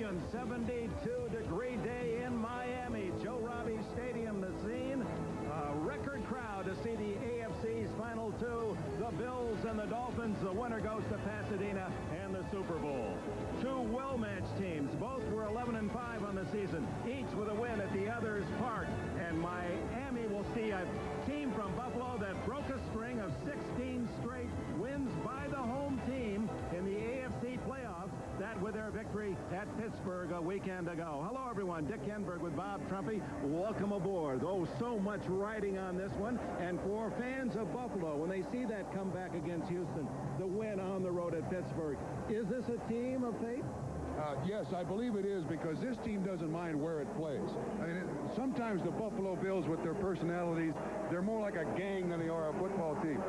afternoon, 72-degree day in Miami. Joe Robbie Stadium, the scene. A record crowd to see the AFC's final two, the Bills and the Dolphins. The winner goes to Pasadena and the Super Bowl. Two well-matched teams. Both were 11-5 on the season, each with a win at the other's park. And Miami will see a team from Buffalo that broke a string of 16 straight wins by the home team in the AFC playoffs. That with their victory at Pittsburgh a weekend ago. Hello, everyone. Dick Enberg with Bob Trumpy. Welcome aboard. Oh, so much riding on this one. And for fans of Buffalo, when they see that comeback against Houston, the win on the road at Pittsburgh, is this a team of faith? Yes, I believe it is, because this team doesn't mind where it plays. I mean, sometimes the Buffalo Bills, with their personalities, they're more like a gang than they are a football team.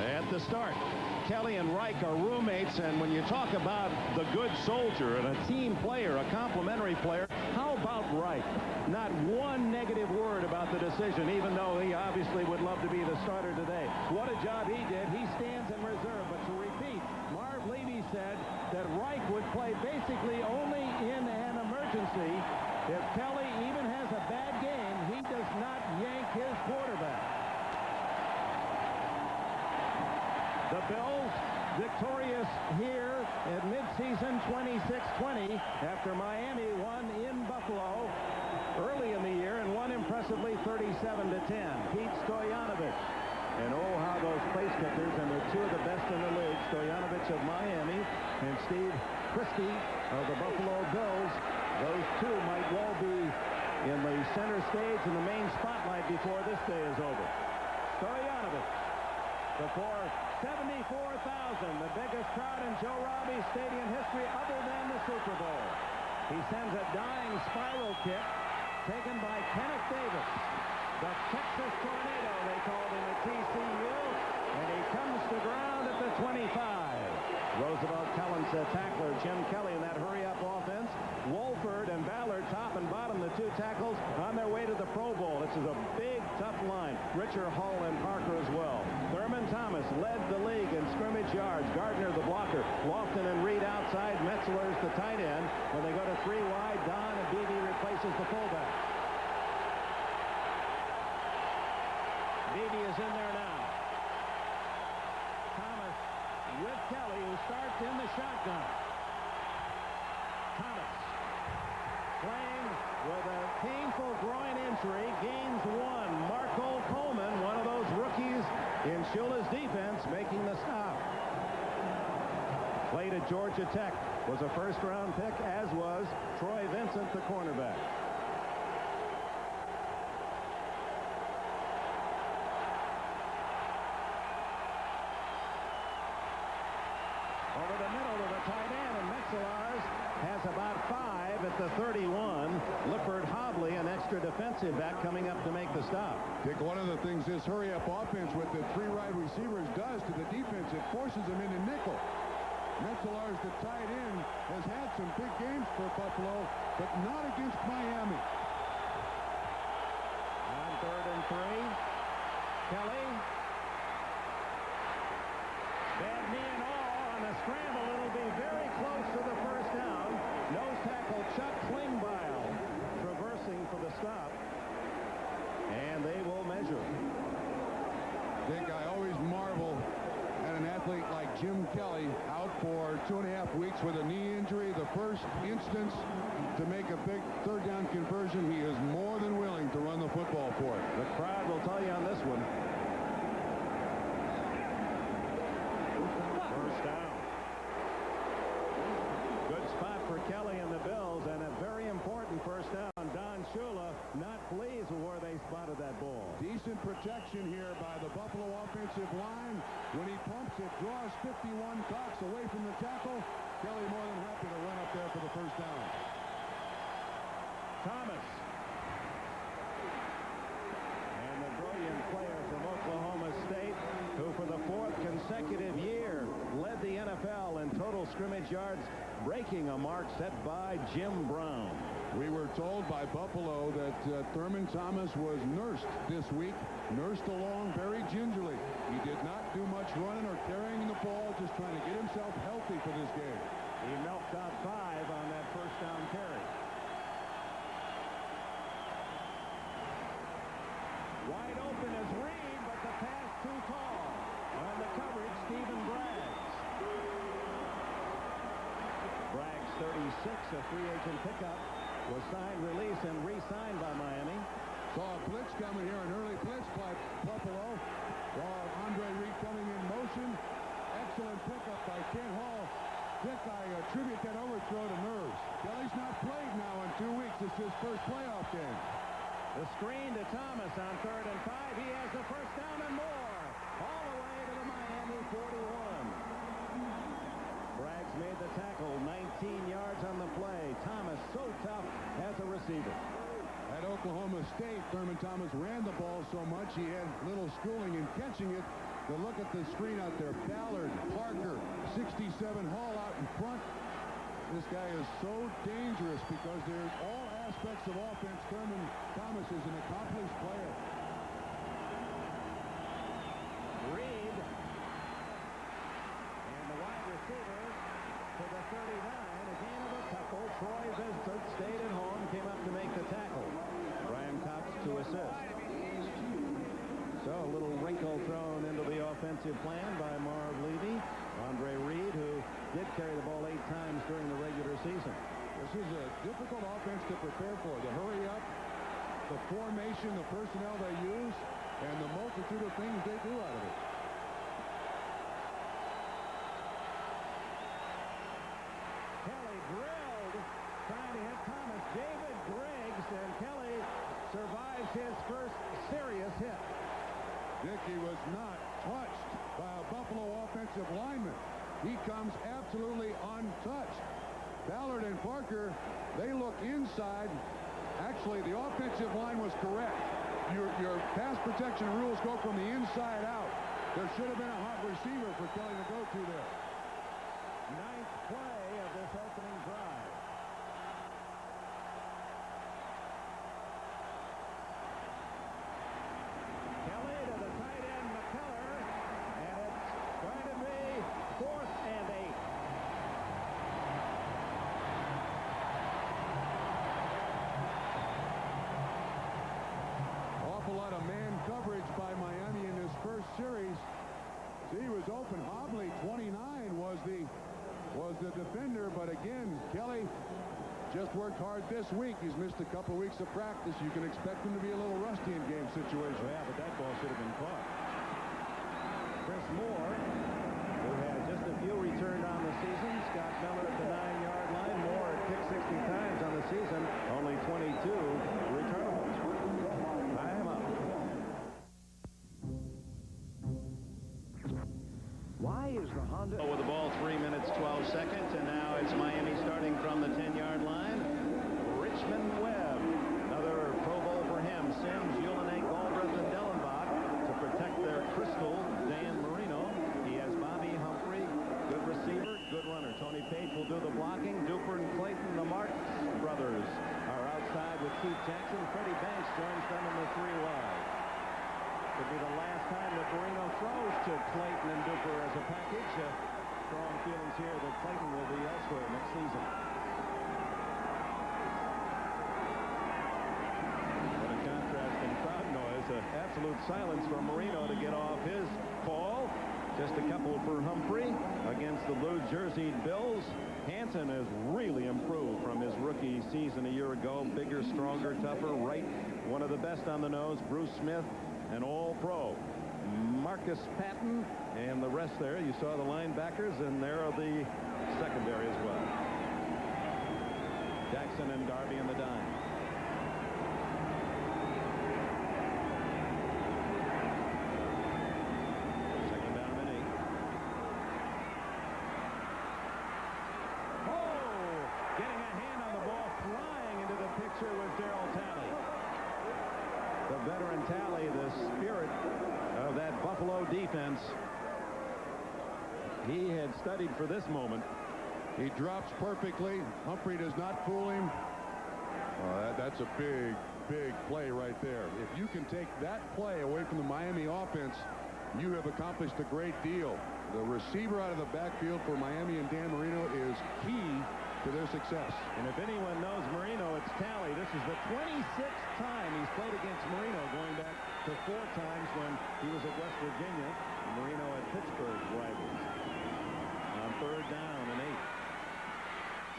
At the start, Kelly and Reich are roommates, and when you talk about the good soldier and a team player, a complimentary player, how about Reich? Not one negative word about the decision, even though he obviously would love to be the starter today. What a job he did. He stands in reserve, but to repeat, Marv Levy said that Reich would play basically only in an emergency. If Kelly even has a bad game, he does not yank his quarterback. The Bills victorious here at midseason 26-20 after Miami won in Buffalo early in the year and won impressively 37-10. Pete Stoyanovich. And oh, how those place kickers, and they're two of the best in the league, Stoyanovich of Miami and Steve Christie of the Buffalo Bills. Those two might well be in the center stage in the main spotlight before this day is over. Stoyanovich before 74,000, the biggest crowd in Joe Robbie Stadium history other than the Super Bowl. He sends a dying spiral kick taken by Kenneth Davis. The Texas Tornado, they called him at TCU, and he comes to ground at the 25. Roosevelt Collins, tackler Jim Kelly in that hurry-up offense. Wolford and Ballard, top and bottom, the two tackles on their way to the Pro Bowl. This is a big, tough line. Richard Hull and Parker as well. Thurman Thomas led the league in scrimmage yards. Gardner, the blocker. Lofton and Reed outside. Metzler's the tight end. When they go to three wide, Don and Beebe replaces the fullback. Beebe is in there now. Thomas with Kelly, who starts in the shotgun. Thomas playing with a painful groin injury, gains one. Marco Coleman, one of those rookies in Shula's defense, making the stop. Played at Georgia Tech, was a first-round pick, as was Troy Vincent, the cornerback. Over the middle to the tight end, and Metzelaars has about 5 at the 31. Lippert Hobley, an extra defensive back, coming up to make the stop. Dick, one of the things this hurry-up offense with the three wide receivers does to the defense, it forces them into nickel. Metzelaars, the tight end, has had some big games for Buffalo, but not against Miami. On 3rd and 3, Kelly. Bad knee and all. The scramble, it'll be very close to the first down. Nose tackle Chuck Klingbeil traversing for the stop. And they will measure. Dick, I always marvel at an athlete like Jim Kelly, out for 2.5 weeks with a knee injury. The first instance to make a big third down conversion, he is more than willing to run the football for it. The crowd will tell you on this one. First down. Good spot for Kelly and the Bills, and a very important first down. Don Shula not pleased with where they spotted that ball. Decent protection here by the Buffalo offensive line. When he pumps, it draws 51 Cox away from the tackle. Kelly more than happy to run up there for the first down. Thomas. And the brilliant player from Oklahoma State, who for the 4th consecutive year led the NFL in total scrimmage yards, breaking a mark set by Jim Brown. We were told by Buffalo that Thurman Thomas was nursed this week, nursed along very gingerly. He did not do much running or carrying the ball, just trying to get himself healthy for this game. He milked out 5 on that first down carry. a free agent pickup, was signed, released, and re-signed by Miami. Saw a blitz coming here, an early blitz by Buffalo. Saw Andre Reed coming in motion. Excellent pickup by Ken Hall. Dick, I attribute that overthrow to nerves. Kelly's not played now in 2 weeks. It's his first playoff game. The screen to Thomas on 3rd and 5. He has the first down and more. All the way to the Miami 41. Braggs made the tackle. 19 yards on the play. Thomas so tough as a receiver. At Oklahoma State, Thurman Thomas ran the ball so much he had little schooling in catching it. But look at the screen out there. Ballard, Parker, 67 Hall out in front. This guy is so dangerous because there's all aspects of offense. Thurman Thomas is an accomplished player. Reed. And the wide receiver to the 39. A gain of a couple. Troy Vincent stayed at home, came up to make the tackle. Brian Cox to assist. So a little wrinkle thrown into the offensive plan by Marv Levy. Andre Reed, who did carry the ball 8 times during the regular season. This is a difficult offense to prepare for. The hurry up, the formation, the personnel they use, and the multitude of things they do out of it. Kelly drilled, trying to hit Thomas. David Griggs, and Kelly survives his first serious hit. Dickey was not touched by a Buffalo offensive lineman. He comes absolutely untouched. Ballard and Parker, they look inside. Actually, the offensive line was correct. Your pass protection rules go from the inside out. There should have been a hot receiver for Kelly to go to there. 9th play of this opening drive. Kelly to the tight end, McKellar, and it's going to be 4th and 8. Awful lot of man coverage by Miami in this first series. He was open. Hobley, 29, was the defender, but again, Kelly just worked hard this week. He's missed a couple weeks of practice. You can expect him to be a little rusty in game situation. Yeah, but that ball should have been caught. Chris Moore, who had just a few returned on the season. Scott Miller at the 9-yard line. Moore had kicked 60 times on the season. Only 22 returnables. Time up. Why is the Honda... With the ball, 3 minutes, 12 seconds, and now it's Miami starting from the 10-yard line. Richmond Webb, another Pro Bowl for him. Sims, Ulenek, Galbraith, and Dellenbach to protect their crystal Dan Marino. He has Bobby Humphrey, good receiver, good runner. Tony Page will do the blocking. Duper and Clayton, the Marks brothers, are outside with Keith Jackson. Freddie Banks joins them in the 3 wide. Could be the last time that Marino throws to Clayton and Duper as a package. Strong feelings here that Clayton will be elsewhere next season. What a contrasting crowd noise. Absolute silence for Marino to get off his call. Just a couple for Humphrey against the blue jerseyed Bills. Hansen has really improved from his rookie season a year ago. Bigger, stronger, tougher, right. One of the best on the nose. Bruce Smith, an all-pro. Marcus Patton and the rest there. You saw the linebackers, and there are the secondary as well. Jackson and Darby in the dime. Second down and 8. Oh! Getting a hand on the ball, flying into the picture was Darryl Talley. The veteran Talley, the spirit of that Buffalo defense. He had studied for this moment. He drops perfectly. Humphrey does not fool him. That's a big, big play right there. If you can take that play away from the Miami offense, you have accomplished a great deal. The receiver out of the backfield for Miami and Dan Marino is key to their success. And if anyone knows Marino, it's Talley. This is the 26th time he's played against Marino, going back to 4 times when he was at West Virginia. Marino at Pittsburgh rivals. On 3rd down and 8.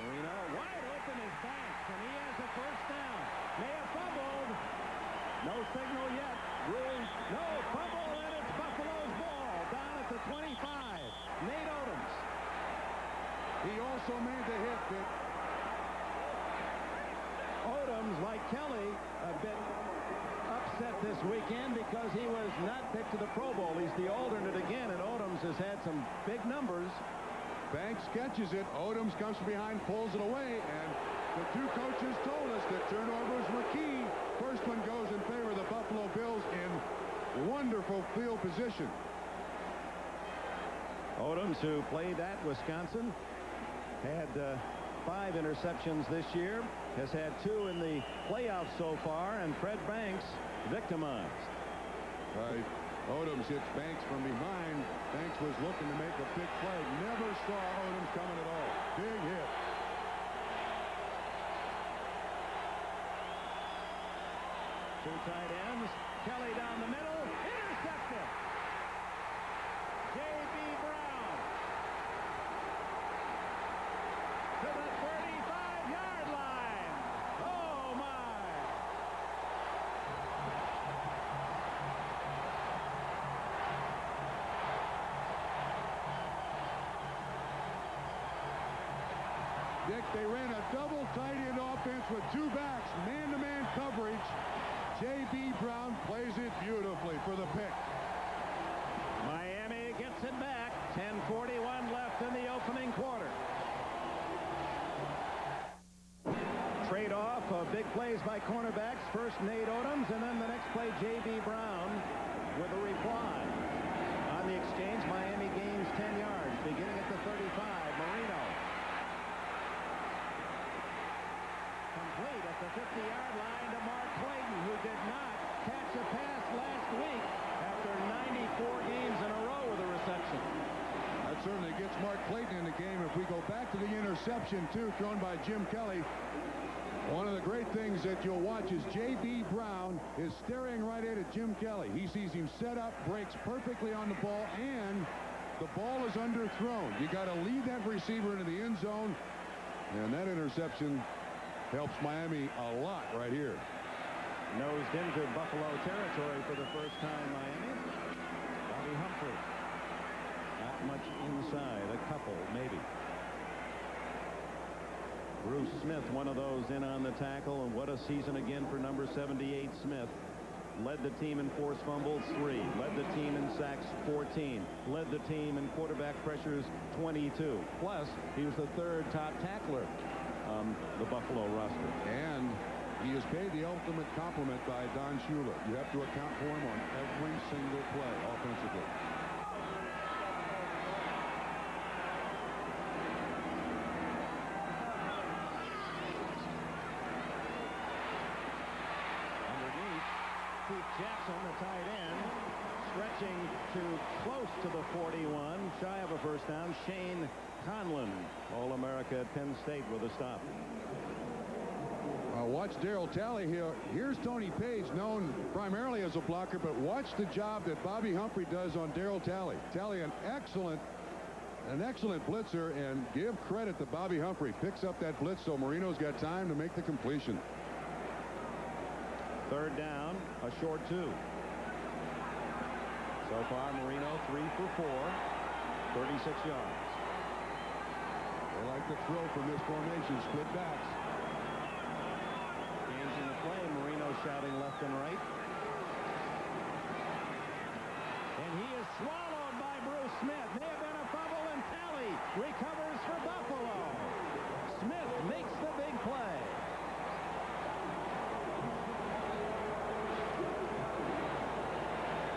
Marino signal yet. Rules, no, fumble, and it's Buffalo's ball down at the 25. Nate Odoms. He also made the hit, Dick. Odoms, like Kelly, a bit upset this weekend because he was not picked to the Pro Bowl. He's the alternate again, and Odoms has had some big numbers. Banks catches it. Odoms comes from behind, pulls it away, and the two coaches told us that turnovers were key. First one goes in favor of the Buffalo Bills in wonderful field position. Odoms, who played at Wisconsin, had 5 interceptions this year, has had 2 in the playoffs so far, and Fred Banks victimized. Right. Odoms hits Banks from behind. Banks was looking to make a big play. Never saw Odoms coming at all. Big hit. Two tight ends. Kelly down the middle. Intercepted. J.B. Brown to the 35-yard line. Oh, my. Dick, they ran a double tight end offense with 2 backs. Man-to-man coverage. J.B. Brown plays it beautifully for the pick. Miami gets it back. 10:41 left in the opening quarter. Trade-off of big plays by cornerbacks. First Nate Odoms, and then the next play J.B. Brown with a reply. On the exchange, Miami gains 10 yards, beginning at the 35. Marino. Complete at the 50-yard line to Mark Clayton, who did not catch a pass last week after 94 games in a row with a reception. That certainly gets Mark Clayton in the game. If we go back to the interception, too, thrown by Jim Kelly, one of the great things that you'll watch is J.B. Brown is staring right at Jim Kelly. He sees him set up, breaks perfectly on the ball, and the ball is underthrown. You got to lead that receiver into the end zone, and that interception helps Miami a lot right here. Nosed into Buffalo territory for the first time, Miami. Bobby Humphrey. Not much inside, a couple, maybe. Bruce Smith, one of those in on the tackle, and what a season again for number 78 Smith. Led the team in forced fumbles 3, led the team in sacks 14, led the team in quarterback pressures 22. Plus, he was the 3rd top tackler on the Buffalo roster. And he is paid the ultimate compliment by Don Shula. You have to account for him on every single play offensively. Jackson, the tight end, stretching to close to the 41, shy of a first down. Shane Conlon, All-America at Penn State, with a stop. Watch Darryl Talley here. Here's Tony Page, known primarily as a blocker, but watch the job that Bobby Humphrey does on Darryl Talley. Talley, an excellent blitzer, and give credit to Bobby Humphrey. Picks up that blitz, so Marino's got time to make the completion. 3rd down, a short 2. So far, Marino 3 for 4, 36 yards. They like to throw from this formation, split backs. Hands in the play, Marino shouting left and right. And he is swallowed by Bruce Smith. May have been a fumble, and Talley recovers for Buffalo. Smith makes the big play.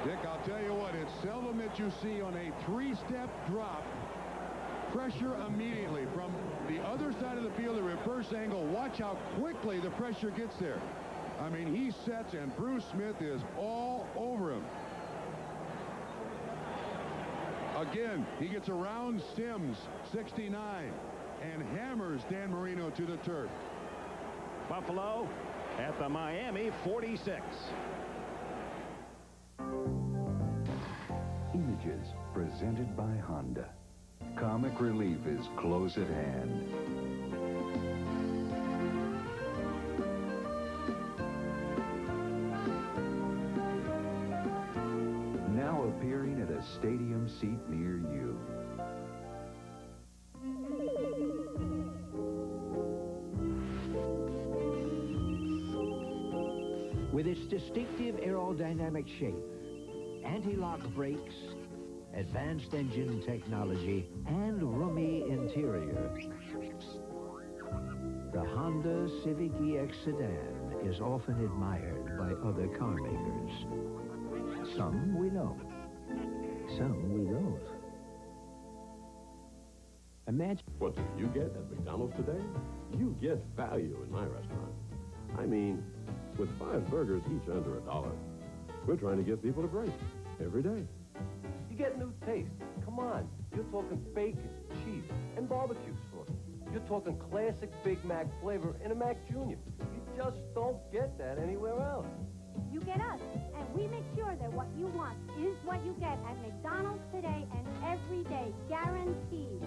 Dick, I'll tell you what, it's seldom that you see on a 3-step drop pressure immediately from the other side of the field, the reverse angle. Watch how quickly the pressure gets there. I mean, he sets, and Bruce Smith is all over him. Again, he gets around Sims, 69, and hammers Dan Marino to the turf. Buffalo at the Miami 46. Images presented by Honda. Comic relief is close at hand. With its distinctive aerodynamic shape, anti-lock brakes, advanced engine technology, and roomy interior, the Honda Civic EX sedan is often admired by other car makers. Some we know, some we don't. Imagine... What did you get at McDonald's today? You get value in my restaurant. I mean, with 5 burgers each under $1. We're trying to give people a break every day. You get new taste. Come on. You're talking bacon, cheese, and barbecue sauce. You're talking classic Big Mac flavor in a Mac Jr. You just don't get that anywhere else. You get us, and we make sure that what you want is what you get at McDonald's today and every day, guaranteed.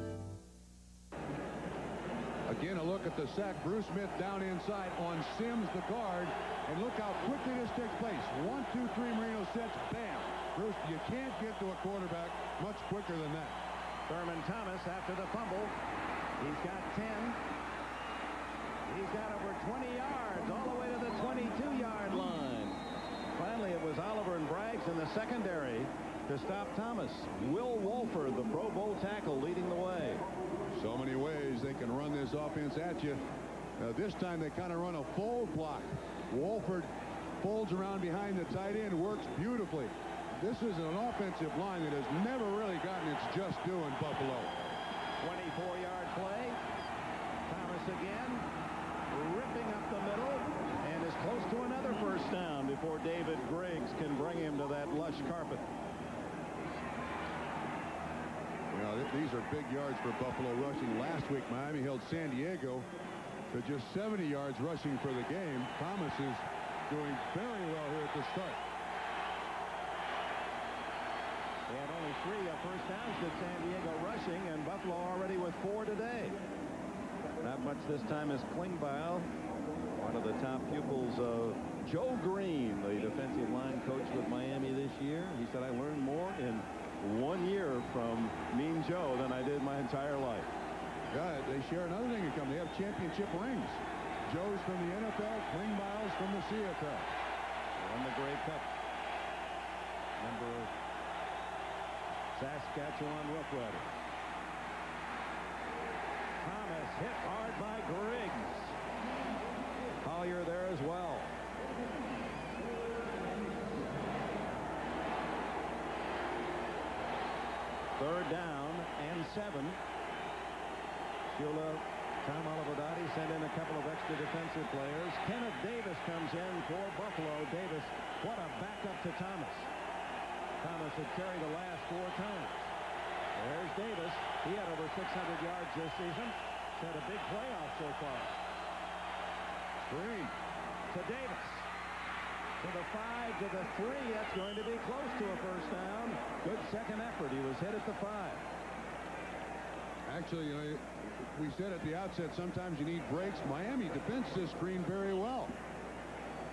Again, a look at the sack. Bruce Smith down inside on Sims, the guard. And look how quickly this takes place. 1, 2, 3, Marino sets, bam. Bruce, you can't get to a quarterback much quicker than that. Thurman Thomas after the fumble. He's got 10. He's got over 20 yards all the way to the 22-yard line. Finally, it was Oliver and Braggs in the secondary to stop Thomas. Will Wolford, the Pro Bowl tackle, leading the way. So many ways they can run this offense at you. This time they kind of run a fold block. Wolford folds around behind the tight end, works beautifully. This is an offensive line that has never really gotten its just due in Buffalo. 24-yard play. Thomas again, ripping up the middle, and is close to another first down before David Griggs can bring him to that lush carpet. You know, these are big yards for Buffalo rushing. Last week, Miami held San Diego to just 70 yards rushing for the game. Thomas is doing very well here at the start. They had only 3 first downs at San Diego rushing, and Buffalo already with 4 today. Not much this time as Klingbeil, one of the top pupils of Joe Green, the defensive line coach with Miami this year. He said, I learned more in 1 year from Mean Joe than I did my entire life. Yeah, they share another thing in common. They have championship rings. Joe's from the NFL, Klingbeil's from the CFL. Won the Grey Cup. Number Saskatchewan Roughriders. Thomas hit hard by Griggs. Collier there as well. Third down and 7. Shula, Tom Oliverdotti sent in a couple of extra defensive players. Kenneth Davis comes in for Buffalo. Davis, what a backup to Thomas. Thomas had carried the last 4 times. There's Davis. He had over 600 yards this season. He's had a big playoff so far. Screen to Davis. To the 5, to the 3. That's going to be close to a first down. Good second effort. He was hit at the 5. Actually, you know, we said at the outset, sometimes you need breaks. Miami defends this screen very well.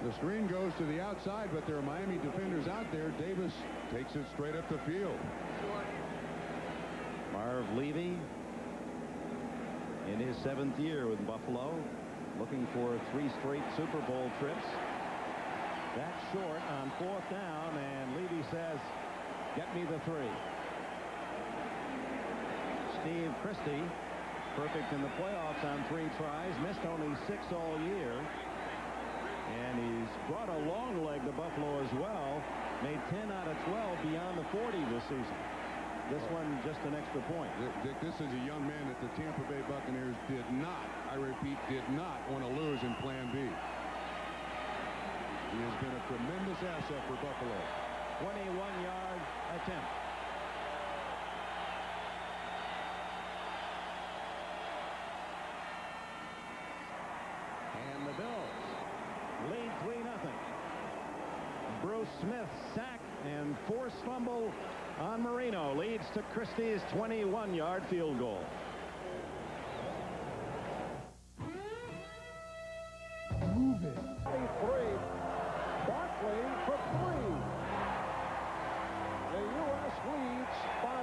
The screen goes to the outside, but there are Miami defenders out there. Davis takes it straight up the field. Marv Levy in his 7th year with Buffalo, looking for 3 straight Super Bowl trips. That's short on 4th down, and Levy says, get me the 3. Steve Christie, perfect in the playoffs on 3 tries, missed only 6 all year. And he's brought a long leg to Buffalo as well. Made 10 out of 12 beyond the 40 this season. This one just an extra point. Dick, this is a young man that the Tampa Bay Buccaneers did not, I repeat, did not want to lose in Plan B. He has been a tremendous asset for Buffalo. 21-yard attempt. And the Bills lead 3-0. Bruce Smith sack and forced fumble on Marino leads to Christie's 21-yard field goal. Move it. 23. Barkley for 3. The U.S. leads by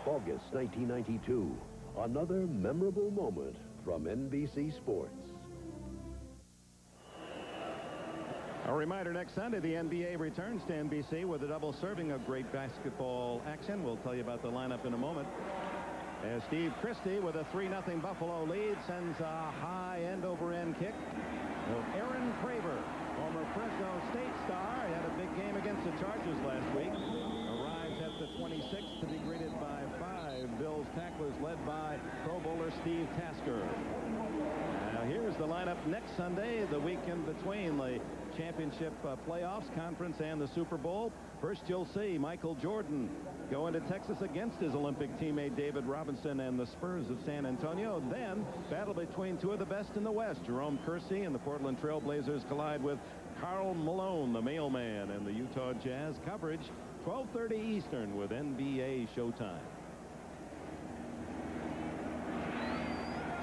1. August 1992. Another memorable moment from NBC Sports. A reminder, next Sunday, the NBA returns to NBC with a double serving of great basketball action. We'll tell you about the lineup in a moment. As Steve Christie, with a 3-0 Buffalo lead, sends a high end-over-end kick. Aaron Craver, former Fresno State star, had a big game against the Chargers last week. Arrives at the 26 to be greeted by 5 Bills tacklers led by Pro Bowler Steve Tasker. Now here's the lineup next Sunday, the weekend between the championship playoffs, conference, and the Super Bowl. First, you'll see Michael Jordan go into Texas against his Olympic teammate David Robinson and the Spurs of San Antonio. Then, battle between two of the best in the West. Jerome Kersey and the Portland Trail Blazers collide with Karl Malone, the mailman, and the Utah Jazz. Coverage 12:30 Eastern with NBA Showtime.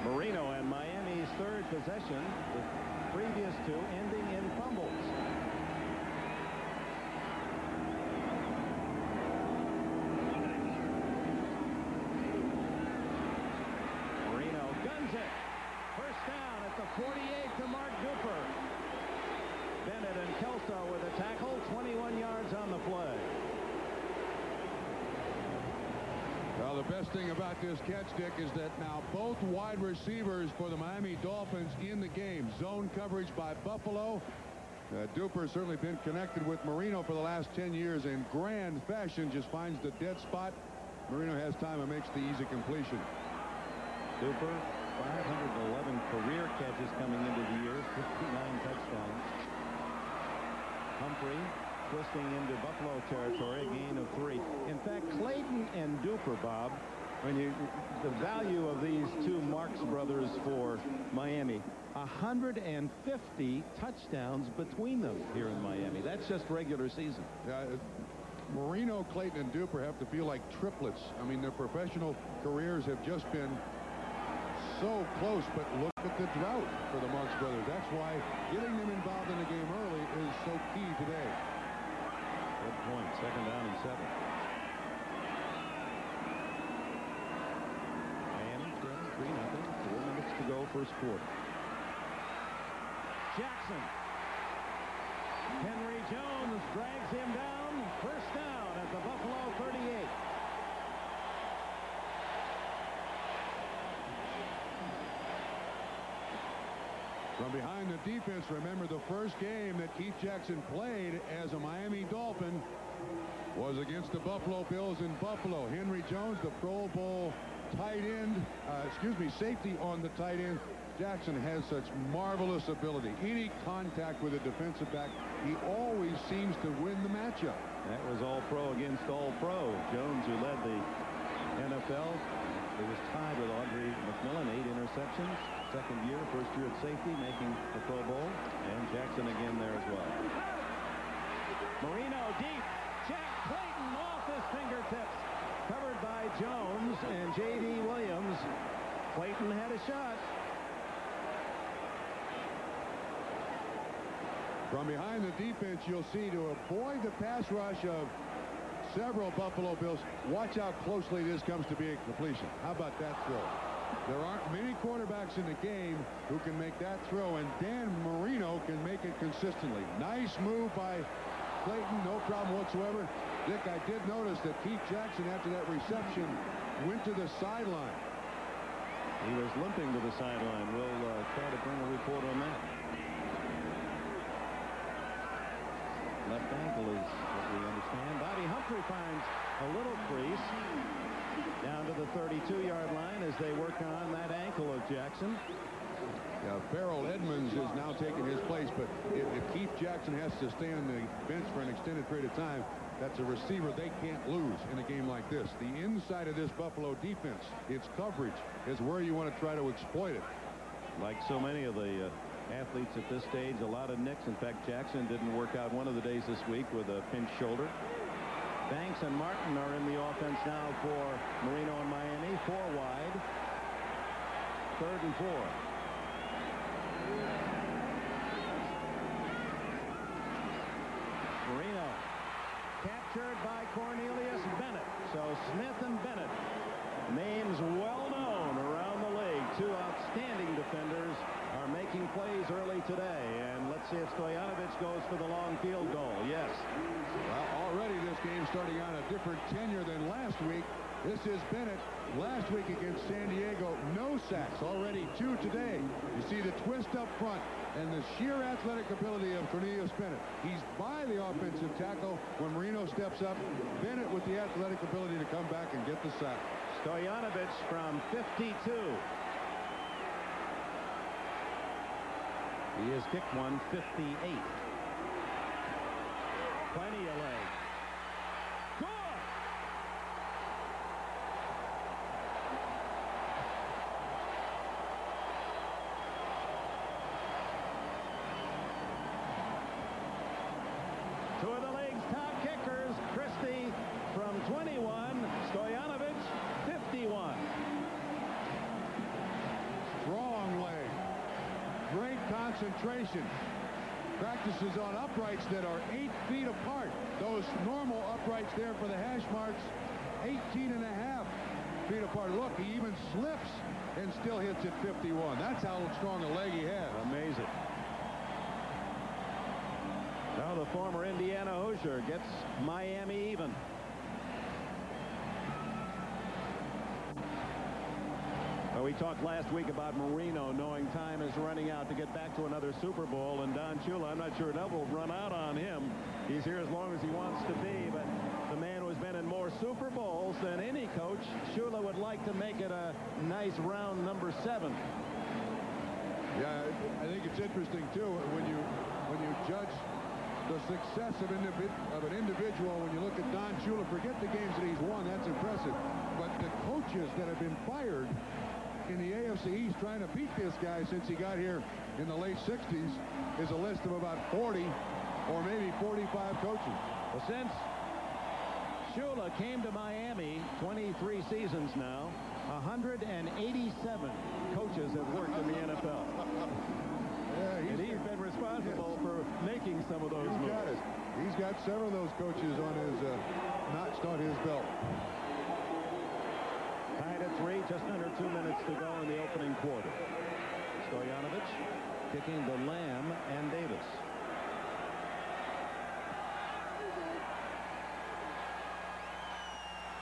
Marino and Miami's third possession, the previous two ending in fumbles. Marino guns it. First down at the 48 to Mark Duper. Bennett and Kelso with a tackle, 21 yards on the play. Well, the best thing about this catch, Dick, is that now both wide receivers for the Miami Dolphins in the game. Zone coverage by Buffalo. Duper's certainly been connected with Marino for the last 10 years in grand fashion. Just finds the dead spot. Marino has time and makes the easy completion. Duper, 511 career catches coming into the year, 59 touchdowns. Humphrey twisting into Buffalo territory, a gain of 3. In fact, Clayton and Duper, Bob, the value of these two Marks brothers for Miami, 150 touchdowns between them here in Miami. That's just regular season. Marino, Clayton, and Duper have to feel like triplets. I mean, their professional careers have just been so close, but look at the drought for the Marks brothers. That's why getting them involved in the game early is so key today. Good point. 2nd down and 7. Miami trailing 3-0. 4 minutes to go, first quarter. Jackson. Henry Jones drags him down. First down at the Buffalo 38. From behind the defense, remember the first game that Keith Jackson played as a Miami Dolphin was against the Buffalo Bills in Buffalo. Henry Jones, the Pro Bowl safety on the tight end. Jackson has such marvelous ability. Any contact with a defensive back, he always seems to win the matchup. That was all-pro against all-pro. Jones, who led the NFL, he was tied with Audrey McMillan, 8 interceptions. Second year, first year at safety, making the Pro Bowl. And Jackson again there as well. Marino deep. Jack Clayton off his fingertips. Covered by Jones and J.D. Williams. Clayton had a shot. From behind the defense, you'll see to avoid the pass rush of several Buffalo Bills. Watch how closely this comes to being completion. How about that throw? There aren't many quarterbacks in the game who can make that throw, and Dan Marino can make it consistently. Nice move by Clayton, no problem whatsoever. Dick, I did notice that Keith Jackson, after that reception, went to the sideline. He was limping to the sideline. We'll try to bring a report on that. Left ankle is what we understand. Bobby Humphrey finds a little crease down to the 32-yard line as they work on that ankle of Jackson. Farrell Edmonds is now taking his place, but if Keith Jackson has to stay on the bench for an extended period of time, that's a receiver they can't lose in a game like this. The inside of this Buffalo defense, its coverage, is where you want to try to exploit it. Like so many of the athletes at this stage, a lot of nicks. In fact, Jackson didn't work out one of the days this week with a pinched shoulder. Banks and Martin are in the offense now for Marino and Miami. 4 wide. 3rd and 4. Marino captured by Cornelius Bennett. So Smith and Bennett, names well known around the league. two outstanding defenders are making plays early today. And let's see if Stoyanovich goes for the long field goal. Yes. Well, already this game starting on a different tenure than last week. This is Bennett. Last week against San Diego, no sacks. Already 2 today. You see the twist up front and the sheer athletic ability of Cornelius Bennett. He's by the offensive tackle when Marino steps up. Bennett with the athletic ability to come back and get the sack. Stoyanovich from 52. He has kicked one 58. Plenty of leg. Good! Two of the league's top kickers, Christie from 21, Stoyanovich 51. Strong leg. Great concentration. Practices on uprights that are 8 feet apart. Those normal uprights there for the hash marks, 18.5 feet apart. Look, he even slips and still hits at 51. That's how strong a leg he has. Amazing. Now the former Indiana Hoosier gets Miami even. Well, we talked last week about Marino knowing time is running out to get back to another Super Bowl, and Don Shula, I'm not sure that will run out on him. He's here as long as he wants to be, but the man who's been in more Super Bowls than any coach, Shula would like to make it a nice round number 7. Yeah, I think it's interesting too when you judge the success of an individual. When you look at Don Shula, forget the games that he's won, that's impressive, but the coaches that have been fired in the AFC East trying to beat this guy since he got here in the late 60s is a list of about 40 or maybe 45 coaches. Well, since Shula came to Miami 23 seasons now, 187 coaches have worked in the NFL. Yeah, and he's been responsible for making some of those moves. Got it. He's got several of those coaches on his notched on his belt. Tied at 3, just under 2 minutes to go in the opening quarter. Stoyanovich kicking the Lamb and Davis.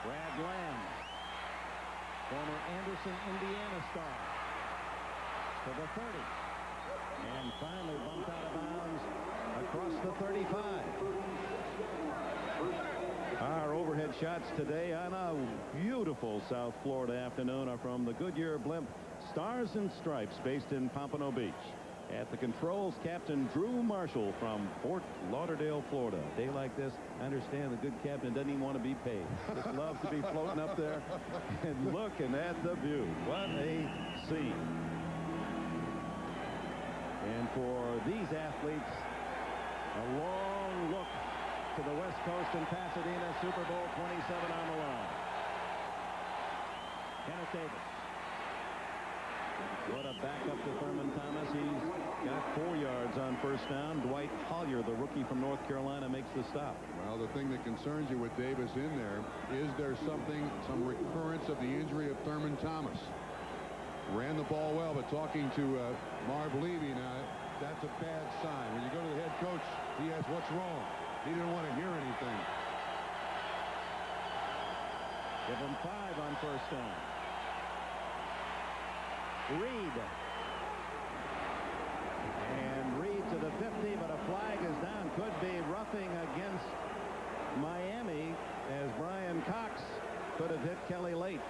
Brad Lamb, former Anderson, Indiana star, to the 30. And finally bumped out of bounds across the 35. Our overhead shots today on a beautiful South Florida afternoon are from the Goodyear blimp Stars and Stripes, based in Pompano Beach. At the controls, Captain Drew Marshall from Fort Lauderdale, Florida. A day like this, I understand the good captain doesn't even want to be paid. Just loves to be floating up there and looking at the view. What a scene. And for these athletes, a long look to the West Coast in Pasadena, Super Bowl 27 on the line. Kenneth Davis. What a backup to Thurman Thomas. He's got 4 yards on first down. Dwight Collier, the rookie from North Carolina, makes the stop. Well, the thing that concerns you with Davis in there, is there some recurrence of the injury of Thurman Thomas? Ran the ball well, but talking to Marv Levy now, that's a bad sign. When you go to the head coach, he asks, what's wrong? He didn't want to hear anything. Give him 5 on first down. Reed. And Reed to the 50, but a flag is down. Could be roughing against Miami, as Brian Cox could have hit Kelly late.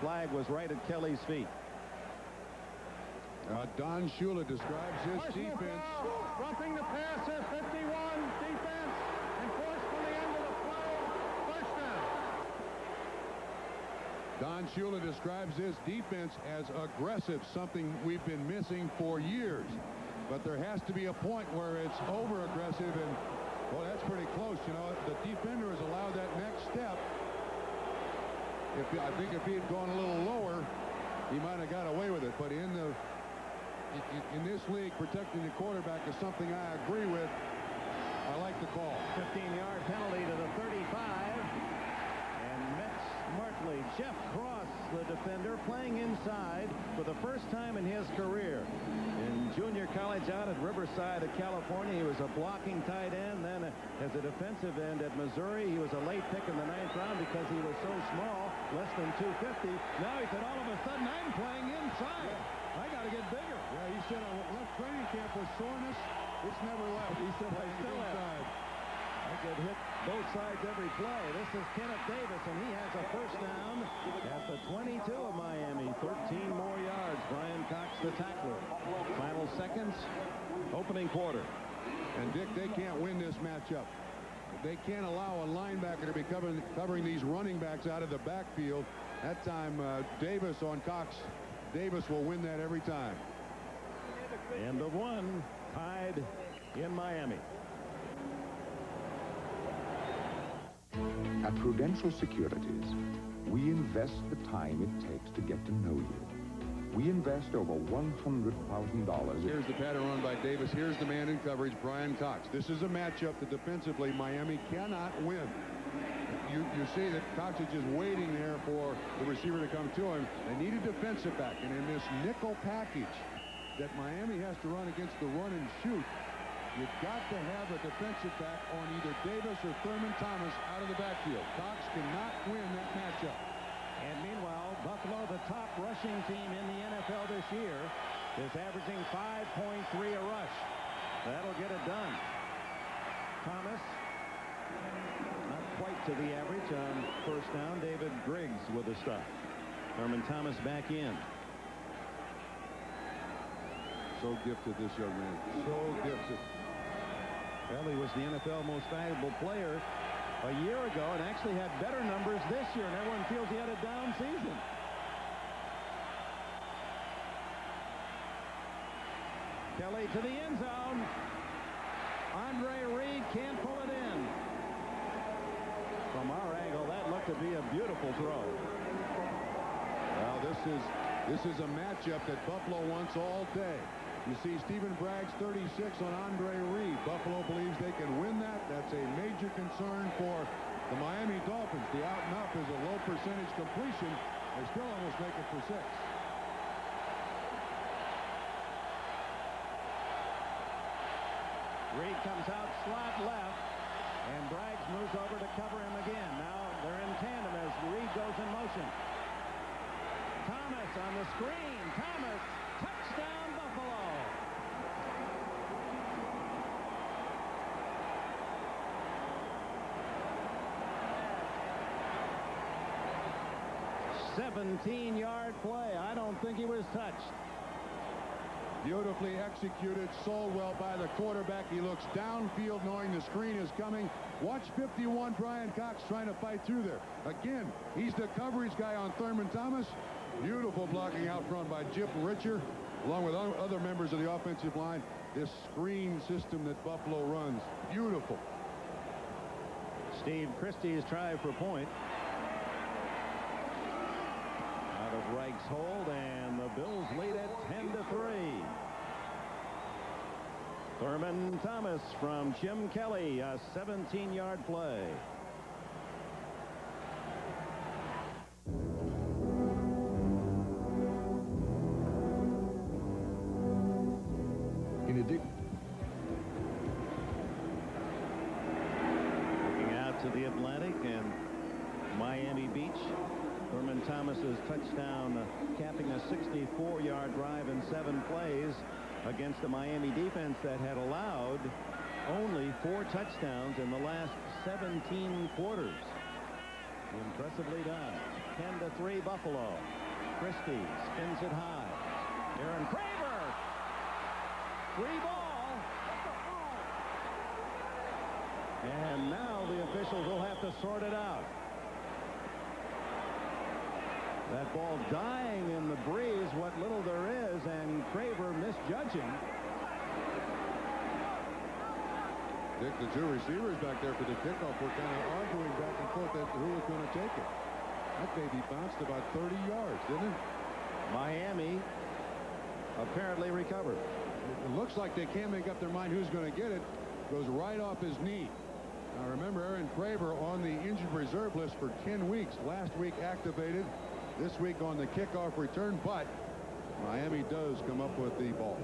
Flag was right at Kelly's feet. Don Shula describes his defense. Roughing the passer, 51, defense, enforced from the end of the play, first down. Don Shula describes his defense as aggressive, something we've been missing for years. But there has to be a point where it's over-aggressive, and, well, that's pretty close. You know, the defender has allowed that next step. I think if he had gone a little lower, he might have got away with it. But in this league, protecting the quarterback is something I agree with. I like the call. 15-yard penalty to the 35. And met smartly. Jeff Cross the defender, playing inside for the first time in his career. In junior college out at Riverside of California, he was a blocking tight end. Then as a defensive end at Missouri, he was a late pick in the 9th round because he was so small, less than 250. Now he said, all of a sudden, I'm playing inside. Yeah. I got to get bigger. Yeah, he said on left training camp with soreness, it's never left. He said, I still inside. I could hit both sides every play. This is Kenneth Davis, and he has a first down at the 22 of Miami. 13 more yards. Brian Cox, the tackler. Final seconds, opening quarter. And, Dick, they can't win this matchup. They can't allow a linebacker to be covering these running backs out of the backfield. That time, Davis on Cox. Davis will win that every time. End of one. Tied in Miami. At Prudential Securities, we invest the time it takes to get to know you. We invest over $100,000. Here's the pattern run by Davis. Here's the man in coverage, Brian Cox. This is a matchup that defensively Miami cannot win. You see that Cox is just waiting there for the receiver to come to him. They need a defensive back. And in this nickel package that Miami has to run against the run and shoot, you've got to have a defensive back on either Davis or Thurman Thomas out of the backfield. Cox cannot win that matchup. And meanwhile, Buffalo, the top rushing team in the NFL this year, is averaging 5.3 a rush. That'll get it done. Thomas, not quite to the average on first down. David Griggs with the stop. Thurman Thomas back in. So gifted, this young man. So gifted. Well, he was the NFL most valuable player a year ago and actually had better numbers this year, and everyone feels he had a down season. Kelly to the end zone. Andre Reed can't pull it in. From our angle, that looked to be a beautiful throw. Well, this is a matchup that Buffalo wants all day. You see Stephen Bragg's 36 on Andre Reed. Buffalo believes they can win that. That's a major concern for the Miami Dolphins. The out and up is a low percentage completion. They still almost make it for 6. Reed comes out slot left, and Braggs moves over to cover him again. Now they're in tandem as Reed goes in motion. Thomas on the screen. Thomas, touchdown Buffalo. "17-yard play. I don't think he was touched." Beautifully executed, sold well by the quarterback. He looks downfield knowing the screen is coming. Watch 51, Brian Cox trying to fight through there. Again, he's the coverage guy on Thurman Thomas. Beautiful blocking out front by Chip Richer, along with other members of the offensive line. This screen system that Buffalo runs, beautiful. Steve Christie's try for point. Out of Reich's hold, and the Bills lead at 10-3. Thurman Thomas from Jim Kelly, a 17-yard play. Looking out to the Atlantic and Miami Beach. Thurman Thomas's touchdown capping a 64-yard drive in 7 plays against a Miami defense that had allowed only 4 touchdowns in the last 17 quarters. Impressively done. 10-3 Buffalo. Christie spins it high. Aaron Craver. Free ball. And now the officials will have to sort it out. That ball dying in the breeze, what little there is, and Craver misjudging. Dick, the 2 receivers back there for the kickoff were kind of arguing back and forth as to who was going to take it. That baby bounced about 30 yards, didn't it? Miami apparently recovered. It looks like they can't make up their mind who's going to get it. Goes right off his knee. Now remember, Aaron Craver on the injured reserve list for 10 weeks. Last week activated. this week on the kickoff return, but Miami does come up with the ball.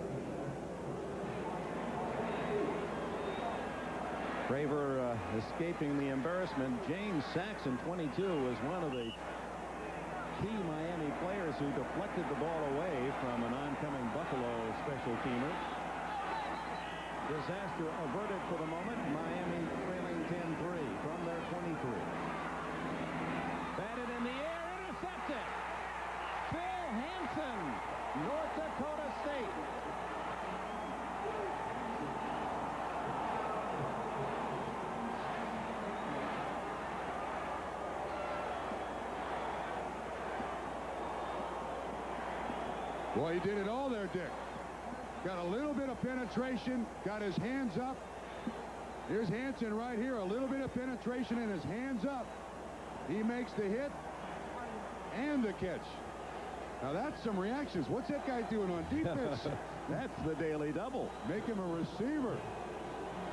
Craver escaping the embarrassment. James Saxon, 22, was one of the key Miami players who deflected the ball away from an oncoming Buffalo special teamer. Disaster averted for the moment. Miami trailing 10-3 from their 23. Batted in the air, intercepted. Phil Hansen, North Dakota State. Boy, he did it all there, Dick. Got a little bit of penetration, got his hands up. Here's Hansen right here, a little bit of penetration and his hands up. He makes the hit and the catch. Now that's some reactions. What's that guy doing on defense? That's the daily double. Make him a receiver.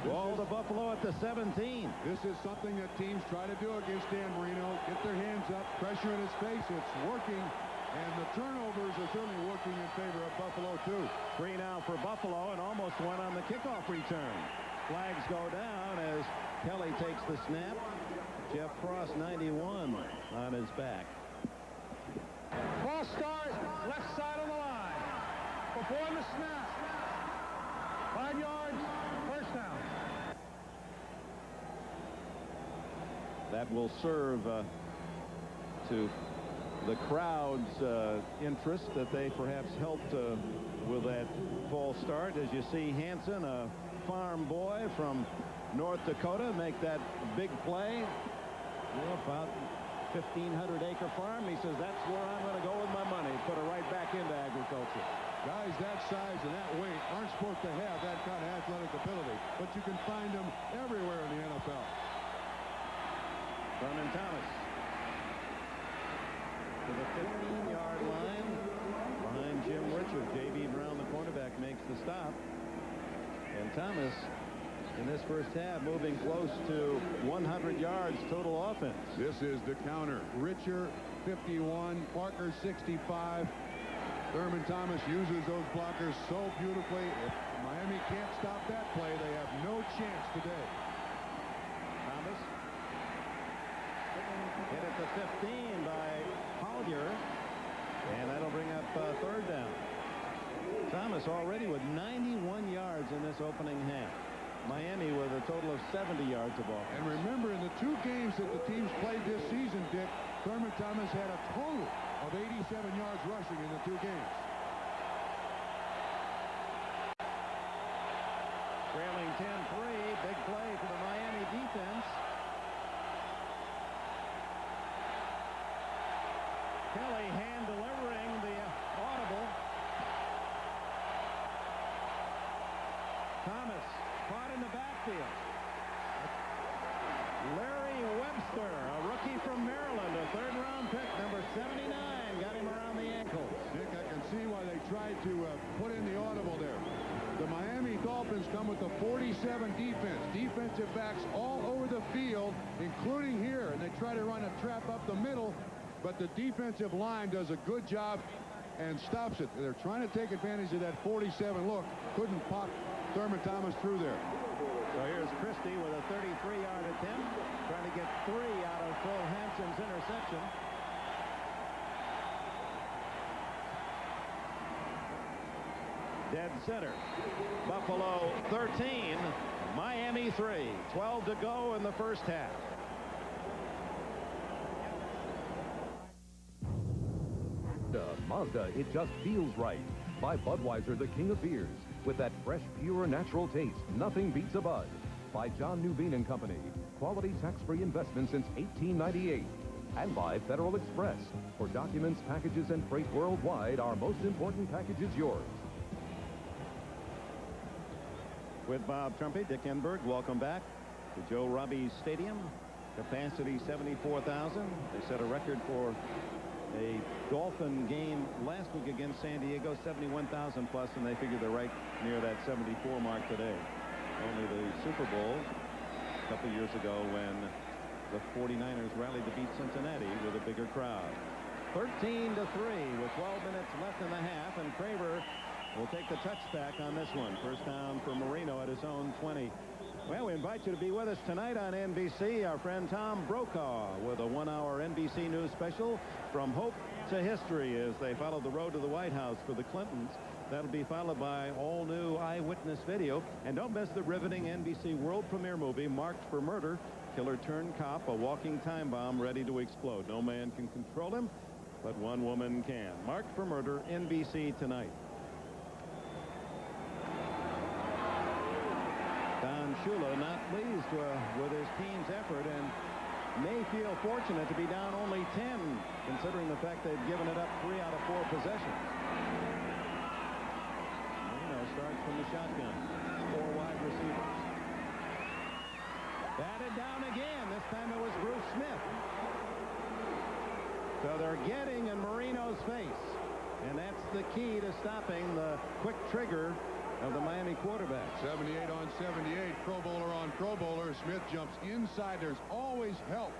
Ball to Buffalo at the 17. This is something that teams try to do against Dan Marino. Get their hands up, pressure in his face. It's working. And the turnovers are certainly working in favor of Buffalo, too. 3 now for Buffalo, and almost one on the kickoff return. Flags go down as Kelly takes the snap. Jeff Frost, 91, on his back. False start, left side of the line. Before the snap. 5 yards, first down. That will serve to the crowd's interest that they perhaps helped with that false start. As you see Hansen, a farm boy from North Dakota, make that big play. About 1,500-acre farm. He says, that's where I'm going to go with my money. Put it right back into agriculture. Guys that size and that weight aren't supposed to have that kind of athletic ability, but you can find them everywhere in the NFL. Thurman Thomas to the 15-yard line behind Jim Richard. J.B. Brown, the cornerback, makes the stop. And Thomas, in this first half, moving close to 100 yards total offense. This is the counter. Richard, 51. Parker, 65. Thurman Thomas uses those blockers so beautifully. If Miami can't stop that play, they have no chance today. Thomas hit at the 15 by Collier, and that'll bring up third down. Thomas already with 91 yards in this opening half. Miami with a total of 70 yards of offense. And remember, in the 2 games that the teams played this season, Dick, Thurman Thomas had a total of 87 yards rushing in the 2 games. Trailing 10-3, big play for the Miami defense. Kelly hand delivering the audible. Thomas caught in the backfield. Larry Webster, a rookie from Maryland, a third-round pick, number 79, got him around the ankles. Dick, I can see why they tried to put in the audible there. The Miami Dolphins come with the 47 defense. Defensive backs all over the field, including here, and they try to run a trap up the middle, but the defensive line does a good job and stops it. They're trying to take advantage of that 47 look. Couldn't pop Thurman Thomas through there. So here's Christie with a 33-yard attempt, trying to get 3 out of Phil Hansen's interception. Dead center. Buffalo 13, Miami 3. 12 to go in the first half. Mazda, it just feels right. By Budweiser, the king of beers. With that fresh, pure, natural taste, nothing beats a Bud. By John Newbean and Company. Quality tax-free investment since 1898. And by Federal Express. For documents, packages, and freight worldwide, our most important package is yours. With Bob Trumpy, Dick Enberg, welcome back to Joe Robbie Stadium. Capacity 74,000. They set a record for a Dolphin game last week against San Diego, 71,000 plus, and they figure they're right near that 74 mark today. Only the Super Bowl a couple years ago when the 49ers rallied to beat Cincinnati with a bigger crowd. 13-3 with 12 minutes left in the half, and Craver will take the touchback on this one. First down for Marino at his own 20. Well, we invite you to be with us tonight on NBC. Our friend Tom Brokaw with a 1-hour NBC News special from Hope to History as they follow the road to the White House for the Clintons. That'll be followed by all-new eyewitness video. And don't miss the riveting NBC world premiere movie, Marked for Murder. Killer turned cop, a walking time bomb ready to explode. No man can control him, but one woman can. Marked for Murder, NBC tonight. Don Shula not pleased with his team's effort and may feel fortunate to be down only 10, considering the fact they've given it up 3 out of 4 possessions. Marino starts from the shotgun. 4 wide receivers. Batted down again. This time it was Bruce Smith. So they're getting in Marino's face. And that's the key to stopping the quick trigger of the Miami quarterback. 78 on 78, Pro Bowler on Pro Bowler. Smith jumps inside. There's always help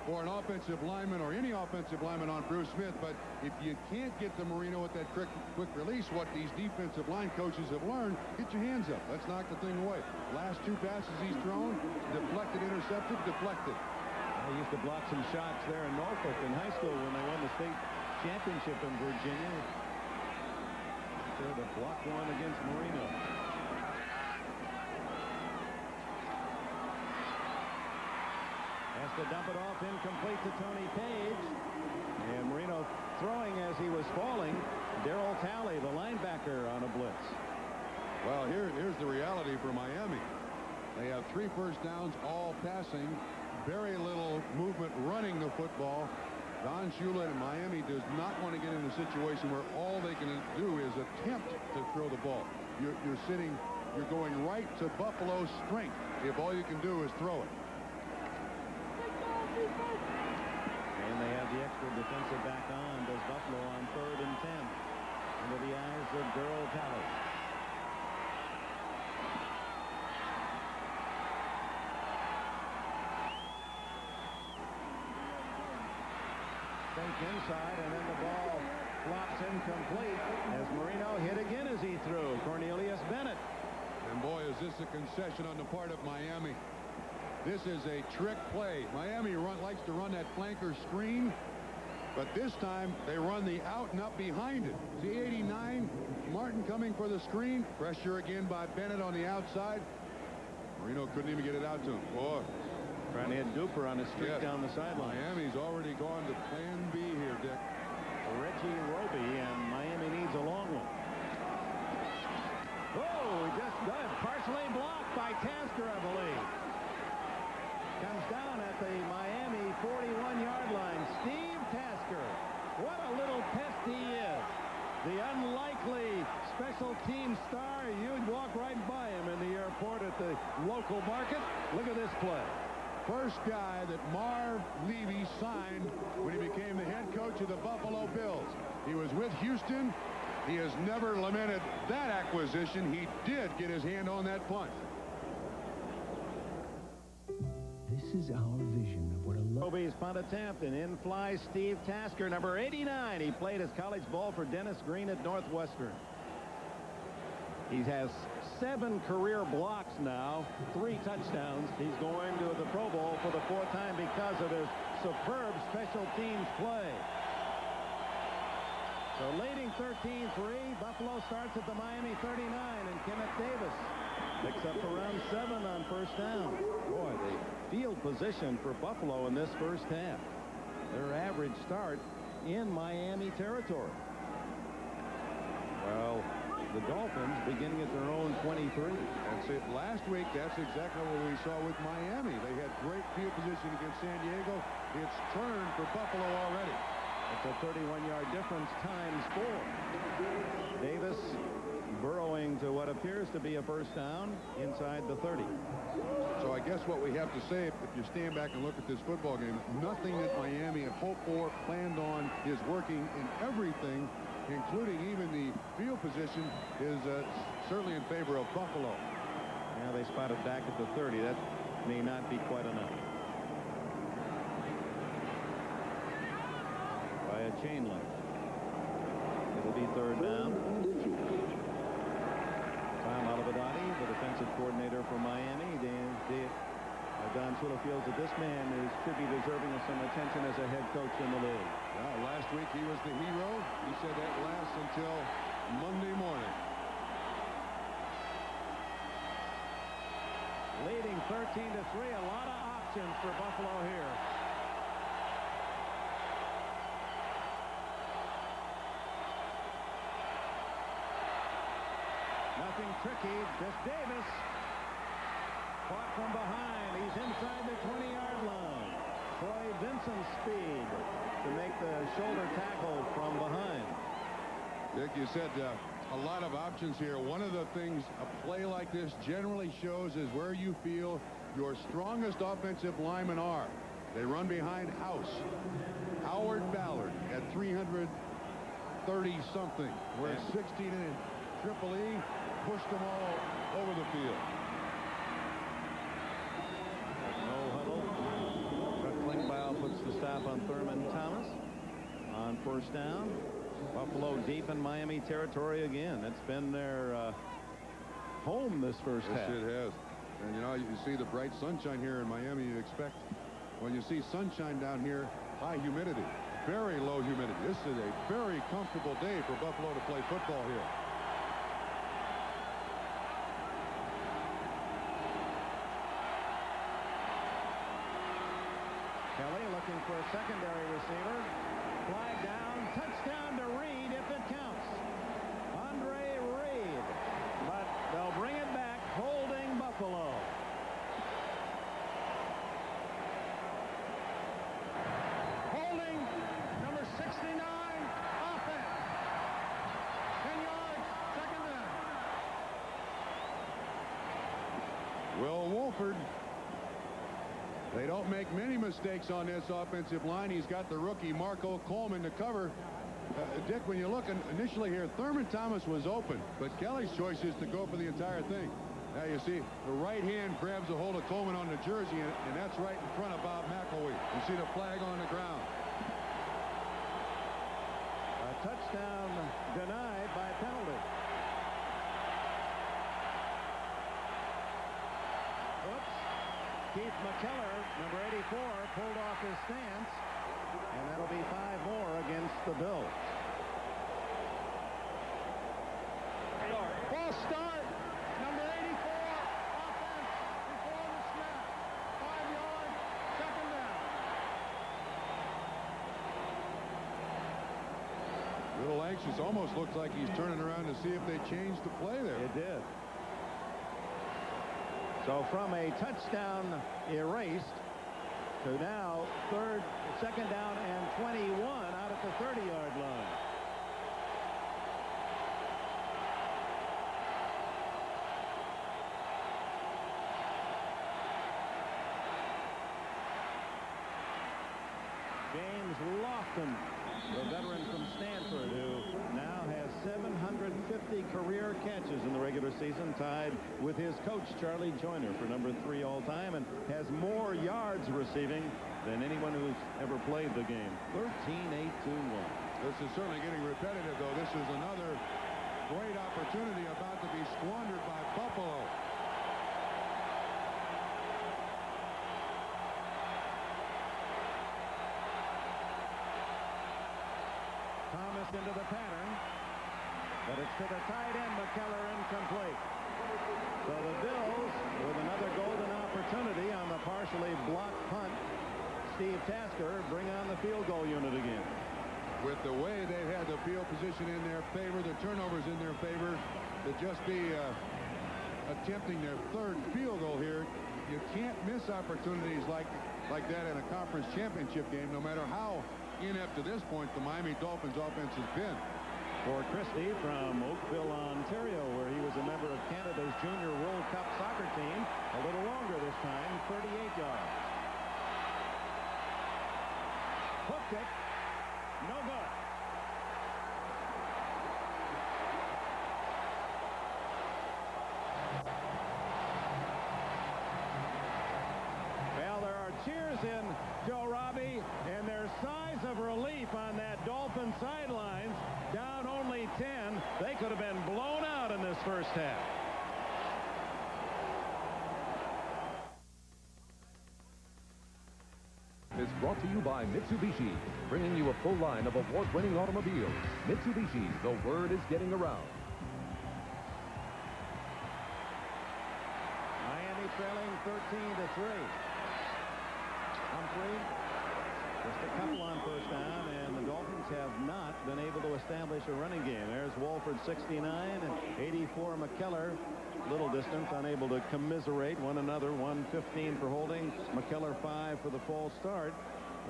for an offensive lineman or any offensive lineman on Bruce Smith, but if you can't get to Marino with that quick release, what these defensive line coaches have learned, get your hands up. Let's knock the thing away. Last 2 passes he's thrown, deflected, intercepted, deflected. I used to block some shots there in Norfolk in high school when they won the state championship in Virginia. Sure to block one against Marino. Has to dump it off, incomplete to Tony Page. And Marino throwing as he was falling. Darryl Talley, the linebacker, on a blitz. Well, here's the reality for Miami. They have 3 first downs, all passing. Very little movement running the football. Don Shula in Miami does not want to get in a situation where all they can do is attempt to throw the ball. You're going right to Buffalo's strength if all you can do is throw it. And they have the extra defensive back on. Does Buffalo on 3rd and 10. Under the eyes of Darryl Talley. Fake inside, and then the ball flops incomplete as Marino hit again as he threw. Cornelius Bennett. And boy, is this a concession on the part of Miami. This is a trick play. Miami likes to run that flanker screen, but this time they run the out and up behind it. See 89, Martin coming for the screen. Pressure again by Bennett on the outside. Marino couldn't even get it out to him. Boy. Trying to hit Duper on his streak down the sideline. Miami's already gone to plan B here, Dick. Reggie Roby, and Miami needs a long one. Oh, just good. Partially blocked by Tasker, I believe. Comes down at the Miami 41-yard line. Steve Tasker. What a little pest he is. The unlikely special team star. You'd walk right by him in the airport at the local market. Look at this play. First guy that Marv Levy signed when he became the head coach of the Buffalo Bills. He was with Houston. He has never lamented that acquisition. He did get his hand on that punt. This is our vision of what a Roby's punt attempt, and in flies Steve Tasker, number 89. He played his college ball for Dennis Green at Northwestern. He has 7 career blocks now, 3 touchdowns. He's going to the Pro Bowl for the 4th time because of his superb special teams play. So leading 13-3, Buffalo starts at the Miami 39, and Kenneth Davis picks up around 7 on first down. Boy, the field position for Buffalo in this first half. Their average start in Miami territory. Well, the Dolphins beginning at their own 23. That's it. Last week, that's exactly what we saw with Miami. They had great field position against San Diego. It's turned for Buffalo already. It's a 31-yard difference times 4. Davis burrowing to what appears to be a first down inside the 30. So I guess what we have to say, if you stand back and look at this football game, nothing that Miami had hoped for, planned on, is working in everything, including even the field position, is certainly in favor of Buffalo. Now they spotted back at the 30. That may not be quite enough. By a chain link. It'll be third down. Tom Olivedani, the defensive coordinator for Miami. Don Shula feels that this man should be deserving of some attention as a head coach in the league. Well, last week he was the hero. He said that lasts until Monday morning. Leading 13-3. A lot of options for Buffalo here. Nothing tricky. Just Davis. Caught from behind. He's inside the 20-yard line. Troy Vincent's speed to make the shoulder tackle from behind. Dick, you said a lot of options here. One of the things a play like this generally shows is where you feel your strongest offensive linemen are. They run behind House. Howard Ballard at 330-something. Where 16 in Triple E pushed them all over the field. No huddle. Chuck Klingbeil puts the stop on Thurman Thomas on first down. Buffalo deep in Miami territory again. It's been their home this first half. Yes, it has. And, you know, you see the bright sunshine here in Miami. You expect when you see sunshine down here, high humidity, very low humidity. This is a very comfortable day for Buffalo to play football here. Kelly looking for a secondary receiver. Flag down. Touchdown to Reed if it counts. Andre Reed. But they'll bring it back, holding Buffalo. Holding number 69. Offense. 10 yards. Second down. Will Wolford. They don't make many mistakes on this offensive line. He's got the rookie Marco Coleman to cover. Dick, when you look initially here, Thurman Thomas was open, but Kelly's choice is to go for the entire thing. Now you see the right hand grabs a hold of Coleman on the jersey, and that's right in front of Bob McElwee. You see the flag on the ground. A touchdown denied by penalty. Oops. Keith McKellar, number 84, pulled off his stance, and that'll be 5 more against the Bills. False start. Number 84. Offense before the snap. 5 yards. Second down. A little anxious. Almost looks like he's turning around to see if they changed the play there. It did. So from a touchdown erased to now second down and 21 out at the 30-yard line. James Lofton, the veteran from Stanford, who now has 750 career catches in the regular season, tied with his coach Charlie Joyner for number 3 all-time, and has more yards receiving than anyone who's ever played the game. 13-8-2-1. This is certainly getting repetitive, though. This is another great opportunity about to be squandered by Buffalo. Thomas into the pattern, but it's to the tight end, McKellar, incomplete. So the Bills, with another golden opportunity on the partially blocked punt, Steve Tasker bring on the field goal unit again. With the way they've had the field position in their favor, the turnovers in their favor, to just be attempting their 3rd field goal here, you can't miss opportunities like that in a conference championship game, no matter how inept to this point the Miami Dolphins offense has been. For Christie from Oakville, Ontario, where he was a member of Canada's Junior World Cup soccer team, a little longer this time, 38 yards. Hooked it. No good. Well, there are cheers in Joe Robbie, and there's sighs of relief relief on that Dolphin sidelines. Down only 10. They could have been blown out in this first half. Is brought to you by Mitsubishi, bringing you a full line of award-winning automobiles. Mitsubishi, the word is getting around. Miami trailing 13-3. Humphrey, just a couple on first down, and the Dolphins have not been able to establish a running game. There's Wolford, 69, and 84 McKellar. Little distance, unable to commiserate one another. 115 for holding. McKellar 5 for the false start.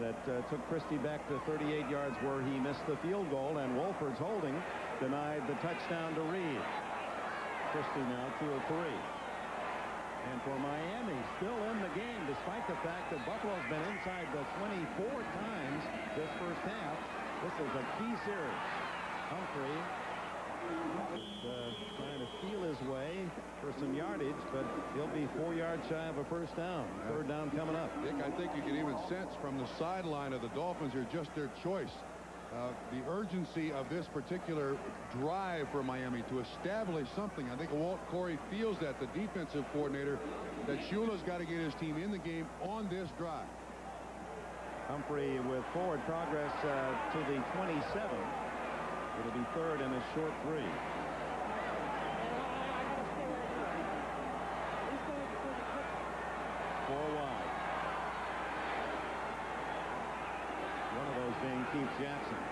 That took Christie back to 38 yards where he missed the field goal, and Wolford's holding denied the touchdown to Reed. Christie now 2 of 3. And for Miami, still in the game, despite the fact that Buffalo's been inside the 24 times this first half. This is a key series. Humphrey is trying to feel his way for some yardage, but he'll be 4 yards shy of a first down. Third down coming up. Dick, I think you can even sense from the sideline of the Dolphins are just their choice. The urgency of this particular drive for Miami to establish something. I think Walt Corey feels that, the defensive coordinator, that Shula's got to get his team in the game on this drive. Humphrey with forward progress to the 27. It'll be third and a short 3. 4 wide. One of those being Keith Jackson.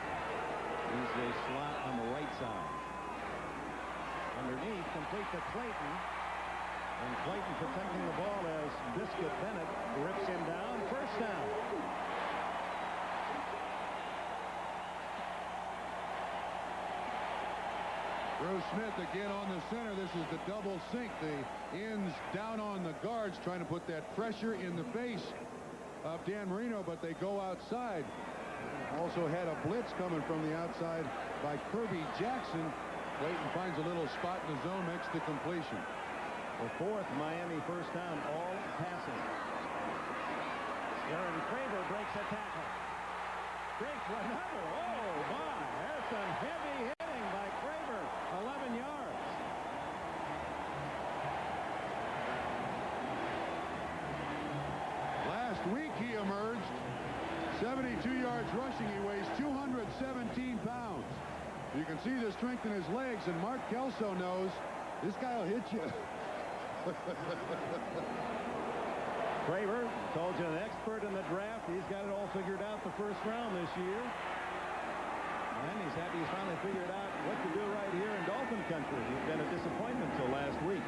He's the slot on the right side. Underneath, complete to Clayton. And Clayton protecting the ball as Biscuit Bennett rips him down. First down. Bruce Smith again on the center. This is the double sink. The ends down on the guards, trying to put that pressure in the face of Dan Marino, but they go outside. Also had a blitz coming from the outside by Kirby Jackson. Clayton finds a little spot in the zone, makes the completion. The fourth Miami first down, all passing. Aaron Craver breaks a tackle. Breaks another. Oh, my. There's some heavy hitting by Craver. 11 yards. Last week he emerged. 72 yards rushing. He weighs 217 pounds. You can see the strength in his legs, and Mark Kelso knows this guy will hit you. Craver, told you, an expert in the draft. He's got it all figured out the first round this year. And he's happy he's finally figured out what to do right here in Dolphin country. He's been a disappointment till last week.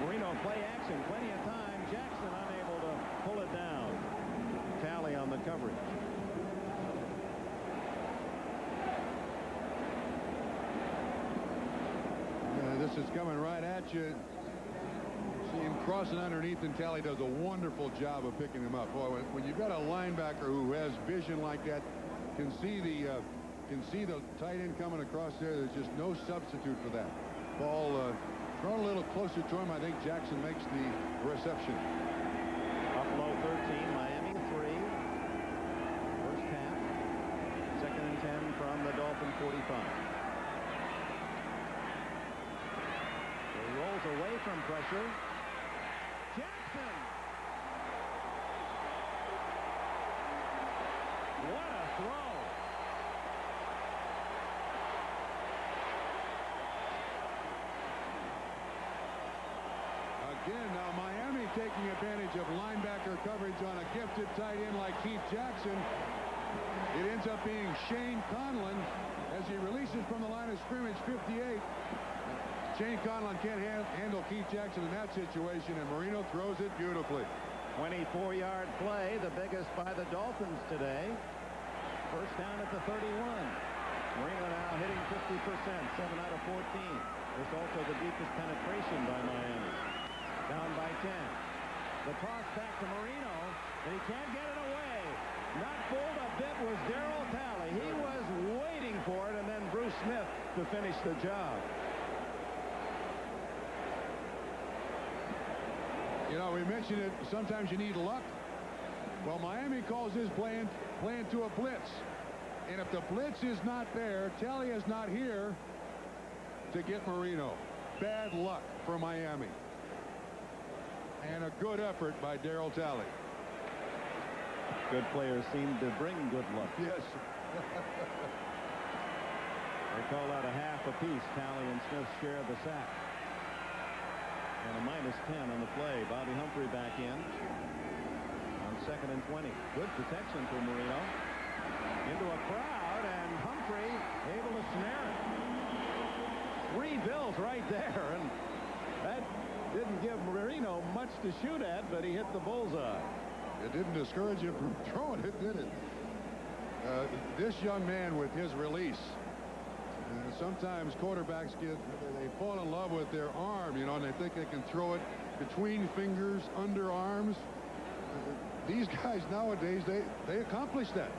Marino play action, plenty of time. Jackson unable to pull it down. Tally on the coverage. This is coming right at you. See him crossing underneath, and Tally does a wonderful job of picking him up. Boy, when you've got a linebacker who has vision like that, can see the tight end coming across there. There's just no substitute for that. Ball thrown a little closer to him. I think Jackson makes the reception. Buffalo 13, Miami 3. First half. Second and 10 from the Dolphin 45. He rolls away from pressure. Jackson! What a throw! Again, now Miami taking advantage of linebacker coverage on a gifted tight end like Keith Jackson. It ends up being Shane Conlon as he releases from the line of scrimmage, 58. Shane Conlon can't handle Keith Jackson in that situation, and Marino throws it beautifully. 24-yard play, the biggest by the Dolphins today. First down at the 31. Marino now hitting 50%, 7 out of 14. There's also the deepest penetration by Miami. Down by 10. The toss back to Marino, and he can't get it away. Not fooled a bit was Darryl Talley. He was waiting for it, and then Bruce Smith to finish the job. You know, we mentioned it, sometimes you need luck. Well, Miami calls his plan to a blitz. And if the blitz is not there, Talley is not here to get Marino. Bad luck for Miami. And a good effort by Darryl Talley. Good players seem to bring good luck. Yes. They call out a half apiece. Talley and Smith share the sack. And a -10 on the play. Bobby Humphrey back in on 2nd and 20. Good protection for Marino. Into a crowd, and Humphrey able to snare it. 3 Bills right there, and that didn't give Marino much to shoot at, but he hit the bullseye. It didn't discourage him from throwing it, did it? This young man with his release. Sometimes quarterbacks they fall in love with their arm, you know, and they think they can throw it between fingers, under arms. These guys nowadays, they accomplish that.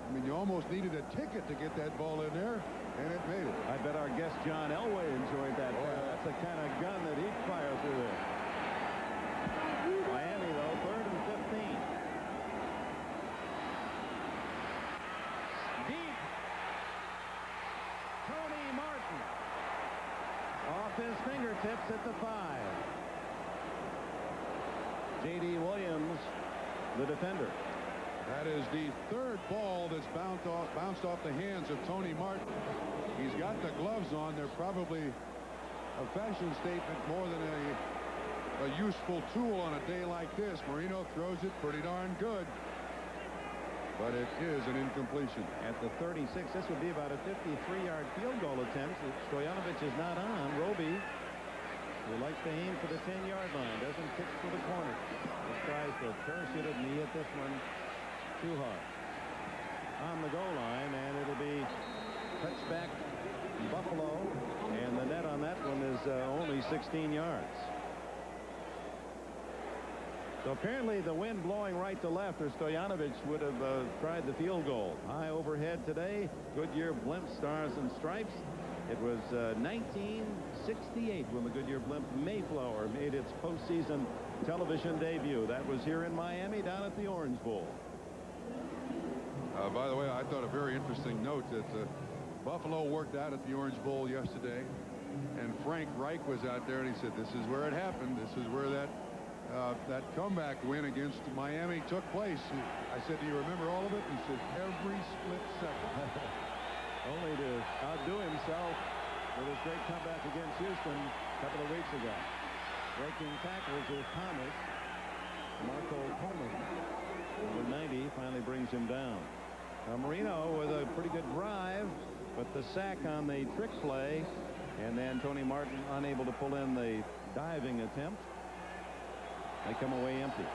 I mean, you almost needed a ticket to get that ball in there, and it made it. I bet our guest John Elway enjoyed that. That's the kind of gun that he'd fire through there. Miami, though, 3rd and 15. Deep. Tony Martin. Off his fingertips at the 5. J.D. Williams, the defender. That is the 3rd ball that's bounced off the hands of Tony Martin. He's got the gloves on. They're probably a fashion statement more than a useful tool on a day like this. Marino throws it pretty darn good. But it is an incompletion. At the 36, this would be about a 53-yard field goal attempt. Stoyanovich is not on. Roby, who likes to aim for the 10-yard line, doesn't kick for the corner. Just tries to parachute it, and he hit this one too hard. On the goal line, and it'll be touchback Buffalo, and the net on that one is only 16 yards. So apparently the wind blowing right to left, or Stoyanovich would have tried the field goal. High overhead today. Goodyear blimp stars and stripes. It was 1968 when the Goodyear blimp Mayflower made its postseason television debut. That was here in Miami down at the Orange Bowl. By the way, I thought a very interesting note that Buffalo worked out at the Orange Bowl yesterday, and Frank Reich was out there, and he said, this is where it happened. This is where that comeback win against Miami took place. I said, do you remember all of it? He said, every split second. Only to outdo himself with his great comeback against Houston a couple of weeks ago. Breaking tackles is Thomas. Marco Coleman, number 90, finally brings him down. Marino with a pretty good drive, but the sack on the trick play, and then Tony Martin unable to pull in the diving attempt. They come away empty.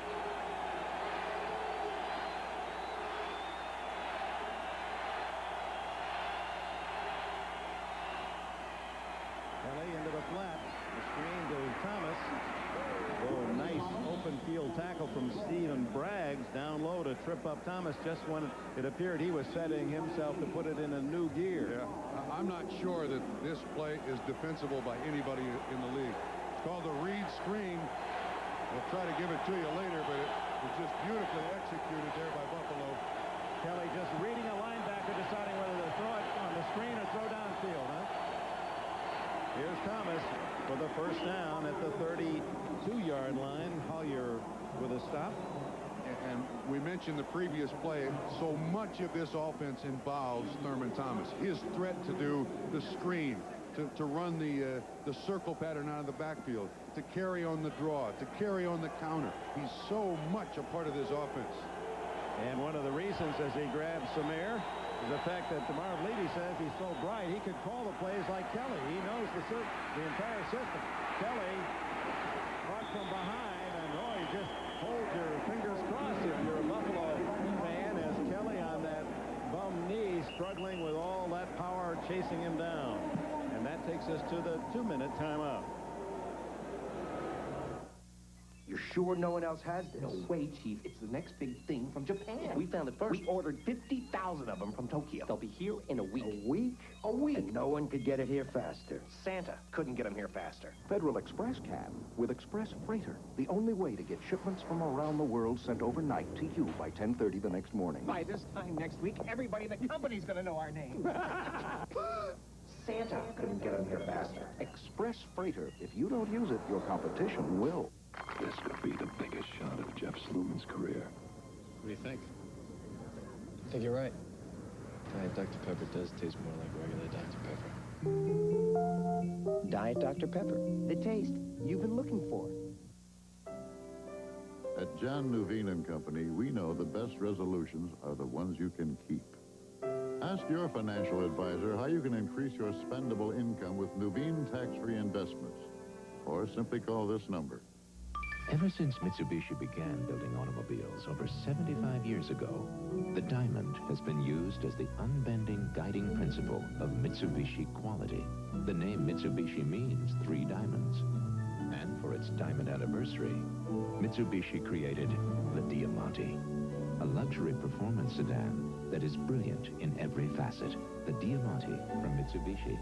Kelly into the flat. The screen to Thomas. Oh, nice open field tackle from Stephen Braggs down low to trip up Thomas just when it appeared he was setting himself to put it in a new gear. Yeah, I'm not sure that this play is defensible by anybody in the league. It's called the read screen. We'll try to give it to you later, but it was just beautifully executed there by Buffalo. Kelly just reading a linebacker, deciding whether to throw it on the screen or throw downfield, huh? Here's Thomas for the first down at the 32-yard line. Collier with a stop. And we mentioned the previous play, so much of this offense involves Thurman Thomas. His threat to do the screen, to run the circle pattern out of the backfield, to carry on the draw, to carry on the counter. He's so much a part of this offense. And one of the reasons as he grabs some air is the fact that Marv Levy says he's so bright he could call the plays like Kelly. He knows the entire system. Kelly caught from behind, and you just hold your fingers crossed if you're a Buffalo fan, as Kelly on that bum knee struggling with all that power chasing him down. And that takes us to the 2-minute timeout. You sure no one else has this? No way, Chief. It's the next big thing from Japan. We found it first. We ordered 50,000 of them from Tokyo. They'll be here in a week. A week? A week. And no one could get it here faster. Santa couldn't get them here faster. Federal Express can with Express Freighter, the only way to get shipments from around the world sent overnight to you by 10:30 the next morning. By this time next week, everybody in the company's gonna know our name. Santa couldn't get them here faster. Express Freighter. If you don't use it, your competition will. This could be the biggest shot of Jeff Sluman's career. What do you think? I think you're right. Diet Dr. Pepper does taste more like regular Dr. Pepper. Diet Dr. Pepper. The taste you've been looking for. At John Nuveen and Company, we know the best resolutions are the ones you can keep. Ask your financial advisor how you can increase your spendable income with Nuveen tax-free investments. Or simply call this number. Ever since Mitsubishi began building automobiles over 75 years ago, the diamond has been used as the unbending guiding principle of Mitsubishi quality. The name Mitsubishi means 3 diamonds. And for its diamond anniversary, Mitsubishi created the Diamante, a luxury performance sedan that is brilliant in every facet. The Diamante from Mitsubishi.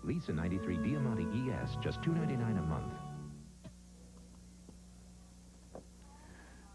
Lease a 93 Diamante ES, just $299 a month.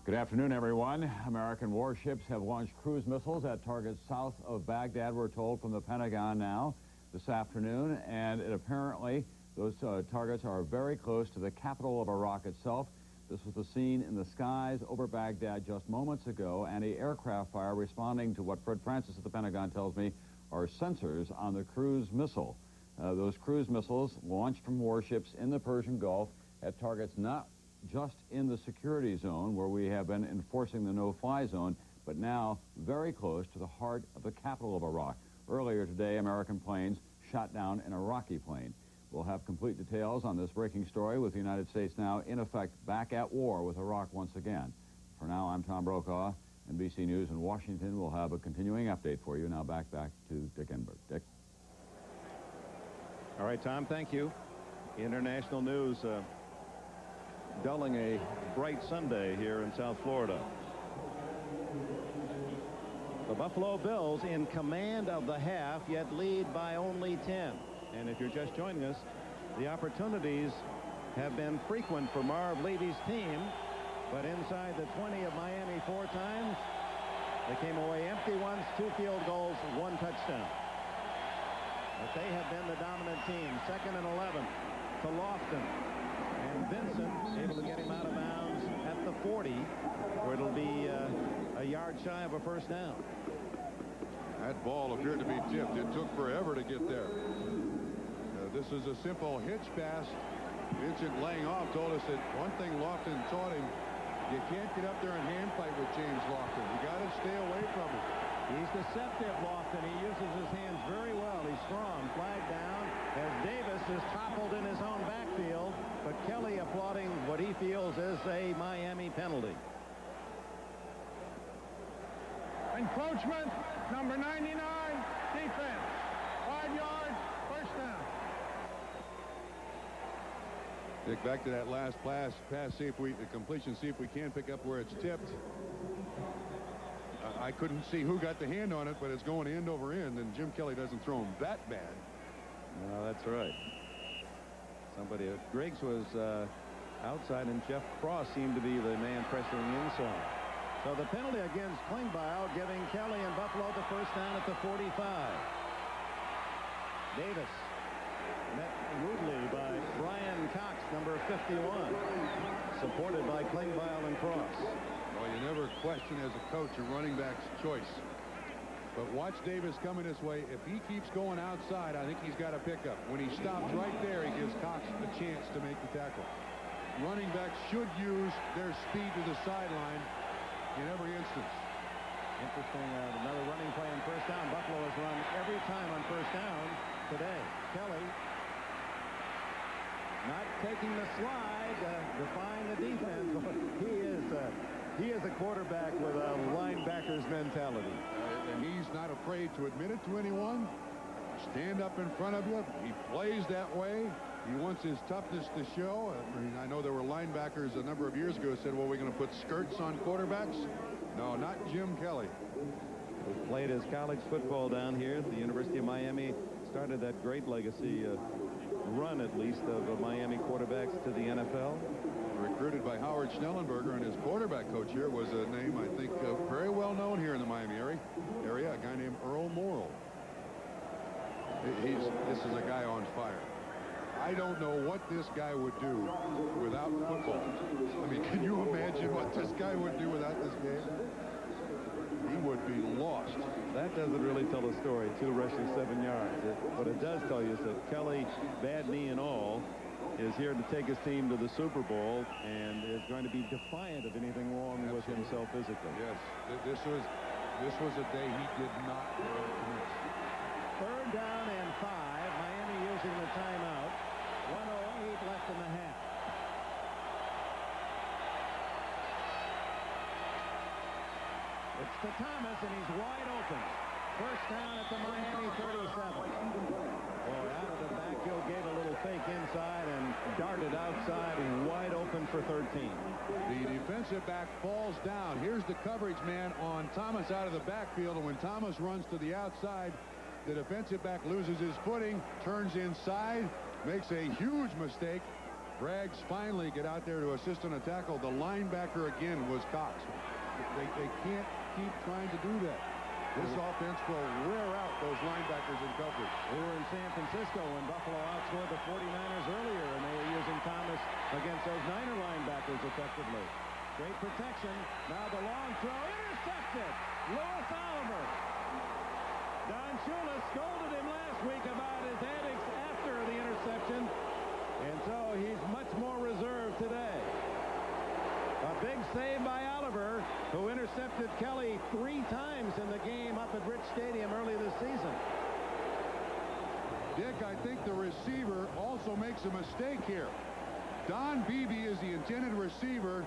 Good afternoon, everyone. American warships have launched cruise missiles at targets south of Baghdad, we're told, from the Pentagon now this afternoon, and apparently those targets are very close to the capital of Iraq itself. This was the scene in the skies over Baghdad just moments ago, anti-aircraft fire responding to what Fred Francis at the Pentagon tells me are sensors on the cruise missile. Those cruise missiles launched from warships in the Persian Gulf at targets not just in the security zone where we have been enforcing the no-fly zone, but now very close to the heart of the capital of Iraq. Earlier today, American planes shot down an Iraqi plane. We'll have complete details on this breaking story with the United States now, in effect, back at war with Iraq once again. For now, I'm Tom Brokaw. NBC News in Washington will have a continuing update for you. Now back to Dick Enberg. Dick? All right, Tom, thank you. International news dulling a bright Sunday here in South Florida. The Buffalo Bills in command of the half, yet lead by only 10. And if you're just joining us, the opportunities have been frequent for Marv Levy's team, but inside the 20 of Miami 4 times, they came away empty once, 2 field goals, 1 touchdown. But they have been the dominant team. 2nd and 11 to Lofton. And Vincent able to get him out of bounds at the 40, where it'll be a yard shy of a first down. That ball appeared to be tipped. It took forever to get there. This is a simple hitch pass. Vincent laying off told us that one thing Lofton taught him, you can't get up there and hand fight with James Lofton. You got to stay away from him. He's deceptive, Lofton. He uses his hands very well. He's strong. Flag down as Davis is toppled in his own backfield, but Kelly applauding what he feels is a Miami penalty. Encroachment, number 99, defense. 5 yards, first down. Dick, back to that last pass, see if the completion, see if we can pick up where it's tipped. I couldn't see who got the hand on it, but it's going end over end, and Jim Kelly doesn't throw him that bad. No, that's right. Griggs was outside, and Jeff Cross seemed to be the man pressuring inside. So the penalty against Klingbeil, giving Kelly and Buffalo the first down at the 45. Davis met rudely by Brian Cox, number 51, supported by Klingbeil and Cross. Well, you never question as a coach a running back's choice. But watch Davis coming this way. If he keeps going outside, I think he's got a pickup. When he stops right there, he gives Cox a chance to make the tackle. Running backs should use their speed to the sideline in every instance. Interesting, another running play on first down. Buffalo has run every time on first down today. Kelly not taking the slide, defying the defense. He is a quarterback with a linebacker's mentality. And he's not afraid to admit it to anyone. Stand up in front of you. He plays that way. He wants his toughness to show. I mean, I know there were linebackers a number of years ago who said, well, we're going to put skirts on quarterbacks. No, not Jim Kelly. He played his college football down here at the University of Miami. Started that great legacy run, at least, of Miami quarterbacks to the NFL. Recruited by Howard Schnellenberger, and his quarterback coach here was a name, I think, very well known here in the Miami area, a guy named Earl Morrill. This is a guy on fire. I don't know what this guy would do without football. I mean, can you imagine what this guy would do without this game? He would be lost. That doesn't really tell the story. 2 rushes, 7 yards. What it does tell you is that Kelly, bad knee and all, is here to take his team to the Super Bowl and is going to be defiant of anything wrong with himself physically. Yes, this was a day he did not want to miss. 3rd down and 5. Miami using the timeout. 1:08 left in the half. It's to Thomas, and he's wide open. 1st down at the Miami 37. Boy, out of the backfield, gave a little fake inside and darted outside, wide open for 13. The defensive back falls down. Here's the coverage man on Thomas out of the backfield, and when Thomas runs to the outside, the defensive back loses his footing, turns inside, makes a huge mistake. Braggs finally get out there to assist on a tackle. The linebacker again was Cox. They can't keep trying to do that. This offense will wear out those linebackers in coverage. We were in San Francisco when Buffalo outscored the 49ers earlier, and they were using Thomas against those Niner linebackers effectively. Great protection. Now the long throw, intercepted. Louis Oliver. Don Shula scolded him last week about his antics after the interception, and so he's much more reserved today. A big save by Oliver, who intercepted Kelly 3 times in the game up at Rich Stadium early this season. Dick, I think the receiver also makes a mistake here. Don Beebe is the intended receiver,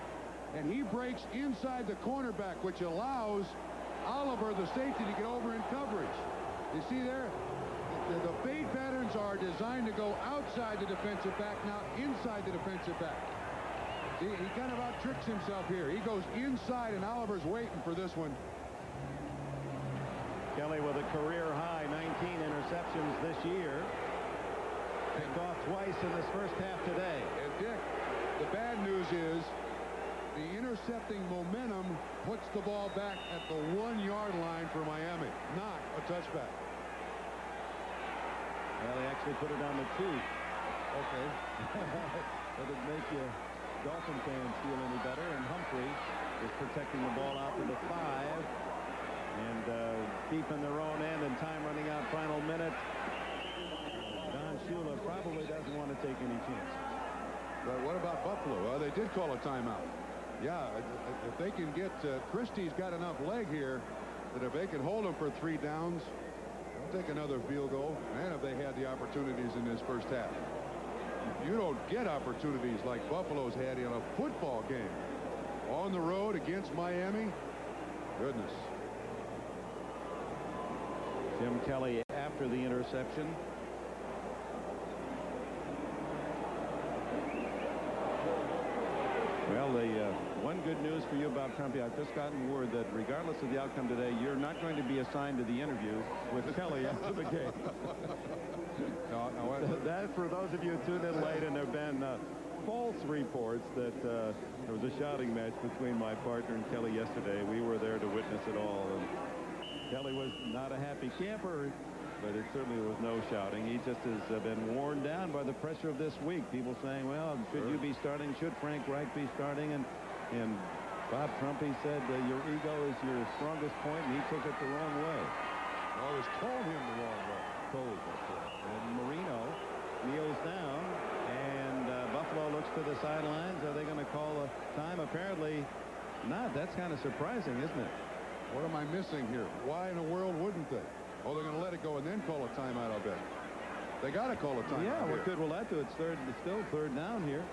and he breaks inside the cornerback, which allows Oliver, the safety, to get over in coverage. You see there? The fade patterns are designed to go outside the defensive back, now inside the defensive back. He kind of out-tricks himself here. He goes inside, and Oliver's waiting for this one. Kelly with a career high 19 interceptions this year. Picked off twice in this first half today. And Dick, the bad news is the intercepting momentum puts the ball back at the 1-yard line for Miami, not a touchback. Well, they actually put it on the 2. Okay. Does it make you Dolphin fans feel any better? And Humphrey is protecting the ball out to the 5. And deep in their own end and time running out, final minute. Don Shula probably doesn't want to take any chances. But what about Buffalo? They did call a timeout. Yeah, if they can get Christie's got enough leg here that if they can hold him for 3 downs, they'll take another field goal. And if they had the opportunities in this first half. You don't get opportunities like Buffalo's had in a football game. On the road against Miami. Goodness. Jim Kelly after the interception. Well, one good news for you about Trumpy, I've just gotten word that regardless of the outcome today, you're not going to be assigned to the interview with Kelly after the game. That, for those of you who tuned in late, and there have been false reports that there was a shouting match between my partner and Kelly yesterday. We were there to witness it all. And Kelly was not a happy camper, but it certainly was no shouting. He just has been worn down by the pressure of this week. People saying, well, should you be starting? Should Frank Reich be starting? And Bob Trumpy said your ego is your strongest point, and he took it the wrong way. Well, it was told him the wrong way. Told. And Marino kneels down, and Buffalo looks to the sidelines. Are they going to call a time? Apparently not. That's kind of surprising, isn't it? What am I missing here? Why in the world wouldn't they? Oh, they're going to let it go and then call a timeout, I bet. They got to call a timeout. Yeah, what here. good will that do? It's still third down here.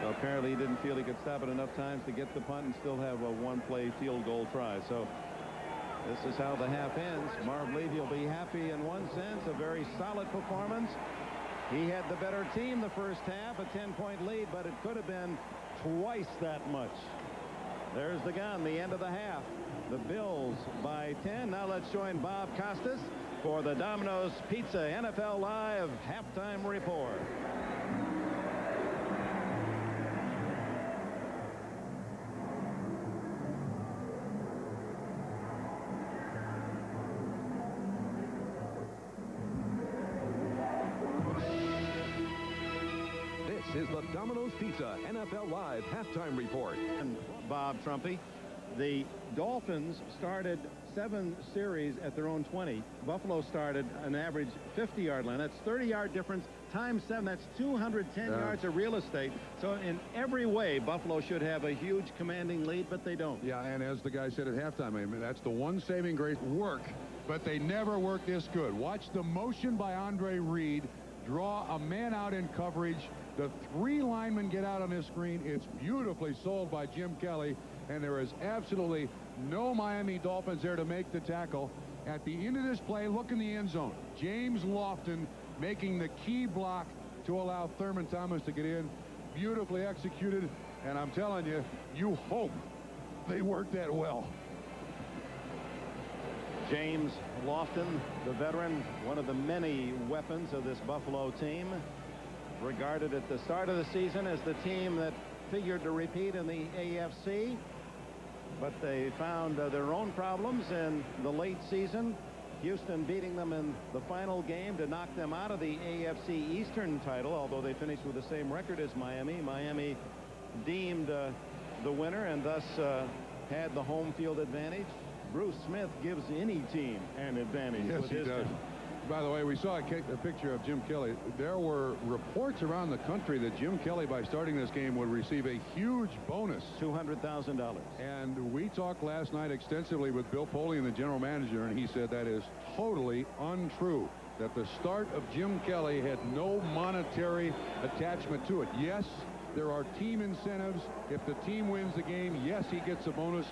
So apparently he didn't feel he could stop it enough times to get the punt and still have a 1-play field goal try. So This is how the half ends. Marv Levy will be happy in one sense, a very solid performance. He had the better team the first half, a 10-point lead, but it could have been twice that much. There's the gun, the end of the half. The Bills by 10. Now let's join Bob Costas for the Domino's Pizza NFL Live halftime report. This is the Domino's Pizza NFL Live halftime report. And Bob Trumpy, the Dolphins started 7 series at their own 20. Buffalo started an average 50-yard line. That's 30-yard difference times 7. That's 210 yards of real estate. So in every way, Buffalo should have a huge commanding lead, but they don't. Yeah, and as the guy said at halftime, I mean, that's the one saving grace. Work, but they never work this good. Watch the motion by Andre Reed draw a man out in coverage. The 3 linemen get out on this screen. It's beautifully sold by Jim Kelly, and there is absolutely no Miami Dolphins there to make the tackle. At the end of this play, look in the end zone. James Lofton making the key block to allow Thurman Thomas to get in. Beautifully executed, and I'm telling you, you hope they work that well. James Lofton, the veteran, one of the many weapons of this Buffalo team, regarded at the start of the season as the team that figured to repeat in the AFC, but they found their own problems in the late season. Houston beating them in the final game to knock them out of the AFC Eastern title, although they finished with the same record as Miami. Miami deemed the winner and thus had the home field advantage. Bruce Smith gives any team an advantage. Yes, with he his does. team. By the way, we saw a picture of Jim Kelly. There were reports around the country that Jim Kelly, by starting this game, would receive a huge bonus. $200,000. And we talked last night extensively with Bill Polian, the general manager, and he said that is totally untrue, that the start of Jim Kelly had no monetary attachment to it. Yes, there are team incentives. If the team wins the game, yes, he gets a bonus,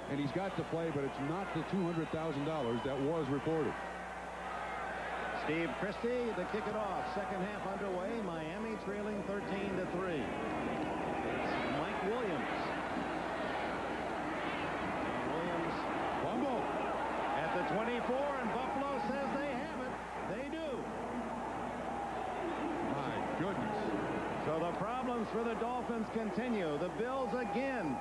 and he's got to play, but it's not the $200,000 that was reported. Steve Christie to kick it off. Second half underway. Miami trailing 13-3. It's Mike Williams. Williams fumble at the 24, and Buffalo says they have it. They do. My goodness. So the problems for the Dolphins continue. The Bills again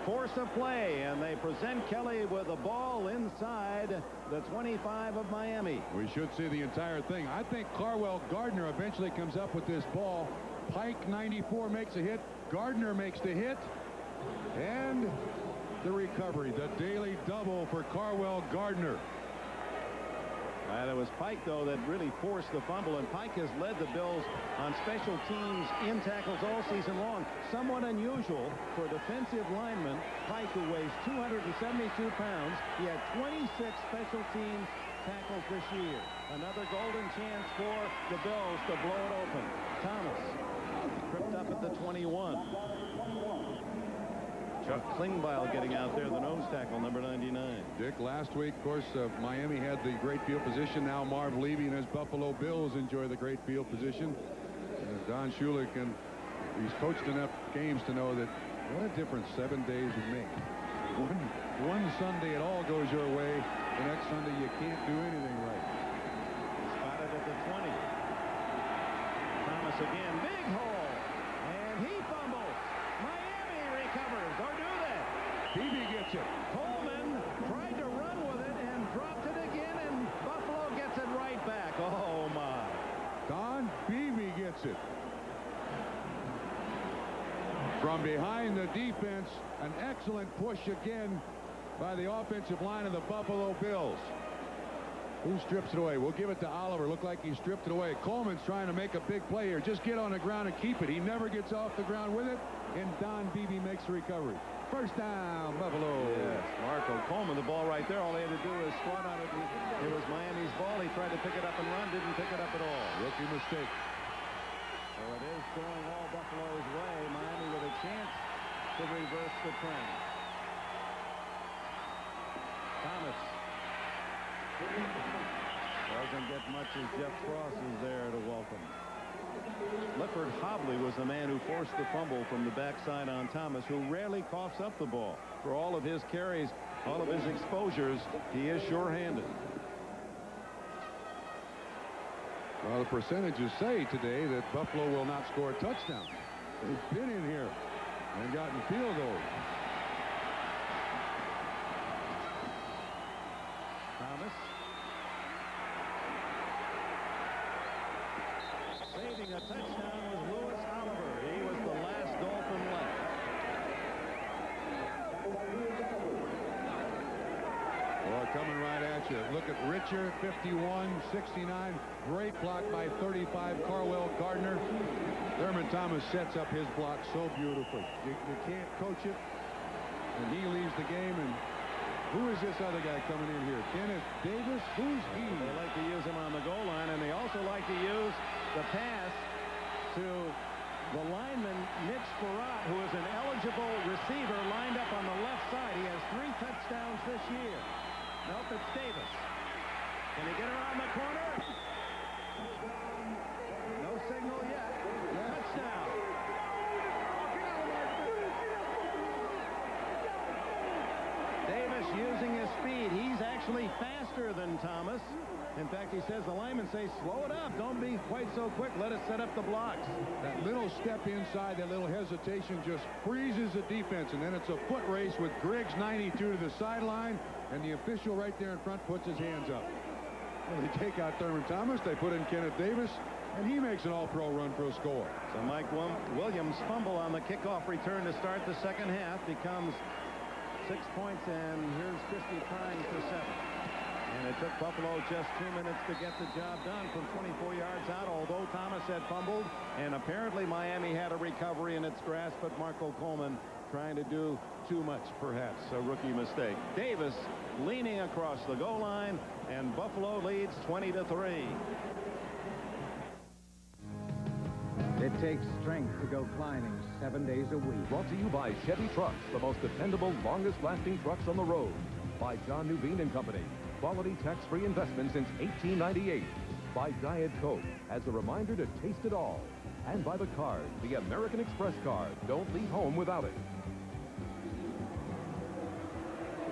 force a play, and they present Kelly with the ball inside the 25 of Miami. We should see the entire thing. I think Carwell Gardner eventually comes up with this ball. Pike, 94, makes a hit. Gardner makes the hit. And the recovery, the daily double for Carwell Gardner. It was Pike, though, that really forced the fumble, and Pike has led the Bills on special teams in tackles all season long. Somewhat unusual for a defensive lineman. Pike, who weighs 272 pounds, he had 26 special teams tackles this year. Another golden chance for the Bills to blow it open. Thomas tripped up at the 21. Chuck Klingbeil getting out there, the nose tackle, number 99. Dick, last week, of course, Miami had the great field position. Now Marv Levy and his Buffalo Bills enjoy the great field position. Don Shulik, and he's coached enough games to know that what a difference 7 days would make. One Sunday it all goes your way. The next Sunday you can't do anything right. Spotted at the 20. Thomas again, big hole, and he fumbles. Miami recovers, or do they? Beebe gets it. Coleman tried to run with it and dropped it again, and Buffalo gets it right back. Oh, my. Don Beebe gets it. From behind the defense, an excellent push again by the offensive line of the Buffalo Bills. Who strips it away? We'll give it to Oliver. Looked like he stripped it away. Coleman's trying to make a big play here. Just get on the ground and keep it. He never gets off the ground with it, and Don Beebe makes the recovery. First down, Buffalo. Yes, Marco Coleman, the ball right there. All they had to do was squat on it. It was Miami's ball. He tried to pick it up and run. Didn't pick it up at all. Rookie mistake. So it is going all Buffalo's way. Miami with a chance to reverse the trend. Thomas doesn't get much as Jeff Cross is there to welcome. Clifford Hobley was the man who forced the fumble from the backside on Thomas, who rarely coughs up the ball. For all of his carries, all of his exposures, he is sure-handed. Well, the percentages say today that Buffalo will not score a touchdown. They've been in here and gotten field goals. Thomas saving a touchdown was Lewis Oliver. He was the last Dolphin left. Well, coming right at you. Look at Richard, 51-69. Great block by 35, Carwell Gardner. Thurman Thomas sets up his block so beautifully. You can't coach it. And he leaves the game. And who is this other guy coming in here? Kenneth Davis? Who's he? They like to use him on the goal line, and they also like to use the pass to the lineman, Mitch Farrat, who is an eligible receiver lined up on the left side. He has 3 touchdowns this year. Nope, it's Davis. Can he get around the corner? No signal yet. Touchdown. Davis using his speed. He's actually faster than Thomas. In fact, he says the linemen say, slow it up. Don't be quite so quick. Let us set up the blocks. That little step inside, that little hesitation just freezes the defense. And then it's a foot race with Griggs 92 to the sideline. And the official right there in front puts his hands up. Well, they take out Thurman Thomas. They put in Kenneth Davis. And he makes an all-pro run for a score. So Mike Williams' fumble on the kickoff return to start the second half becomes 6 points. And here's Christie trying for 7. And it took Buffalo just 2 minutes to get the job done from 24 yards out, although Thomas had fumbled. And apparently Miami had a recovery in its grasp, but Marco Coleman trying to do too much, perhaps. A rookie mistake. Davis leaning across the goal line, and Buffalo leads 20-3. It takes strength to go climbing 7 days a week. Brought to you by Chevy Trucks, the most dependable, longest-lasting trucks on the road. By John Nuveen and Company. Quality tax-free investment since 1898. By Diet Coke, as a reminder to taste it all. And by the card, the American Express card. Don't leave home without it.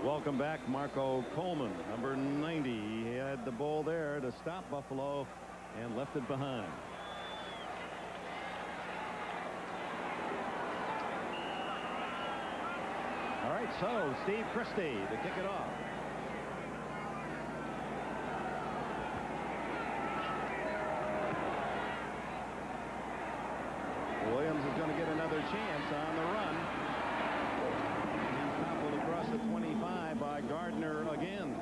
Welcome back, Marco Coleman, number 90. He had the ball there to stop Buffalo and left it behind. All right, so Steve Christie to kick it off. Williams is going to get another chance on the run. He's toppled across the 25 by Gardner again.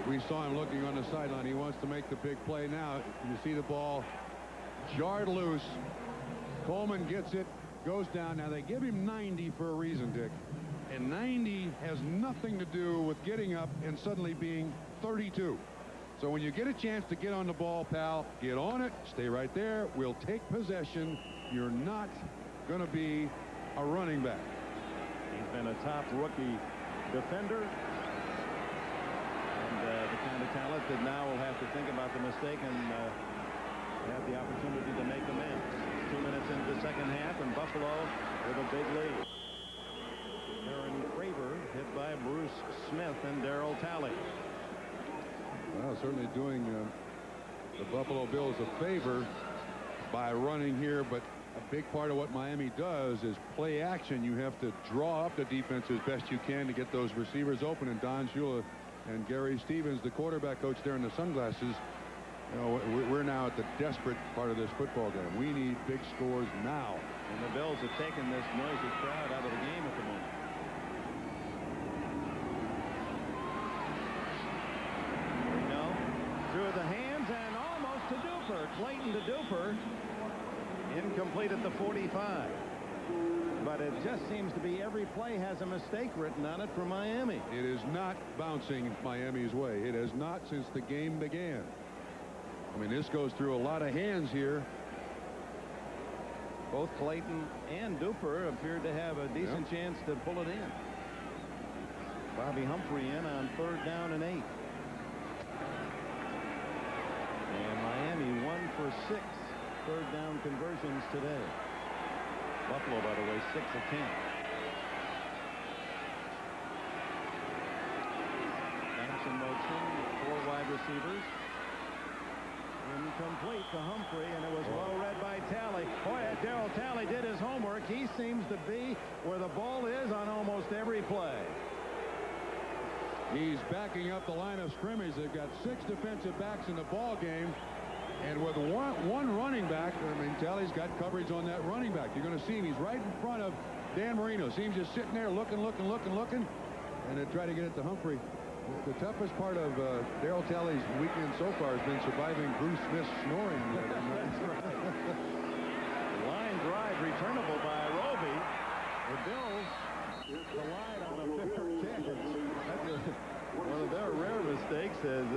We saw him looking on the sideline. He wants to make the big play now. You see the ball jarred loose. Coleman gets it, goes down. Now they give him 90 for a reason, Dick. And 90 has nothing to do with getting up and suddenly being 32. So when you get a chance to get on the ball, pal, get on it, stay right there. We'll take possession. You're not going to be a running back. He's been a top rookie defender. And the kind of talent that now will have to think about the mistake and have the opportunity to make amends. 2 minutes into the second half, and Buffalo with a big lead. Aaron Craver hit by Bruce Smith and Darryl Talley. Well, certainly doing the Buffalo Bills a favor by running here, but a big part of what Miami does is play action. You have to draw up the defense as best you can to get those receivers open. And Don Shula and Gary Stevens, the quarterback coach there in the sunglasses, you know, we're now at the desperate part of this football game. We need big scores now. And the Bills have taken this noisy crowd out of the game at the moment. Through the hands and almost to Duper. Clayton to Duper. Incomplete at the 45. But it just seems to be every play has a mistake written on it for Miami. It is not bouncing Miami's way. It has not since the game began. I mean, this goes through a lot of hands here. Both Clayton and Duper appeared to have a decent chance to pull it in. Bobby Humphrey in on 3rd down and 8. And Miami 1 for 6 third down conversions today. Buffalo, by the way, 6 of 10. Banks in motion, 4 wide receivers. Incomplete to Humphrey, and it was well read by Talley. Boy, Darryl Talley did his homework. He seems to be where the ball is on almost every play. He's backing up the line of scrimmage. They've got 6 defensive backs in the ball game. And with one running back, I mean, Talley's got coverage on that running back. You're going to see him. He's right in front of Dan Marino. See him just sitting there looking. And then try to get it to Humphrey. The toughest part of Darryl Talley's weekend so far has been surviving Bruce Smith's snoring. That's right. Line drive returnable by Roby. The Bills relied on a fair catch. One of their rare mistakes is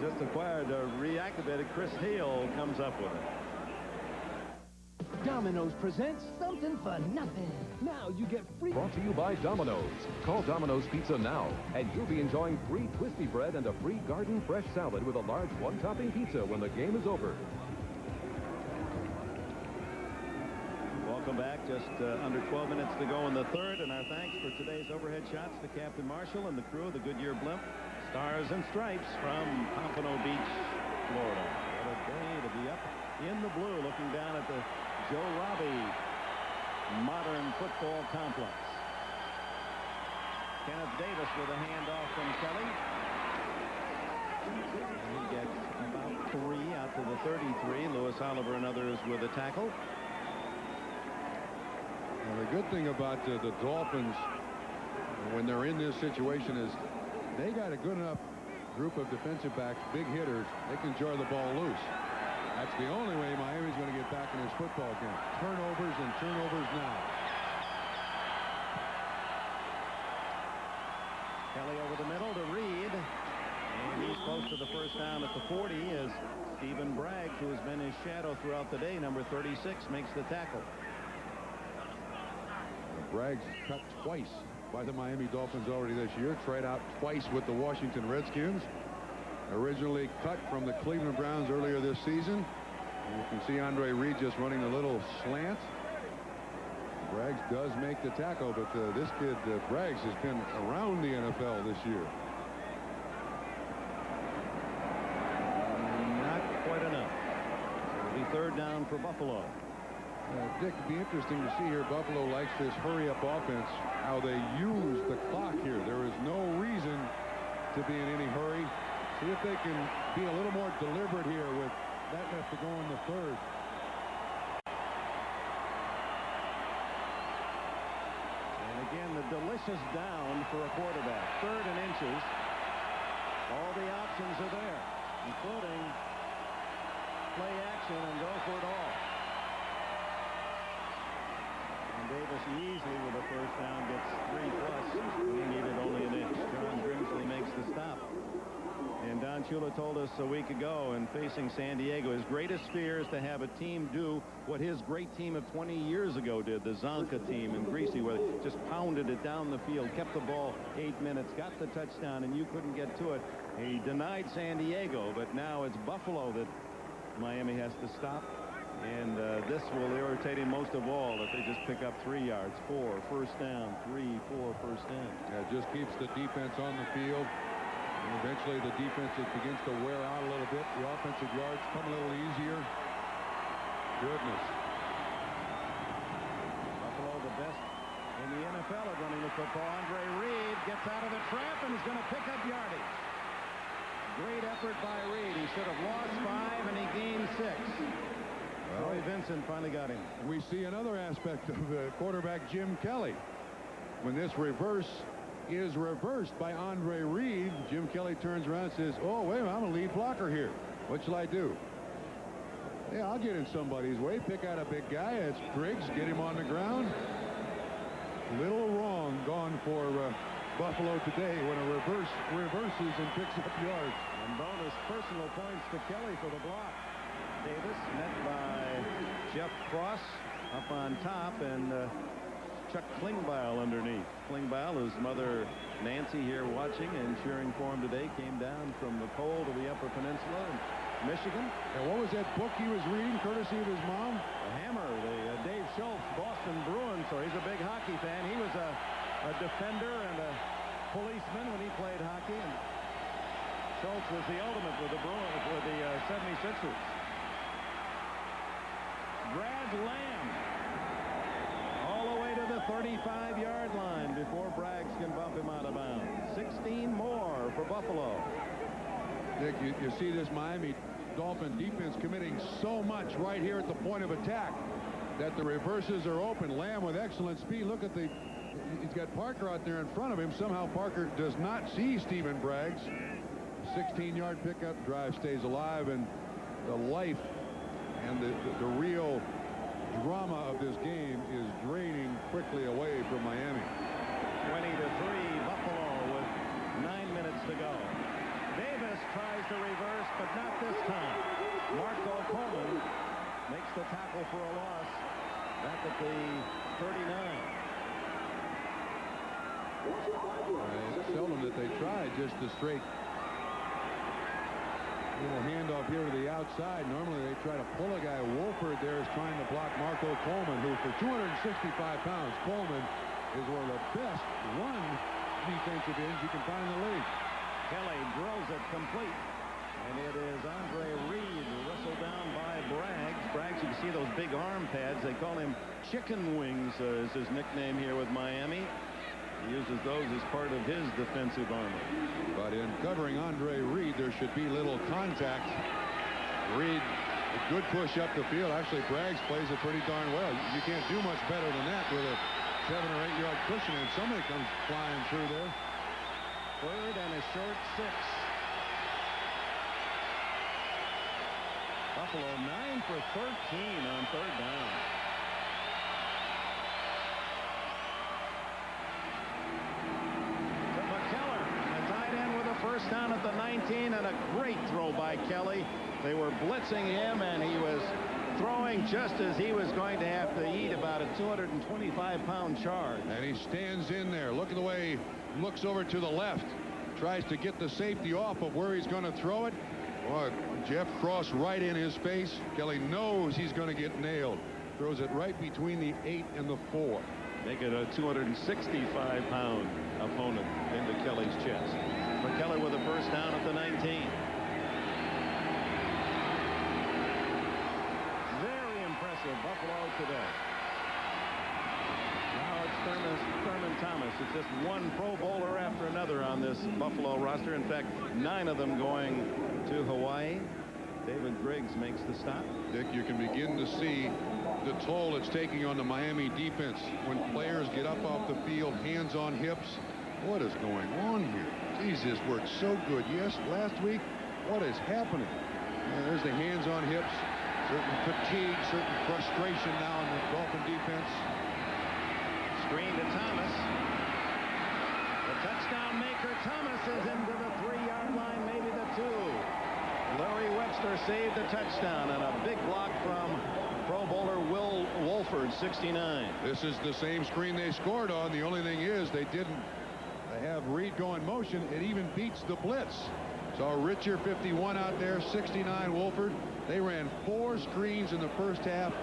just acquired reactivated Chris Hale comes up with it. Domino's presents something for nothing. Now you get free. Brought to you by Domino's. Call Domino's Pizza now, and you'll be enjoying free twisty bread and a free garden fresh salad with a large one-topping pizza when the game is over. Welcome back. Just under 12 minutes to go in the third, and our thanks for today's overhead shots to Captain Marshall and the crew of the Goodyear Blimp. Stars and Stripes from Pompano Beach, Florida. What a day to be up in the blue, looking down at the Joe Robbie Modern Football Complex. Kenneth Davis with a handoff from Kelly. And he gets about 3 out to the 33. Lewis Oliver and others with a tackle. Well, the good thing about the Dolphins when they're in this situation is they got a good enough group of defensive backs, big hitters. They can jar the ball loose. That's the only way Miami's going to get back in this football game. Turnovers and turnovers now. Kelly over the middle to Reed. And he's close to the first down at the 40 as Stephen Bragg, who has been his shadow throughout the day, number 36, makes the tackle. Bragg's cut twice by the Miami Dolphins already this year. Tried out twice with the Washington Redskins. Originally cut from the Cleveland Browns earlier this season. And you can see Andre Reed just running a little slant. Braggs does make the tackle, but this kid, Braggs, has been around the NFL this year. Not quite enough. It'll be third down for Buffalo. Dick, it'd be interesting to see here. Buffalo likes this hurry-up offense, how they use the clock here. There is no reason to be in any hurry. See if they can be a little more deliberate here with that left to go in the third. And again, the delicious down for a quarterback. 3rd and inches. All the options are there, including play action and go for it all. And Davis easily with a first down gets 3+. He needed only an inch. John Grimsley makes the stop. And Don Shula told us a week ago in facing San Diego, his greatest fear is to have a team do what his great team of 20 years ago did, the Zonka team in Greasy, where they just pounded it down the field, kept the ball 8 minutes, got the touchdown, and you couldn't get to it. He denied San Diego, but now it's Buffalo that Miami has to stop. And this will irritate him most of all if they just pick up 3 yards, 4, first down, 3, 4, first down. Yeah, it just keeps the defense on the field. And eventually the defense begins to wear out a little bit. The offensive yards come a little easier. Goodness. Buffalo, the best in the NFL at running the football. Andre Reed gets out of the trap and is going to pick up yardage. Great effort by Reed. He should have lost 5 and he gained 6. Troy Vincent finally got him. We see another aspect of quarterback Jim Kelly. When this reverse is reversed by Andre Reed, Jim Kelly turns around and says, oh, wait a minute, I'm a lead blocker here. What shall I do? Yeah, I'll get in somebody's way. Pick out a big guy. It's Briggs. Get him on the ground. Little wrong gone for Buffalo today when a reverses and picks up yards. And bonus personal points to Kelly for the block. Davis met by Jeff Cross up on top, and Chuck Klingbeil underneath. Klingbeil, whose mother Nancy here watching and cheering for him today, came down from the cold of the Upper Peninsula in Michigan. And what was that book he was reading, courtesy of his mom? The Hammer, the Dave Schultz, Boston Bruins. So he's a big hockey fan. He was a defender and a policeman when he played hockey. And Schultz was the ultimate with the Bruins, with the 76ers. Brad Lamb all the way to the 35-yard line before Braggs can bump him out of bounds. 16 more for Buffalo. Dick, you see this Miami Dolphin defense committing so much right here at the point of attack that the reverses are open. Lamb with excellent speed. Look at he's got Parker out there in front of him. Somehow Parker does not see Stephen Braggs. 16-yard pickup drive stays alive, and the life and the real drama of this game is draining quickly away from Miami. 20-3 Buffalo with 9 minutes to go. Davis tries to reverse, but not this time. Marco Coleman makes the tackle for a loss back at the 39. It's seldom that they try just a straight little handoff here to the outside. Normally they try to pull a guy. Wolford there is trying to block Marco Coleman, who for 265 pounds, Coleman is one of the best run defensive ends you can find in the league. Kelly drills it complete. And it is Andre Reed whistled down by Braggs. Braggs, you can see those big arm pads. They call him Chicken Wings is his nickname here with Miami. He uses those as part of his defensive armor. But in covering Andre Reed, there should be little contact. Reed, a good push up the field. Actually, Braggs plays it pretty darn well. You can't do much better than that with a 7 or 8 yard cushion, and somebody comes flying through there. 3rd and a short 6. Buffalo 9 for 13 on 3rd down. First down at the 19, and a great throw by Kelly. They were blitzing him, and he was throwing just as he was going to have to eat about a 225-pound charge. And he stands in there. Look at the way he looks over to the left. Tries to get the safety off of where he's going to throw it. Boy, Jeff Cross right in his face. Kelly knows he's going to get nailed. Throws it right between the 8 and the 4. Make it a 265-pound opponent into Kelly's chest. For Kelly with a first down at the 19. Very impressive Buffalo today. Now it's Thurman Thomas. It's just one Pro Bowler after another on this Buffalo roster. In fact, 9 of them going to Hawaii. David Griggs makes the stop. Dick, you can begin to see the toll it's taking on the Miami defense when players get up off the field, hands on hips. What is going on here? Geez, this worked so good. Yes, last week, what is happening? There's the hands on hips. Certain fatigue, certain frustration now in the Dolphin defense. Screen to Thomas. The touchdown maker, Thomas, is into the 3-yard line, maybe the 2. Larry Webster saved the touchdown, and a big block from Pro Bowler Will Wolford, 69. This is the same screen they scored on. The only thing is they didn't have Reed go in motion. It even beats the blitz. So Richer, 51 out there, 69 Wolford. They ran 4 screens in the first half.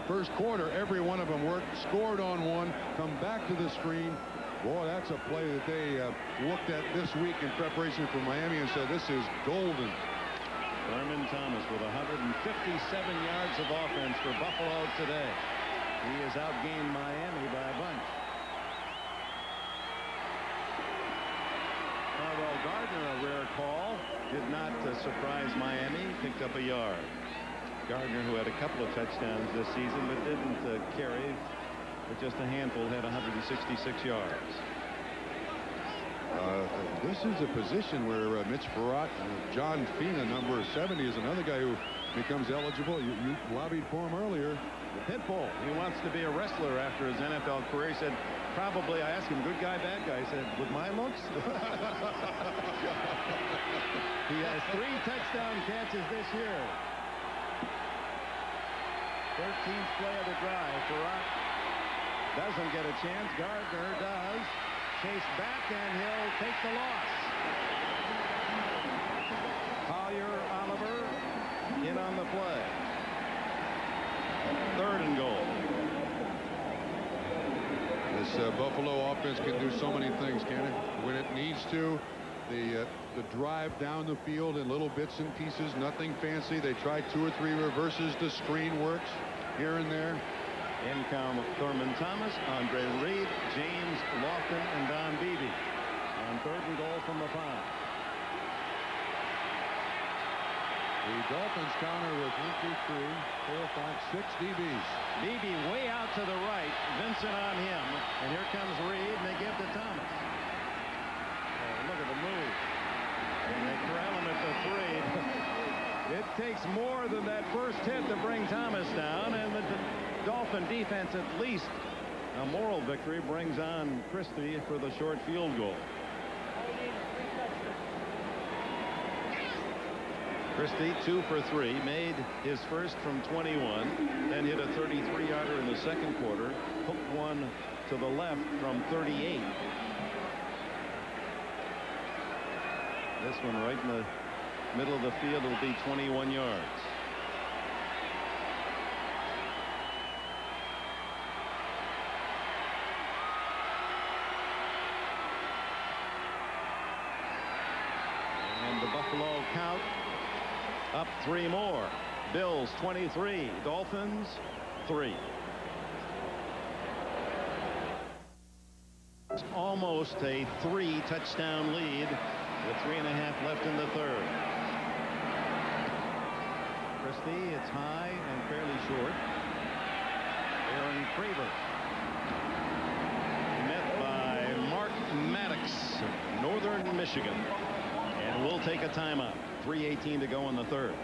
First quarter, every one of them worked, scored on one, come back to the screen. Boy, that's a play that they looked at this week in preparation for Miami and said, this is golden. Thurman Thomas with 157 yards of offense for Buffalo today. He has outgained Miami by a bunch. Well, Gardner, a rare call, did not surprise Miami, picked up a yard. Gardner, who had a couple of touchdowns this season but didn't carry, but just a handful, had 166 yards. This is a position where Mitch Farrat, John Fina, number 70, is another guy who becomes eligible. You lobbied for him earlier. The Pitbull, he wants to be a wrestler after his NFL career. He said, probably, I asked him, good guy, bad guy. He said, with my looks? He has 3 touchdown catches this year. 13th play of the drive. Farrat doesn't get a chance. Gardner does. Chase back, and he'll take the loss. Collier, Oliver in on the play. 3rd and goal. This Buffalo offense can do so many things, can it? When it needs to. The drive down the field in little bits and pieces, nothing fancy. They tried 2 or 3 reverses. The screen works here and there. In come Thurman Thomas, Andre Reed, James Lofton, and Don Beebe on 3rd and goal from the 5. The Dolphins counter with 1, 2, 3, 4, 5, 6 DBs. Beebe way out to the right. Vincent on him. And here comes Reed, and they give to Thomas. Oh, look at the move. And they corral him at the 3. It takes more than that first hit to bring Thomas down, and the Dolphin defense, at least a moral victory, brings on Christie for the short field goal. Christie 2 for 3, made his first from 21, then hit a 33-yarder in the second quarter, hooked one to the left from 38. This one right in the middle of the field will be 21 yards. And the Buffalo count up 3 more. Bills 23, Dolphins 3. It's almost a 3-touchdown lead with 3.5 left in the 3rd. Christie, it's high and fairly short. Aaron Craver met by Mark Maddox, Northern Michigan, and we'll take a timeout. 3:18 to go in the 3rd.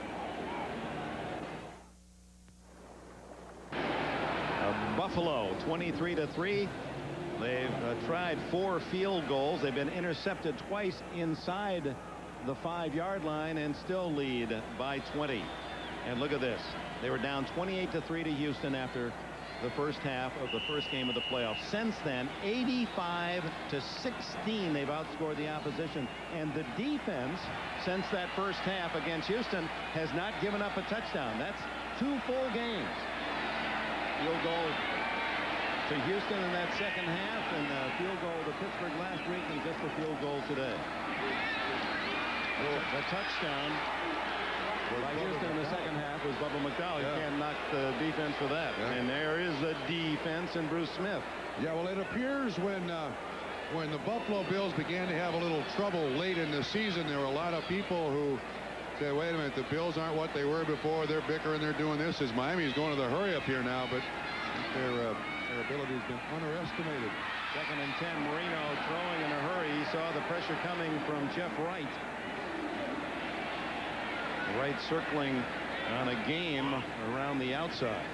Buffalo 23-3. They've tried 4 field goals. They've been intercepted twice inside the 5-yard line and still lead by 20. And look at this. They were down 28-3 to Houston after the first half of the first game of the playoffs. Since then, 85-16, they've outscored the opposition. And the defense, since that first half against Houston, has not given up a touchdown. That's 2 full games. Field goal to Houston in that second half, and a field goal to Pittsburgh last week, and just a field goal today. The touchdown by Houston in the second half was Bubba McDowell. You can't knock the defense for that. And there is a defense in Bruce Smith. Yeah, well, it appears when the Buffalo Bills began to have a little trouble late in the season, there were a lot of people who said, wait a minute, the Bills aren't what they were before. They're bickering, they're doing this. As Miami's going to the hurry up here now, but their ability has been underestimated. 2nd and 10, Marino throwing in a hurry. He saw the pressure coming from Jeff Wright. Wright circling on a game around the outside.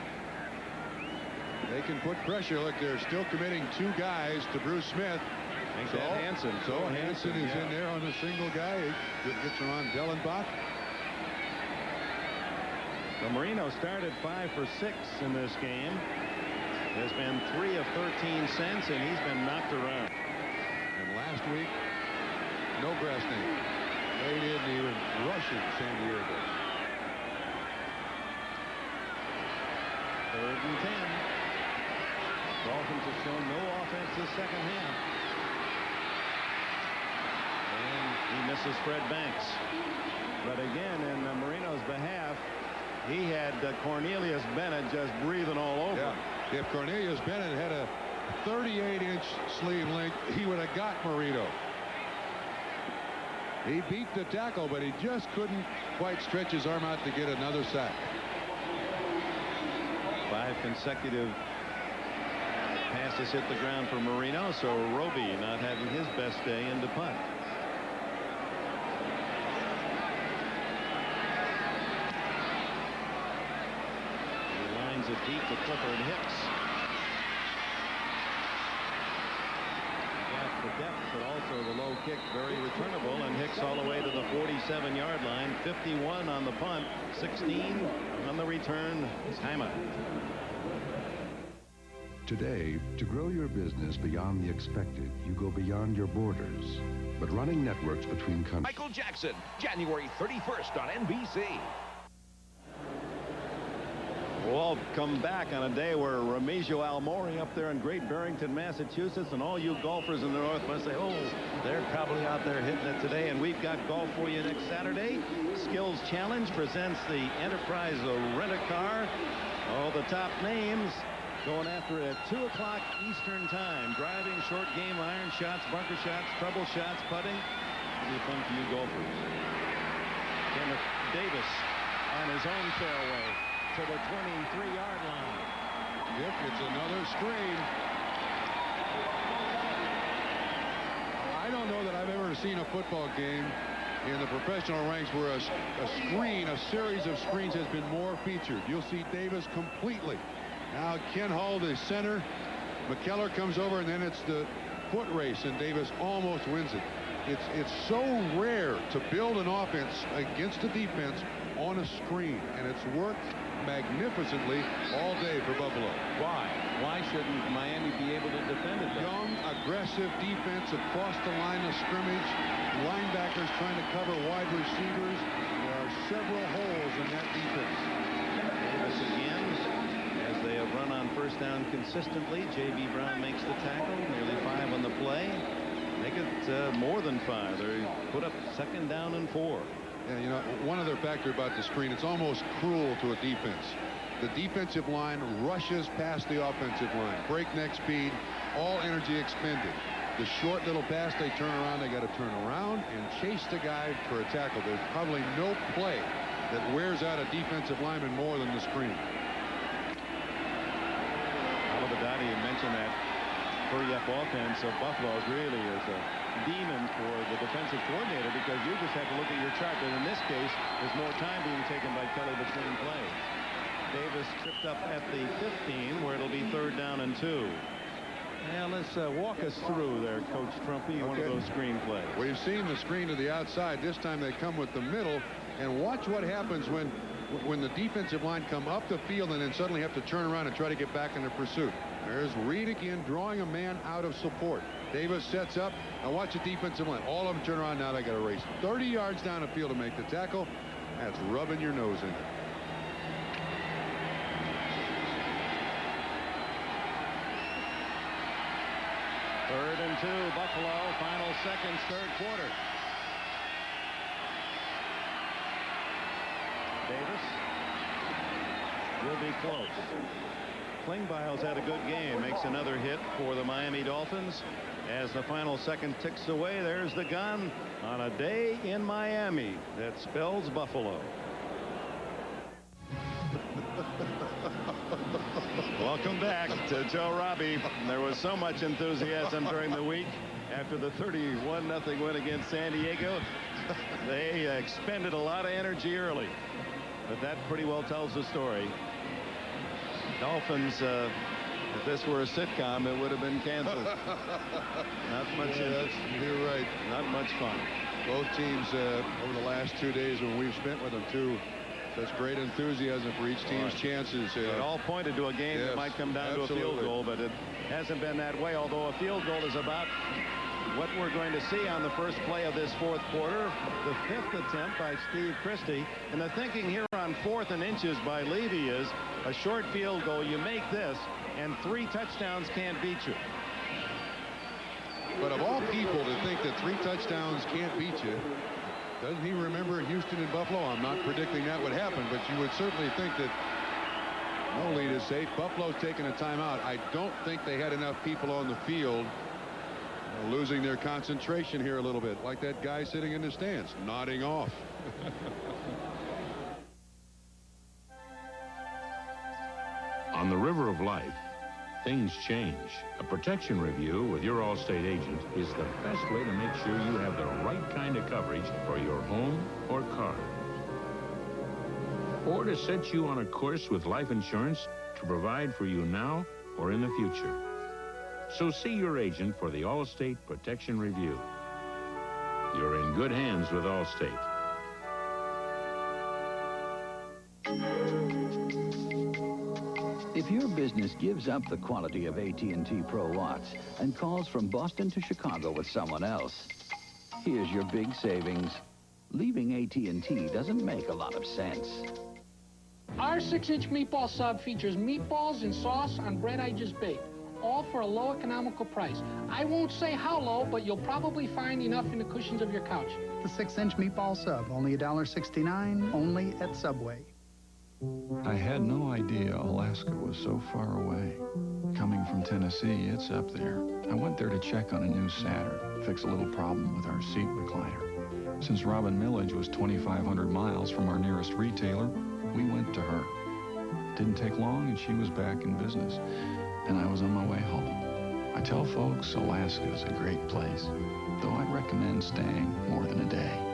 They can put pressure. Look, they're still committing 2 guys to Bruce Smith. So Hansen. So Hansen is in there on the single guy. He gets around Dellenbach. So Marino started 5 for 6 in this game. Has been 3 of 13 since, and he's been knocked around. And last week, no grass name. They didn't even rush in San Diego. 3rd and 10. Dolphins have shown no offense this second half. And he misses Fred Banks. But again, in Marino's behalf, he had Cornelius Bennett just breathing all over. Yeah. If Cornelius Bennett had a 38-inch sleeve length, he would have got Marino. He beat the tackle, but he just couldn't quite stretch his arm out to get another sack. 5 consecutive passes hit the ground for Marino, so Roby not having his best day into punt. He lines it deep to Clifford Hicks. Got the depth, but also the low kick very returnable, and Hicks all the way to the 47-yard line. 51 on the punt, 16 on the return. Timeout. Today, to grow your business beyond the expected, you go beyond your borders. But running networks between countries... Michael Jackson, January 31st on NBC. We'll come back on a day where Remigio Almori up there in Great Barrington, Massachusetts, and all you golfers in the Northwest say, oh, they're probably out there hitting it today. And we've got golf for you next Saturday. Skills Challenge presents the Enterprise Rent-A-Car. All the top names going after it at 2 o'clock Eastern Time. Driving, short game, iron shots, bunker shots, treble shots, putting. It'll be fun for you golfers. Kenneth Davis on his own fairway to the 23-yard line. Yep, it's another screen. I don't know that I've ever seen a football game in the professional ranks where a series of screens has been more featured. You'll see Davis completely. Now Ken Hull, the center. McKellar comes over, and then it's the foot race, and Davis almost wins it. It's so rare to build an offense against a defense on a screen, and it's worked magnificently all day for Buffalo. Why? Why shouldn't Miami be able to defend it? Young, aggressive defense across the line of scrimmage. Linebackers trying to cover wide receivers. There are several holes in that defense. Davis again, as they have run on first down consistently. J.B. Brown makes the tackle. Nearly 5 on the play. Make it more than 5. They put up 2nd down and 4. Yeah, you know, one other factor about the screen, it's almost cruel to a defense. The defensive line rushes past the offensive line. Breakneck speed, all energy expended. The short little pass, they turn around, they got to turn around and chase the guy for a tackle. There's probably no play that wears out a defensive lineman more than the screen. Alabadati had mentioned that hurry-up offense of Buffalo really is a demon for the defensive coordinator, because you just have to look at your chart. But in this case, there's more time being taken by Kelly between plays. Davis tripped up at the 15, where it'll be 3rd down and 2. Now let's walk us through there, Coach Trumpy, one of those screen plays. We've seen the screen to the outside. This time they come with the middle, and watch what happens when the defensive line come up the field and then suddenly have to turn around and try to get back in the pursuit. There's Reed again, drawing a man out of support. Davis sets up. Now watch the defensive line. All of them turn around. Now they got to race 30 yards down the field to make the tackle. That's rubbing your nose in it. Third and 2, Buffalo. Final seconds, 3rd quarter. Davis will be close. Klingbeil's had a good game. Makes another hit for the Miami Dolphins. As the final second ticks away, there's the gun on a day in Miami that spells Buffalo. Welcome back to Joe Robbie. There was so much enthusiasm during the week after the 31-0 win against San Diego. They expended a lot of energy early, but that pretty well tells the story. Dolphins, if this were a sitcom, it would have been canceled. Not much interest. You're right. Not much fun. Both teams over the last 2 days when we've spent with them, too, such great enthusiasm for each team's chances. It all pointed to a game that might come down to a field goal, but it hasn't been that way, although a field goal is about what we're going to see on the first play of this 4th quarter. The 5th attempt by Steve Christie. And the thinking here on 4th and inches by Levy is a short field goal. You make this, and 3 touchdowns can't beat you. But of all people to think that 3 touchdowns can't beat you, doesn't he remember Houston and Buffalo? I'm not predicting that would happen, but you would certainly think that no lead is safe. Buffalo's taking a timeout. I don't think they had enough people on the field. Losing their concentration here a little bit, like that guy sitting in the stands, nodding off. On the river of life, things change. A protection review with your Allstate agent is the best way to make sure you have the right kind of coverage for your home or car. Or to set you on a course with life insurance to provide for you now or in the future. So see your agent for the Allstate Protection Review. You're in good hands with Allstate. If your business gives up the quality of AT&T Pro Watts and calls from Boston to Chicago with someone else, here's your big savings. Leaving AT&T doesn't make a lot of sense. Our 6-inch meatball sub features meatballs and sauce on bread I just baked, all for a low economical price. I won't say how low, but you'll probably find enough in the cushions of your couch. The 6-inch meatball sub, only $1.69, only at Subway. I had no idea Alaska was so far away. Coming from Tennessee, it's up there. I went there to check on a new Saturn, fix a little problem with our seat recliner. Since Robin Millage was 2,500 miles from our nearest retailer, we went to her. Didn't take long and she was back in business, and I was on my way home. I tell folks Alaska's a great place, though I'd recommend staying more than a day.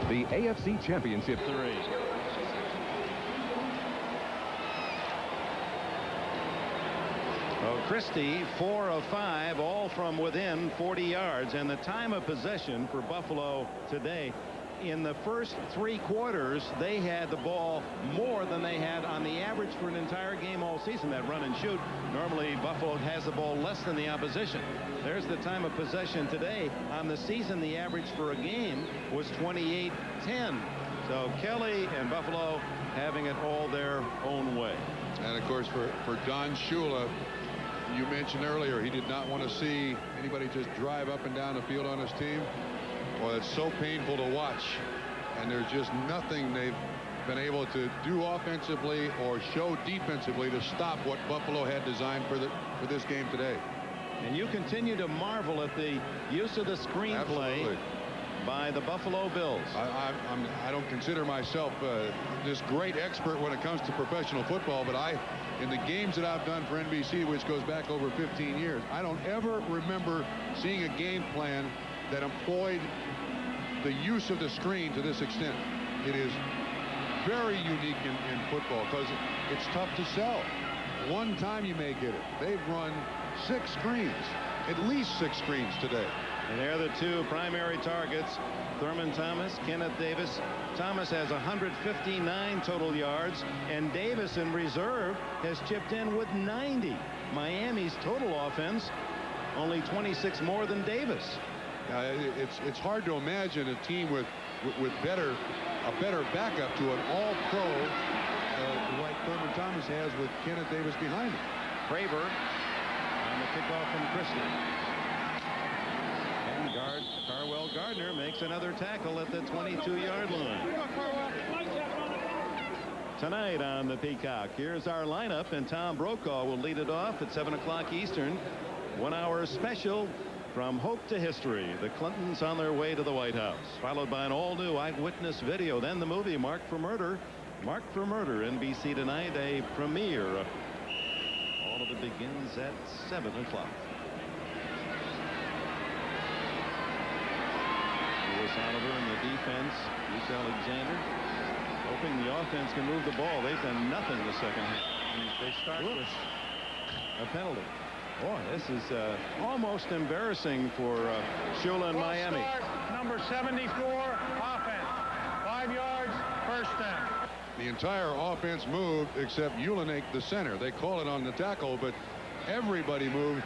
The AFC Championship 3. Oh, Christie, 4 of 5, all from within 40 yards. And the time of possession for Buffalo today, in the first 3 quarters, they had the ball more than they had on the average for an entire game all season. That run and shoot. Normally, Buffalo has the ball less than the opposition. There's the time of possession today. On the season, the average for a game was 28-10. So Kelly and Buffalo having it all their own way. And, of course, for Don Shula, you mentioned earlier, he did not want to see anybody just drive up and down the field on his team. Well, it's so painful to watch, and there's just nothing they've been able to do offensively or show defensively to stop what Buffalo had designed for this game today. And you continue to marvel at the use of the screenplay by the Buffalo Bills. I don't consider myself this great expert when it comes to professional football, but in the games that I've done for NBC, which goes back over 15 years, I don't ever remember seeing a game plan that employed the use of the screen to this extent. It is very unique in football because it's tough to sell. One time you may get it. They've run 6 screens, at least 6 screens today. And they're the 2 primary targets, Thurman Thomas, Kenneth Davis. Thomas has 159 total yards, and Davis in reserve has chipped in with 90. Miami's total offense, only 26 more than Davis. It's hard to imagine a team with a better backup to an all-pro like Thurman Thomas has with Kenneth Davis behind him. Craver on the kickoff from Christie. And Carwell Gardner makes another tackle at the 22-yard line. Tonight on the Peacock, here's our lineup, and Tom Brokaw will lead it off at 7 o'clock Eastern. 1 hour special from Hope to History. The Clintons on their way to the White House, followed by an all-new eyewitness video. Then the movie Marked for Murder. Marked for Murder, NBC tonight, a premiere. All of it begins at 7 o'clock. Lewis Oliver in the defense. Bruce Alexander hoping the offense can move the ball. They've done nothing the second half. They start with a penalty. Boy, this is almost embarrassing for Shula and Miami. Start, number 74, offense. 5 yards, first down. The entire offense moved except Ulenik, the center. They call it on the tackle, but everybody moved.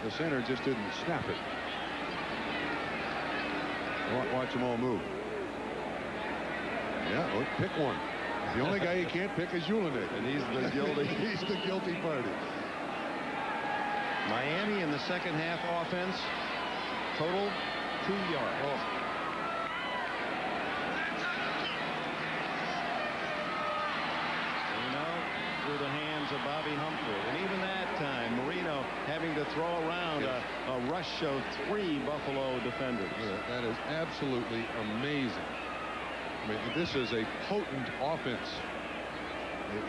The center just didn't snap it. Watch them all move. Yeah, well, pick one. The only guy you can't pick is Ulenik. And he's the guilty. He's the guilty party. Miami in the second half offense, total 2 yards. Marino through the hands of Bobby Humphrey. And even that time, Marino having to throw around a rush of 3 Buffalo defenders. That is absolutely amazing. I mean, this is a potent offense.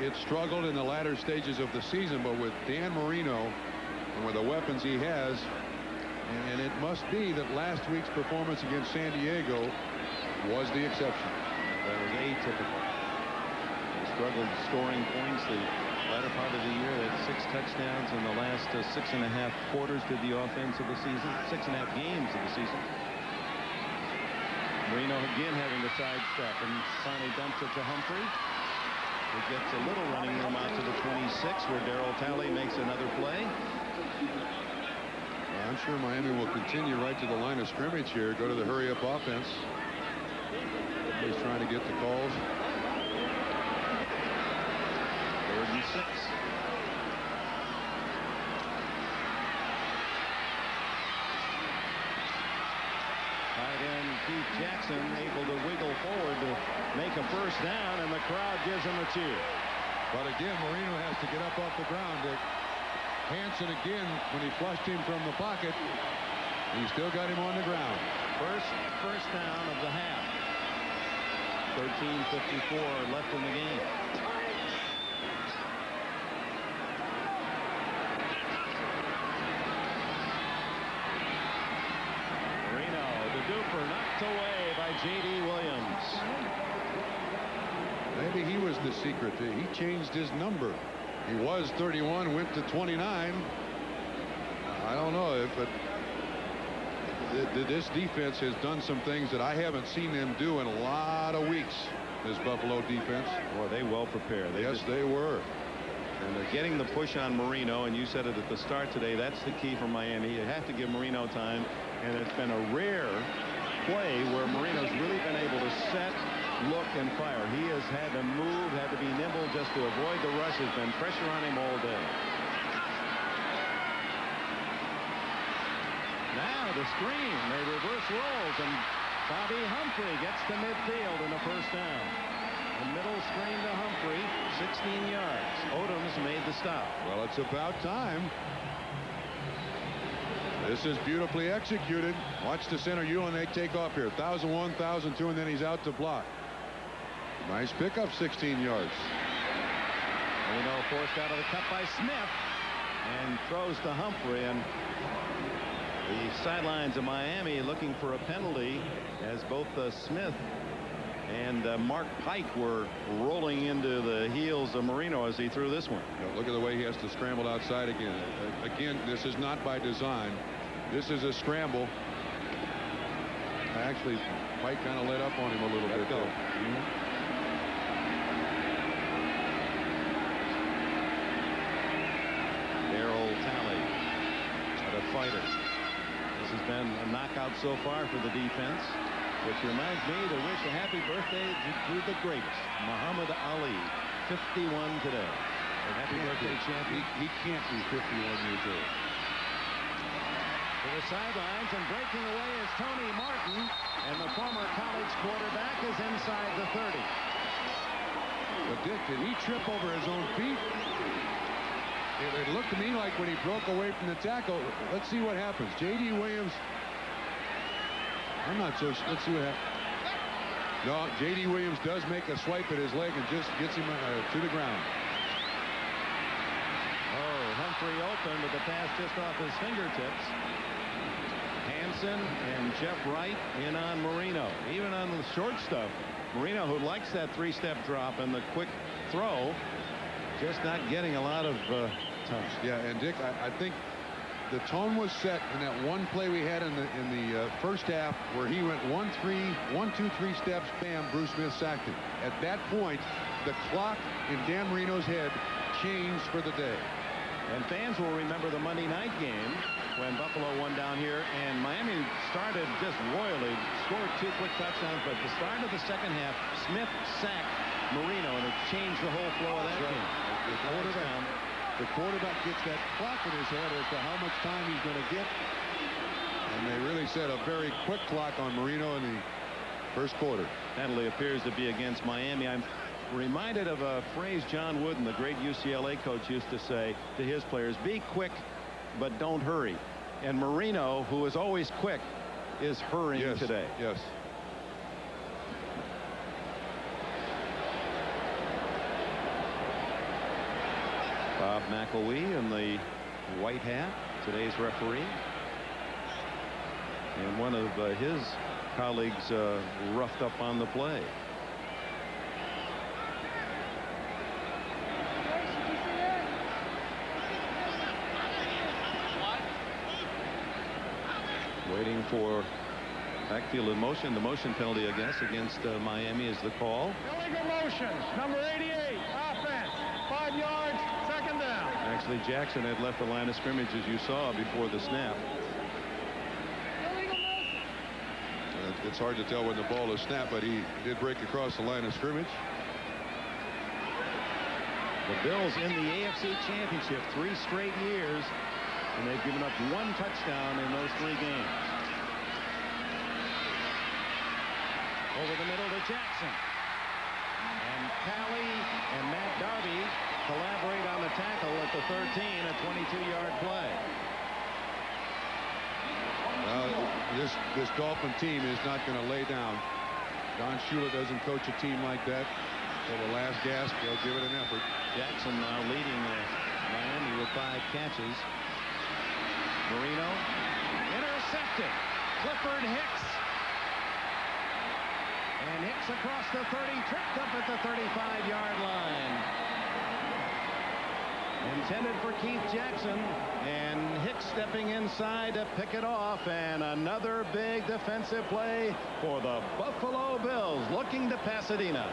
It struggled in the latter stages of the season, but with Dan Marino and with the weapons he has, and it must be that last week's performance against San Diego was the exception. That was atypical. They struggled scoring points the latter part of the year. They had 6 touchdowns in the last 6.5 quarters to the offense of the season, 6.5 games of the season. Marino again having to sidestep and finally dumps it to Humphrey. He gets a little running room out to the 26 where Darryl Talley makes another play. I'm sure Miami will continue right to the line of scrimmage here. Go to the hurry-up offense. Everybody's trying to get the calls. 3rd and 6. Tight end Keith Jackson able to wiggle forward to make a first down, and the crowd gives him a cheer. But again, Marino has to get up off the ground. Hansen again, when he flushed him from the pocket, he still got him on the ground. First down of the half. 13:54 left in the game. Marino, the duper, knocked away by J.D. Williams. Maybe he was the secret. He changed his number. He was 31, went to 29. I don't know, but this defense has done some things that I haven't seen them do in a lot of weeks. This Buffalo defense. Boy, they well prepared. They were. And they're getting the push on Marino, and you said it at the start today. That's the key for Miami. You have to give Marino time, and it's been a rare play where Marino's really been able to set, look, and fire. He has had to move, had to be nimble just to avoid the rush. There's been pressure on him all day. Now the screen, they reverse rolls, and Bobby Humphrey gets to midfield in a first down. The middle screen to Humphrey, 16 yards. Odoms made the stop. Well, it's about time. This is beautifully executed. Watch the center Ewan, they take off here. 1,001, 1,002, and then he's out to block. Nice pickup, 16 yards. Marino forced out of the cut by Smith and throws to Humphrey, and the sidelines of Miami looking for a penalty as both Smith and Mark Pike were rolling into the heels of Marino as he threw this one. Look at the way he has to scramble outside again. Again, this is not by design. This is a scramble. Actually, Pike kind of let up on him a little bit there. Darryl Talley, a fighter. This has been a knockout so far for the defense, which reminds me to wish a happy birthday to the greatest, Muhammad Ali, 51 today. Happy birthday, champion. He can't be 51 years old. To the sidelines and breaking away is Tony Martin, and the former college quarterback is inside the 30. But Dick, did he trip over his own feet? It looked to me like when he broke away from the tackle. Let's see what happens. J.D. Williams. I'm not so sure. Let's see what happens. No, J.D. Williams does make a swipe at his leg and just gets him to the ground. Oh, Humphrey open with the pass just off his fingertips. Hansen and Jeff Wright in on Marino. Even on the short stuff, Marino, who likes that three-step drop and the quick throw, just not getting a lot of time. Yeah, and Dick, I think the tone was set in that one play we had in the first half where he went 1, 2, 3 steps, bam, Bruce Smith sacked him. At that point, the clock in Dan Marino's head changed for the day. And fans will remember the Monday night game when Buffalo won down here, and Miami started just royally, scored 2 quick touchdowns, but at the start of the second half, Smith sacked Marino, and it changed the whole flow of that game. The quarterback gets that clock in his head as to how much time he's going to get. And they really set a very quick clock on Marino in the first quarter. Penalty appears to be against Miami. I'm reminded of a phrase John Wooden, the great UCLA coach, used to say to his players: be quick, but don't hurry. And Marino, who is always quick, is hurrying today. Yes. Bob McElwee in the white hat, today's referee. And one of his colleagues roughed up on the play. Waiting for Backfield in motion. The motion penalty, I guess, against Miami is the call. Illegal motions. Number 88. Offense. 5 yards. Second down. Actually, Jackson had left the line of scrimmage, as you saw, before the snap. It's hard to tell when the ball is snapped, but he did break across the line of scrimmage. The Bills in the AFC Championship 3 straight years, and they've given up 1 touchdown in those 3 games. Over the middle to Jackson. And Talley and Matt Darby collaborate on the tackle at the 13, a 22-yard play. This Dolphin team is not going to lay down. Don Shula doesn't coach a team like that. Till the last gasp, they'll give it an effort. Jackson now leading Miami with 5 catches. Marino intercepted. Clifford Hicks. And Hicks across the 30, tripped up at the 35-yard line. Intended for Keith Jackson, and Hicks stepping inside to pick it off, and another big defensive play for the Buffalo Bills, looking to Pasadena.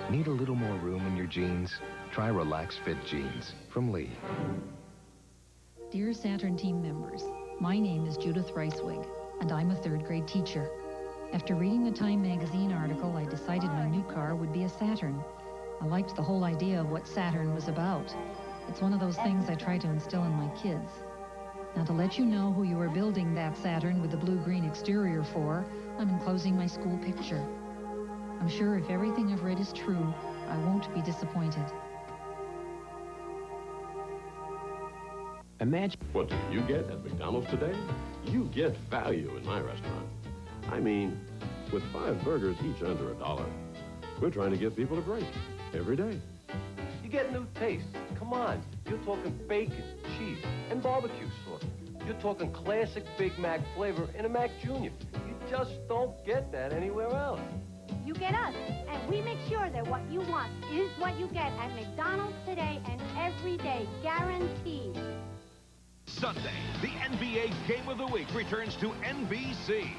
Need a little more room in your jeans? Try Relax Fit Jeans from Lee. Dear Saturn team members, my name is Judith Reiswig, and I'm a 3rd grade teacher. After reading the Time magazine article, I decided my new car would be a Saturn. I liked the whole idea of what Saturn was about. It's one of those things I try to instill in my kids. Now, to let you know who you are building that Saturn with the blue-green exterior for, I'm enclosing my school picture. I'm sure if everything I've read is true, I won't be disappointed. Imagine. What did you get at McDonald's today? You get value in my restaurant. I mean, with 5 burgers each under $1. We're trying to give people a break every day. You get new tastes. Come on. You're talking bacon, cheese, and barbecue sauce. You're talking classic Big Mac flavor in a Mac Jr. You just don't get that anywhere else. You get us, and we make sure that what you want is what you get at McDonald's today and every day, guaranteed. Sunday, the NBA Game of the Week returns to NBC.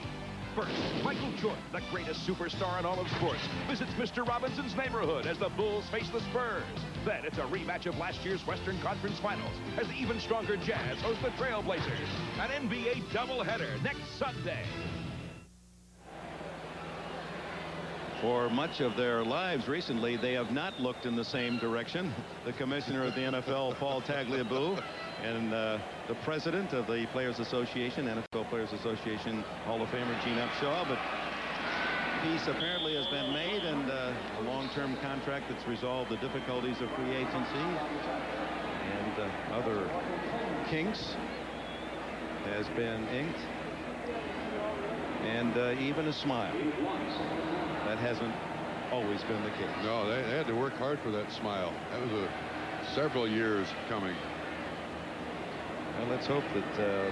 First, Michael Jordan, the greatest superstar in all of sports, visits Mr. Robinson's neighborhood as the Bulls face the Spurs. Then it's a rematch of last year's Western Conference Finals as the even stronger Jazz host the Trailblazers. An NBA doubleheader next Sunday. For much of their lives recently, they have not looked in the same direction. The commissioner of the NFL, Paul Tagliabue, and the president of the Players Association, NFL Players Association Hall of Famer Gene Upshaw. But peace apparently has been made, and a long-term contract that's resolved the difficulties of free agency and other kinks has been inked, and even a smile. That hasn't always been the case. No, they had to work hard for that smile. That was several years coming. Well, let's hope that the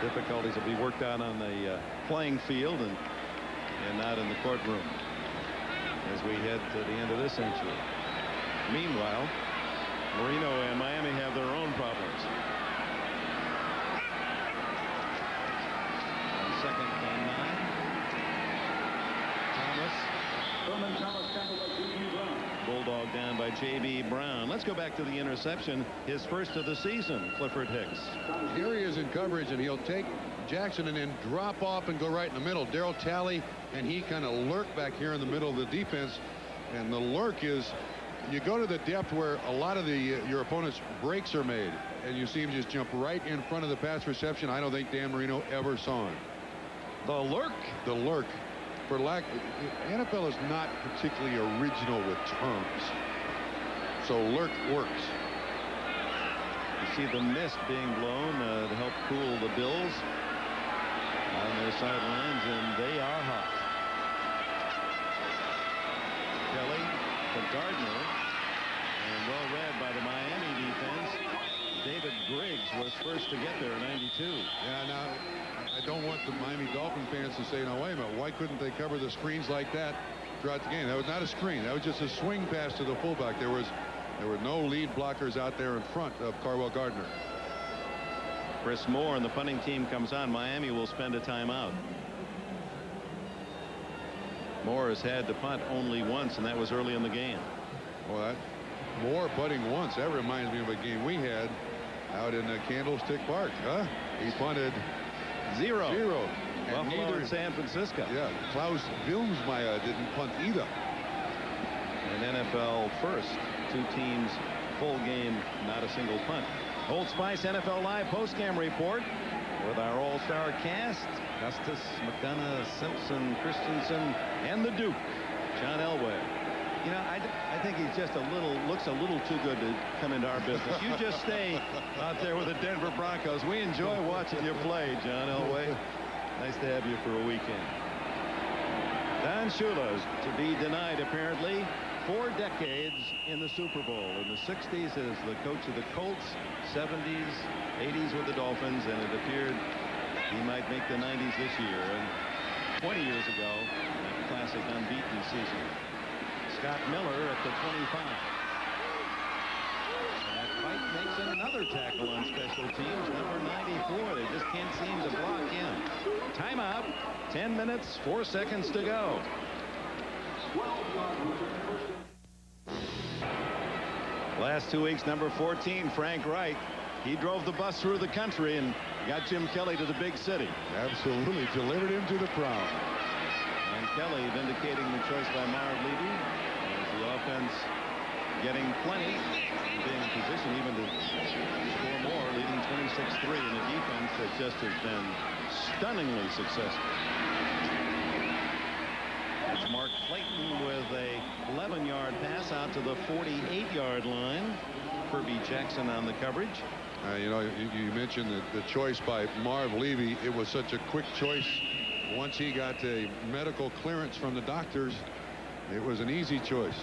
difficulties will be worked out on the playing field and not in the courtroom as we head to the end of this century. Meanwhile, Marino and Miami have their own problems. On 2nd and 9. Bulldog down by J.B. Brown. Let's go back to the interception. His first of the season, Clifford Hicks. Here he is in coverage, and he'll take Jackson and then drop off and go right in the middle. Darryl Talley and he kind of lurk back here in the middle of the defense. And the lurk is you go to the depth where a lot of your opponent's breaks are made, and you see him just jump right in front of the pass reception. I don't think Dan Marino ever saw him. The lurk? The lurk. NFL is not particularly original with terms. So lurk works. You see the mist being blown to help cool the Bills on their sidelines, and they are hot. Kelly Gardner. And well read by the Miami defense. David Griggs was first to get there in 92. Yeah, now, I don't want the Miami Dolphin fans to say, no, wait a minute, why couldn't they cover the screens like that throughout the game? That was not a screen. That was just a swing pass to the fullback. There were no lead blockers out there in front of Carwell Gardner. Chris Moore and the punting team comes on. Miami will spend a timeout. Moore has had to punt only once, and that was early in the game. Well, that Moore putting once, that reminds me of a game we had out in Candlestick Park. Huh? He punted zero. And Buffalo and San Francisco. Yeah, Klaus Wilmsmeyer didn't punt either. An NFL first. 2 teams, full game, not a single punt. Old Spice NFL Live postgame report with our all-star cast. Custis, McDonough, Simpson, Christensen, and the Duke, John Elway. You know, I think he's just looks a little too good to come into our business. You just stay out there with the Denver Broncos. We enjoy watching you play, John Elway. Nice to have you for a weekend. Don Shula's to be denied, apparently, 4 decades in the Super Bowl. In the 60s as the coach of the Colts, 70s, 80s with the Dolphins, and it appeared he might make the 90s this year. And 20 years ago, that classic unbeaten season. Scott Miller at the 25. And that fight makes another tackle on special teams, number 94. They just can't seem to block in. Timeout. 10 minutes, 4 seconds to go. Last 2 weeks, number 14, Frank Wright. He drove the bus through the country and got Jim Kelly to the big city. Absolutely delivered him to the prom. And Kelly vindicating the choice by Marv Levy as the offense getting plenty and being in position even to score more, leading 26-3 in a defense that just has been stunningly successful. It's Mark Clayton with a 11-yard pass out to the 48-yard line. Kirby Jackson on the coverage. You know, you mentioned the choice by Marv Levy. It was such a quick choice. Once he got a medical clearance from the doctors, it was an easy choice.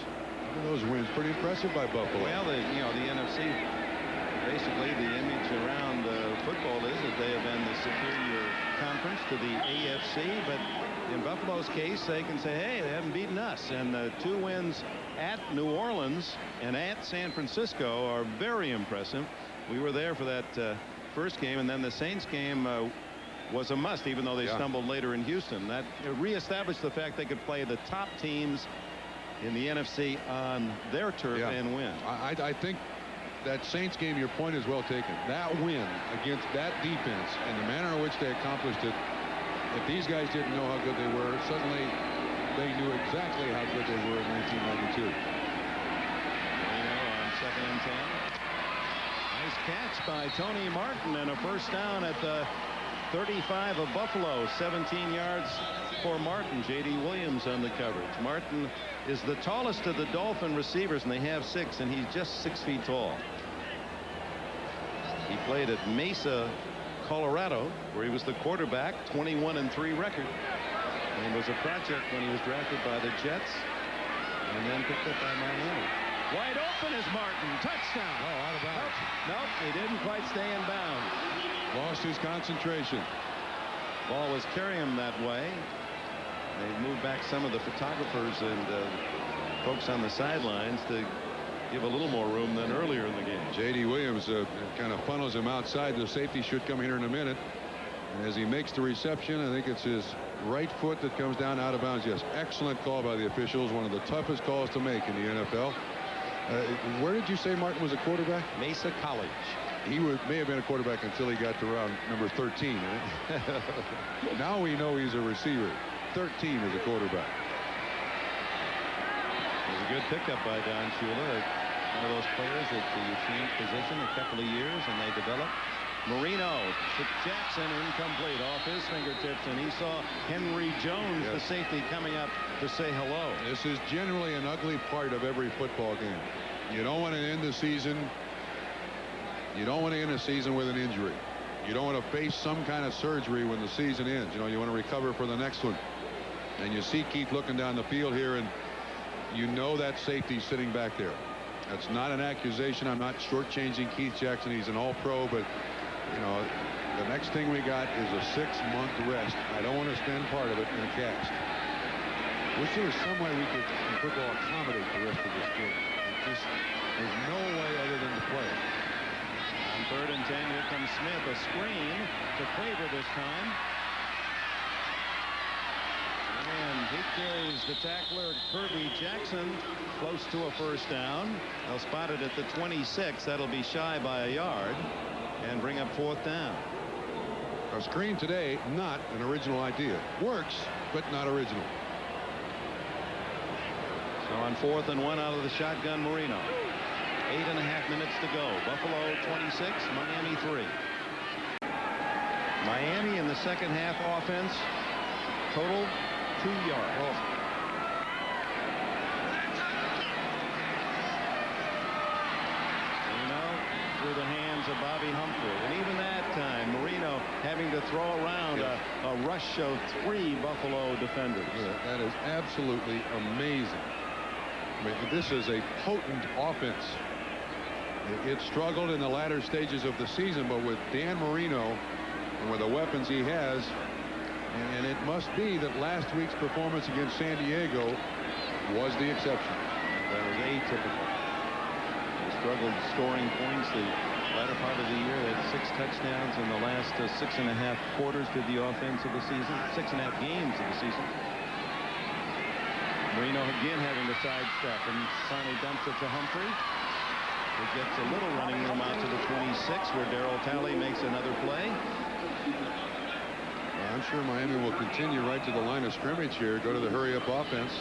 Those wins pretty impressive by Buffalo. Well, the NFC, basically the image around football is that they have been the superior conference to the AFC, but in Buffalo's case, they can say, hey, they haven't beaten us. And 2 wins at New Orleans and at San Francisco are very impressive. We were there for that first game, and then the Saints game was a must, even though they stumbled later in Houston. That reestablished the fact they could play the top teams in the NFC on their turf and win. I think that Saints game, your point is well taken. That win against that defense and the manner in which they accomplished it, if these guys didn't know how good they were, suddenly they knew exactly how good they were in 1992. On 2nd and 10. Nice catch by Tony Martin and a first down at the 35 of Buffalo. 17 yards for Martin. J.D. Williams on the coverage. Martin is the tallest of the Dolphin receivers, and they have 6, and he's just 6 feet tall. He played at Mesa, Colorado, where he was the quarterback, 21-3 record. And was a project when he was drafted by the Jets and then picked up by Miami. Wide open is Martin. Touchdown. Oh, out of bounds. Nope, he didn't quite stay in bounds. Lost his concentration. Ball was carrying him that way. They moved back some of the photographers and folks on the sidelines to give a little more room than earlier in the game. J.D. Williams kind of funnels him outside. The safety should come here in a minute. And as he makes the reception, I think it's his right foot that comes down out of bounds. Yes, excellent call by the officials. One of the toughest calls to make in the NFL. Where did you say Martin was a quarterback? Mesa College. He may have been a quarterback until he got to round number 13. Now we know he's a receiver. 13 is a quarterback. It was a good pickup by Don Shula. One of those players that you change position a couple of years and they develop. Marino to Jackson, incomplete off his fingertips, and he saw Henry Jones, the safety, coming up to say hello. This is generally an ugly part of every football game. You don't want to end the season. You don't want to end a season with an injury. You don't want to face some kind of surgery when the season ends. You know, you want to recover for the next one. And you see Keith looking down the field here, and you know that safety sitting back there. That's not an accusation. I'm not shortchanging Keith Jackson. He's an all-pro, but, you know, the next thing we got is a 6-month rest. I don't want to spend part of it in a cast. Wish there was some way we could, in football, accommodate the rest of this game. There's no way other than to play it. On 3rd and 10, here comes Smith. A screen to Favor this time. And he carries the tackler, Kirby Jackson, close to a first down. They'll spot it at the 26. That'll be shy by a yard and bring up 4th down. A screen today, not an original idea. Works, but not original. So on 4th and 1 out of the shotgun, Marino. 8.5 minutes to go. Buffalo 26, Miami 3. Miami in the second half offense, total 2 yards. Marino through the hands of Bobby Humphrey. And even that time, Marino having to throw around a rush of 3 Buffalo defenders. That is absolutely amazing. I mean, this is a potent offense. It struggled in the latter stages of the season, but with Dan Marino and with the weapons he has, and it must be that last week's performance against San Diego was the exception. That was atypical. They struggled scoring points the latter part of the year. They had 6 touchdowns in the last 6.5 quarters to the offense of the season, 6.5 games of the season. Marino again having to sidestep and finally dumps it to Humphrey. He gets a little running room out to the 26 where Darryl Talley makes another play. I'm sure Miami will continue right to the line of scrimmage here. Go to the hurry-up offense.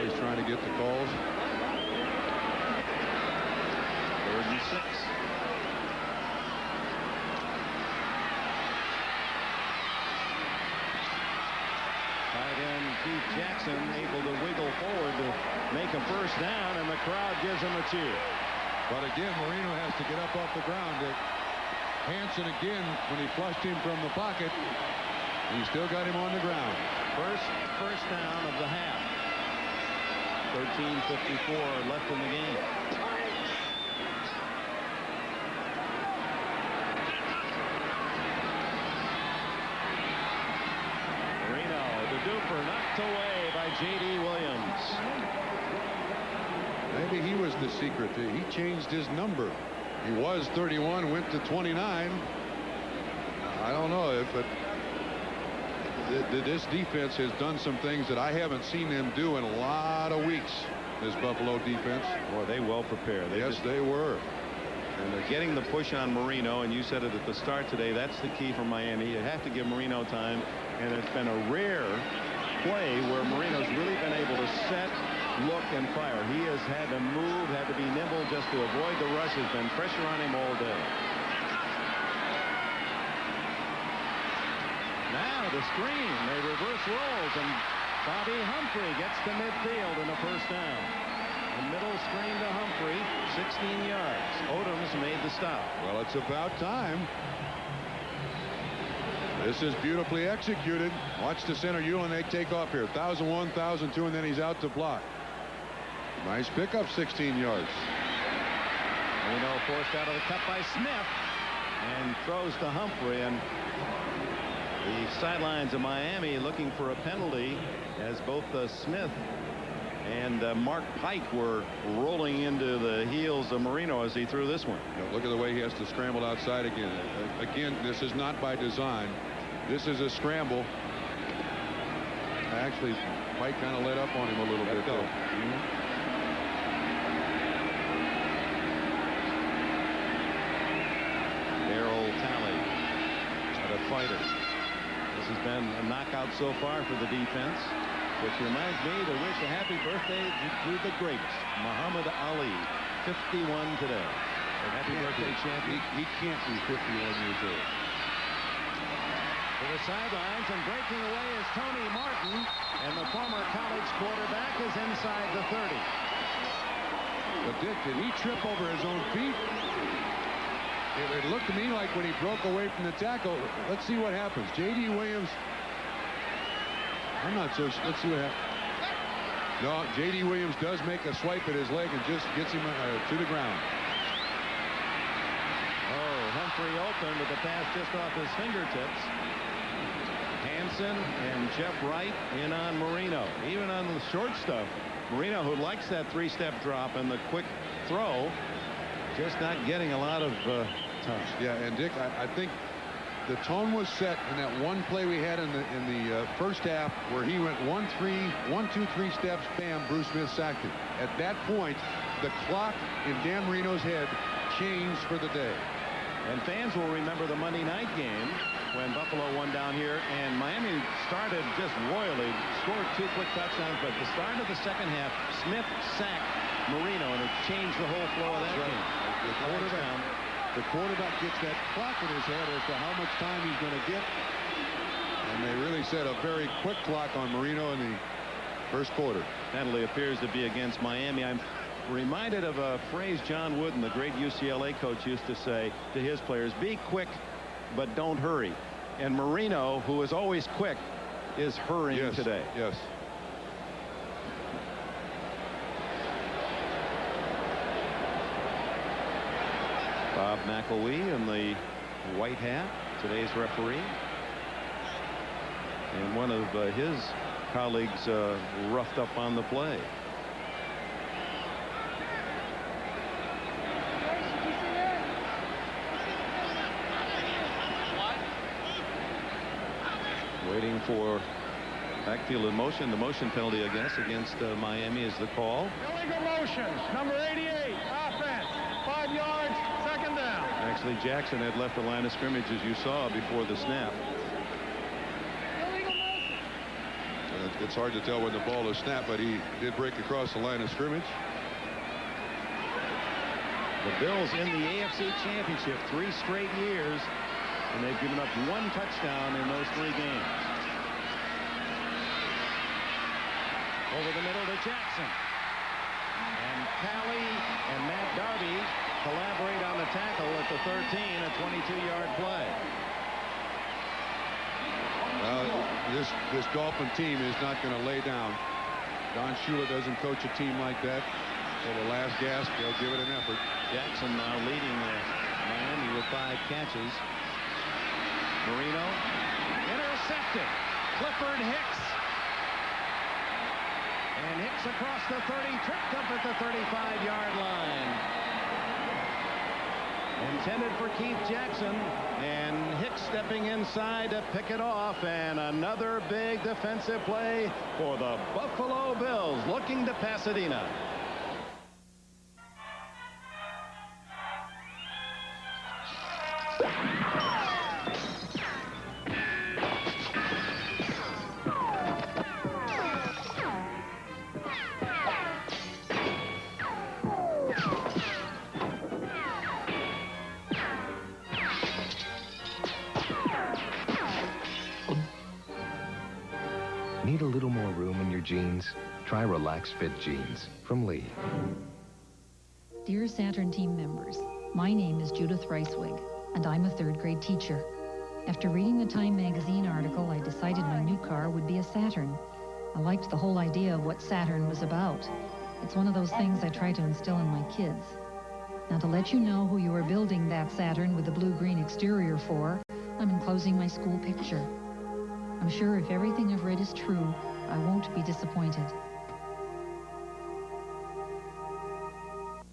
He's trying to get the calls. 3rd and 6. Tight end Keith Jackson able to wiggle forward to make a first down, and the crowd gives him a cheer. But again, Marino has to get up off the ground. Hansen again, when he flushed him from the pocket, he still got him on the ground. First down of the half. 13:54 left in the game. Marino, the duper, knocked away by J.D. Williams. Maybe he was the secret. He changed his number. He was 31, went to 29. I don't know, but this defense has done some things that I haven't seen them do in a lot of weeks. This Buffalo defense. Boy, they well prepared. They were. And they're getting the push on Marino, and you said it at the start today. That's the key for Miami. You have to give Marino time, and it's been a rare play where Marino's really been able to set, look, and fire. He has had to move, had to be nimble just to avoid the rush. There's been pressure on him all day. Now the screen, they reverse rolls, and Bobby Humphrey gets to midfield in a first down. The middle screen to Humphrey, 16 yards. Odoms made the stop. Well, it's about time. This is beautifully executed. Watch the center Ulan, they take off here. 1,001, 1,002, and then he's out to block. Nice pickup, 16 yards. Marino forced out of the cut by Smith and throws to Humphrey, and the sidelines of Miami looking for a penalty as both Smith and Mark Pike were rolling into the heels of Marino as he threw this one. Look at the way he has to scramble outside again. Again, this is not by design. This is a scramble. Actually, Pike kind of let up on him a little bit, though. Darryl Talley, a fighter. This has been a knockout so far for the defense, which reminds me to wish a happy birthday to the greatest, Muhammad Ali, 51 today. Happy birthday, champion. He can't be 51 years old. To the sidelines and breaking away is Tony Martin, and the former college quarterback is inside the 30. But Dick, did he trip over his own feet? It looked to me like when he broke away from the tackle. Let's see what happens. J.D. Williams. I'm not so sure. Let's see what happens. No, J.D. Williams does make a swipe at his leg and just gets him to the ground. Oh, Humphrey open with the pass just off his fingertips. Hansen and Jeff Wright in on Marino. Even on the short stuff, Marino, who likes that three-step drop and the quick throw, just not getting a lot of touch. Yeah, and Dick, I think the tone was set in that one play we had in the first half where he went 1, 2, 3 steps, bam, Bruce Smith sacked him. At that point, the clock in Dan Marino's head changed for the day. And fans will remember the Monday night game when Buffalo won down here, and Miami started just royally, scored 2 quick touchdowns, but at the start of the second half, Smith sacked Marino, and it changed the whole flow of that game. The quarterback gets that clock in his head as to how much time he's going to get, and they really set a very quick clock on Marino in the first quarter. Penalty appears to be against Miami. I'm reminded of a phrase John Wooden, the great UCLA coach, used to say to his players: be quick, but don't hurry. And Marino, who is always quick, is hurrying today. Yes. Bob McElwee in the white hat, today's referee. And one of his colleagues roughed up on the play. Waiting for backfield in motion. The motion penalty, I guess, against Miami is the call. Illegal motions. Number 88. Offense. 5 yards. Second down. Actually, Jackson had left the line of scrimmage, as you saw, before the snap. Illegal motion. It's hard to tell when the ball is snapped, but he did break across the line of scrimmage. The Bills in the AFC Championship 3 straight years, and they've given up 1 touchdown in those 3 games. Over the middle to Jackson. And Pally and Matt Darby collaborate on the tackle at the 13, a 22-yard play. This Dolphin team is not going to lay down. Don Shula doesn't coach a team like that. For the last gasp, they'll give it an effort. Jackson now leading Miami with 5 catches. Marino intercepted. Clifford Hicks. And Hicks across the 30, tripped up at the 35-yard line. Intended for Keith Jackson, and Hicks stepping inside to pick it off, and another big defensive play for the Buffalo Bills, looking to Pasadena. Need a little more room in your jeans? Try Relax Fit Jeans from Lee. Dear Saturn team members, my name is Judith Reiswig, and I'm a 3rd grade teacher. After reading the Time magazine article, I decided my new car would be a Saturn. I liked the whole idea of what Saturn was about. It's one of those things I try to instill in my kids. Now, to let you know who you are building that Saturn with the blue-green exterior for, I'm enclosing my school picture. I'm sure if everything I've read is true, I won't be disappointed.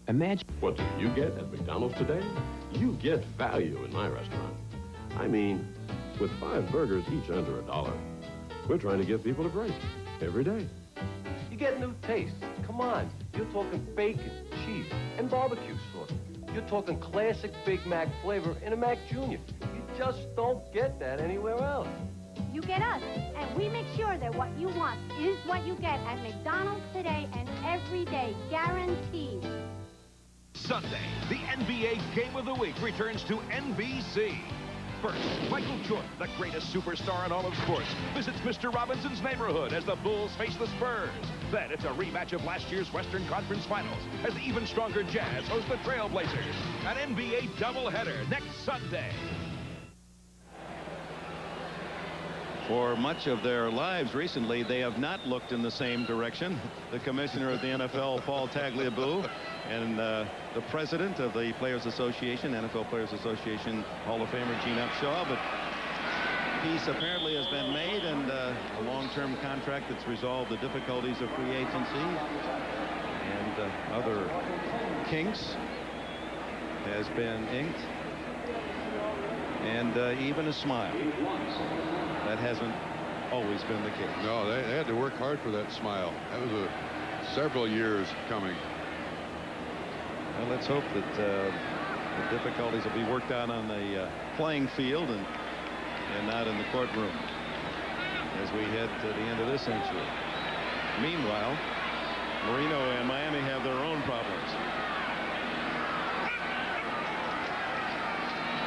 Imagine. What did you get at McDonald's today? You get value in my restaurant. I mean, with 5 burgers each under $1, we're trying to give people a break every day. You get new tastes. Come on. You're talking bacon, cheese, and barbecue sauce. You're talking classic Big Mac flavor in a Mac Jr. You just don't get that anywhere else. You get us, and we make sure that what you want is what you get at McDonald's today and every day, guaranteed. Sunday, the NBA Game of the Week returns to NBC. First, Michael Jordan, the greatest superstar in all of sports, visits Mr. Robinson's neighborhood as the Bulls face the Spurs. Then it's a rematch of last year's Western Conference Finals as the even stronger Jazz host the Trailblazers. An NBA doubleheader next Sunday. For much of their lives recently, they have not looked in the same direction. The commissioner of the NFL, Paul Tagliabue, and the president of the Players Association, NFL Players Association Hall of Famer Gene Upshaw. But peace apparently has been made, and a long-term contract that's resolved the difficulties of free agency and other kinks has been inked. And even a smile. That hasn't always been the case. No, they had to work hard for that smile. That was several years coming. Well, let's hope that the difficulties will be worked out on the playing field and not in the courtroom as we head to the end of this century. Meanwhile, Marino and Miami have their own problems.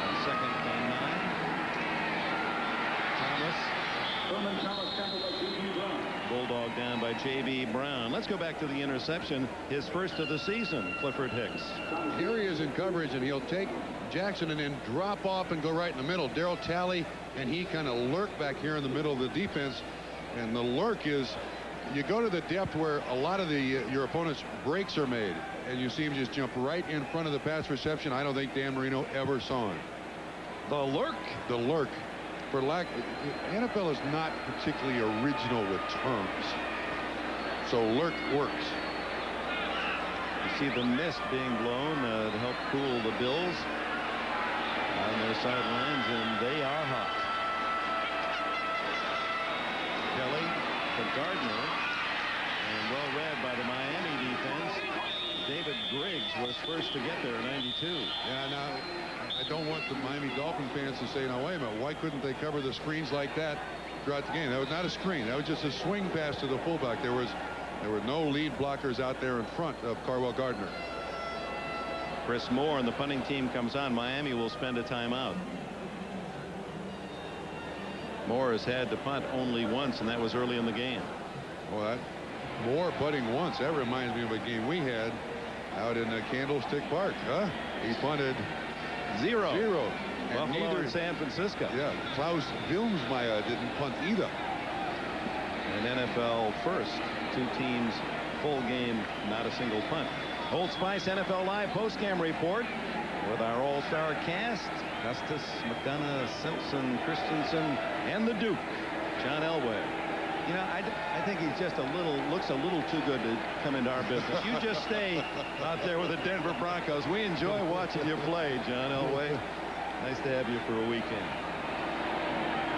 On 2nd and 9. Bulldog down by J.B. Brown. Let's go back to the interception. His first of the season, Clifford Hicks. Here he is in coverage, and he'll take Jackson and then drop off and go right in the middle. Darryl Talley and he kind of lurk back here in the middle of the defense. And the lurk is you go to the depth where a lot of your opponent's breaks are made, and you see him just jump right in front of the pass reception. I don't think Dan Marino ever saw him. The lurk? The lurk. For lack, NFL is not particularly original with terms. So lurk works. You see the mist being blown to help cool the Bills on their sidelines, and they are hot. Kelly to Gardner, and well read by the Miami defense. David Griggs was first to get there in 92. Yeah, now I don't want the Miami Dolphin fans to say, now wait a minute, why couldn't they cover the screens like that throughout the game? That was not a screen. That was just a swing pass to the fullback. There were no lead blockers out there in front of Carwell Gardner. Chris Moore and the punting team comes on. Miami will spend a timeout. Moore has had to punt only once, and that was early in the game. Well, Moore putting once, that reminds me of a game we had out in Candlestick Park. He punted zero. And neither in San Francisco. Yeah, Klaus Wilmsmeyer didn't punt either. An NFL first. 2 teams full game, not a single punt. Old Spice NFL Live postgame report with our all-star cast: Custis, McDonough, Simpson, Christensen, and the Duke, John Elway. You know, I think he's just looks a little too good to come into our business. You just stay out there with the Denver Broncos. We enjoy watching you play, John Elway. Nice to have you for a weekend.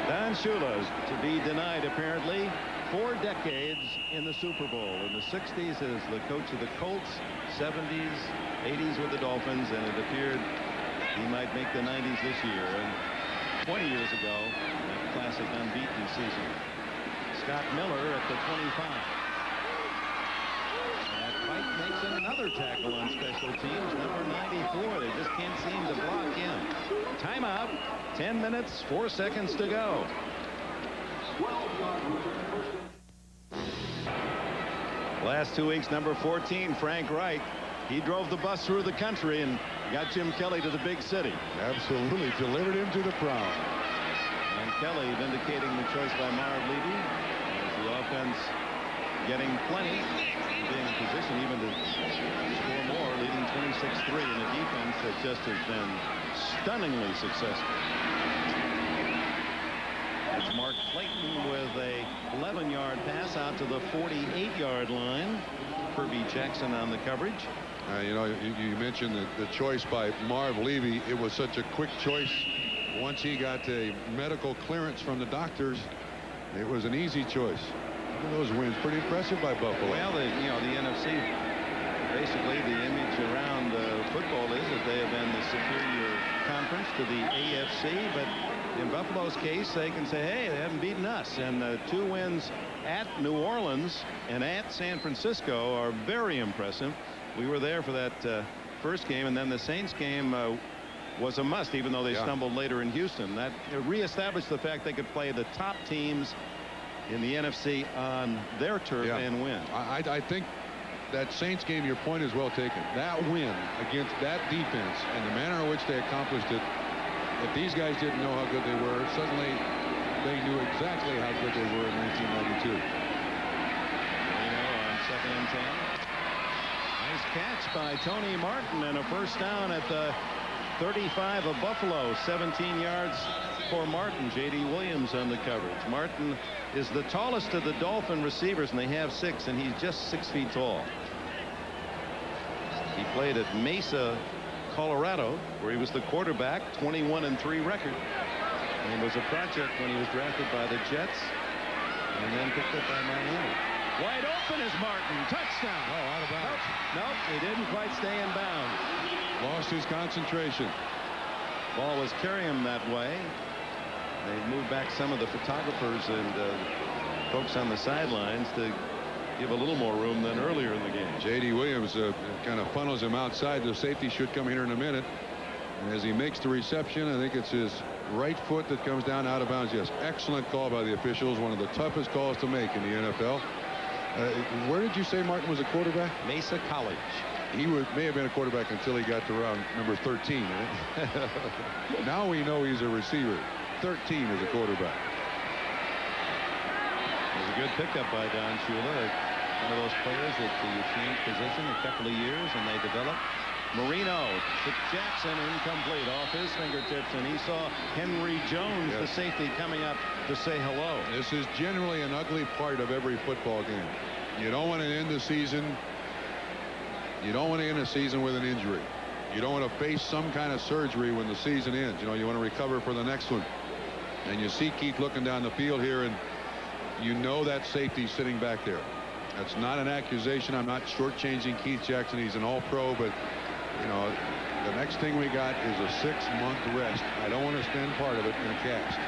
Don Shula to be denied, apparently, 4 decades in the Super Bowl. In the 60s as the coach of the Colts, 70s, 80s with the Dolphins, and it appeared he might make the 90s this year. And 20 years ago, that classic unbeaten season. Scott Miller at the 25. And that fight makes another tackle on special teams, number 94. They just can't seem to block him. Timeout. 10 minutes, 4 seconds to go. Last 2 weeks, number 14, Frank Reich. He drove the bus through the country and got Jim Kelly to the big city. Absolutely delivered him to the prom. And Kelly vindicating the choice by Marv Levy as the offense getting plenty and being in position even to score more, leading 26-3 in a defense that just has been stunningly successful. It's Mark Clayton with a 11-yard pass out to the 48-yard line. Kirby Jackson on the coverage. You know, you mentioned the choice by Marv Levy. It was such a quick choice. Once he got a medical clearance from the doctors, it was an easy choice. Those wins pretty impressive by Buffalo. Well, the NFC, basically the image around football is that they have been the superior conference to the AFC, but in Buffalo's case, they can say, hey, they haven't beaten us. And the 2 wins at New Orleans and at San Francisco are very impressive. We were there for that first game, and then the Saints game was a must, even though they stumbled later in Houston. That reestablished the fact they could play the top teams in the NFC on their turf and win. I think that Saints game, your point is well taken. That win against that defense and the manner in which they accomplished it, if these guys didn't know how good they were, suddenly they knew exactly how good they were in 1992. On 2nd and 10. Nice catch by Tony Martin and a first down at the 35 of Buffalo. 17 yards for Martin. J.D. Williams on the coverage. Martin is the tallest of the Dolphin receivers, and they have 6, and he's just 6 feet tall. He played at Mesa, Colorado, where he was the quarterback. 21-3 record. And was a project when he was drafted by the Jets and then picked up by Miami. Wide open is Martin. Touchdown. Oh, out of bounds. Nope, he didn't quite stay in bounds. Lost his concentration. Ball was carrying him that way. They moved back some of the photographers and folks on the sidelines to give a little more room than earlier in the game. J.D. Williams kind of funnels him outside. The safety should come here in a minute. And as he makes the reception, I think it's his right foot that comes down out of bounds. Yes, excellent call by the officials. One of the toughest calls to make in the NFL. Where did you say Martin was a quarterback? Mesa College. He may have been a quarterback until he got to round number 13. Right? Now we know he's a receiver. 13 is a quarterback. It was a good pickup by Don Shula. One of those players that you change position a couple of years and they develop. Marino to Jackson, incomplete off his fingertips, and he saw Henry Jones, the safety, coming up to say hello. This is generally an ugly part of every football game. You don't want to end the season. You don't want to end a season with an injury. You don't want to face some kind of surgery when the season ends. You know, you want to recover for the next one. And you see Keith looking down the field here, and you know that safety sitting back there. That's not an accusation. I'm not shortchanging Keith Jackson. He's an all-pro, but you know, the next thing we got is a 6-month rest. I don't want to spend part of it in a cast.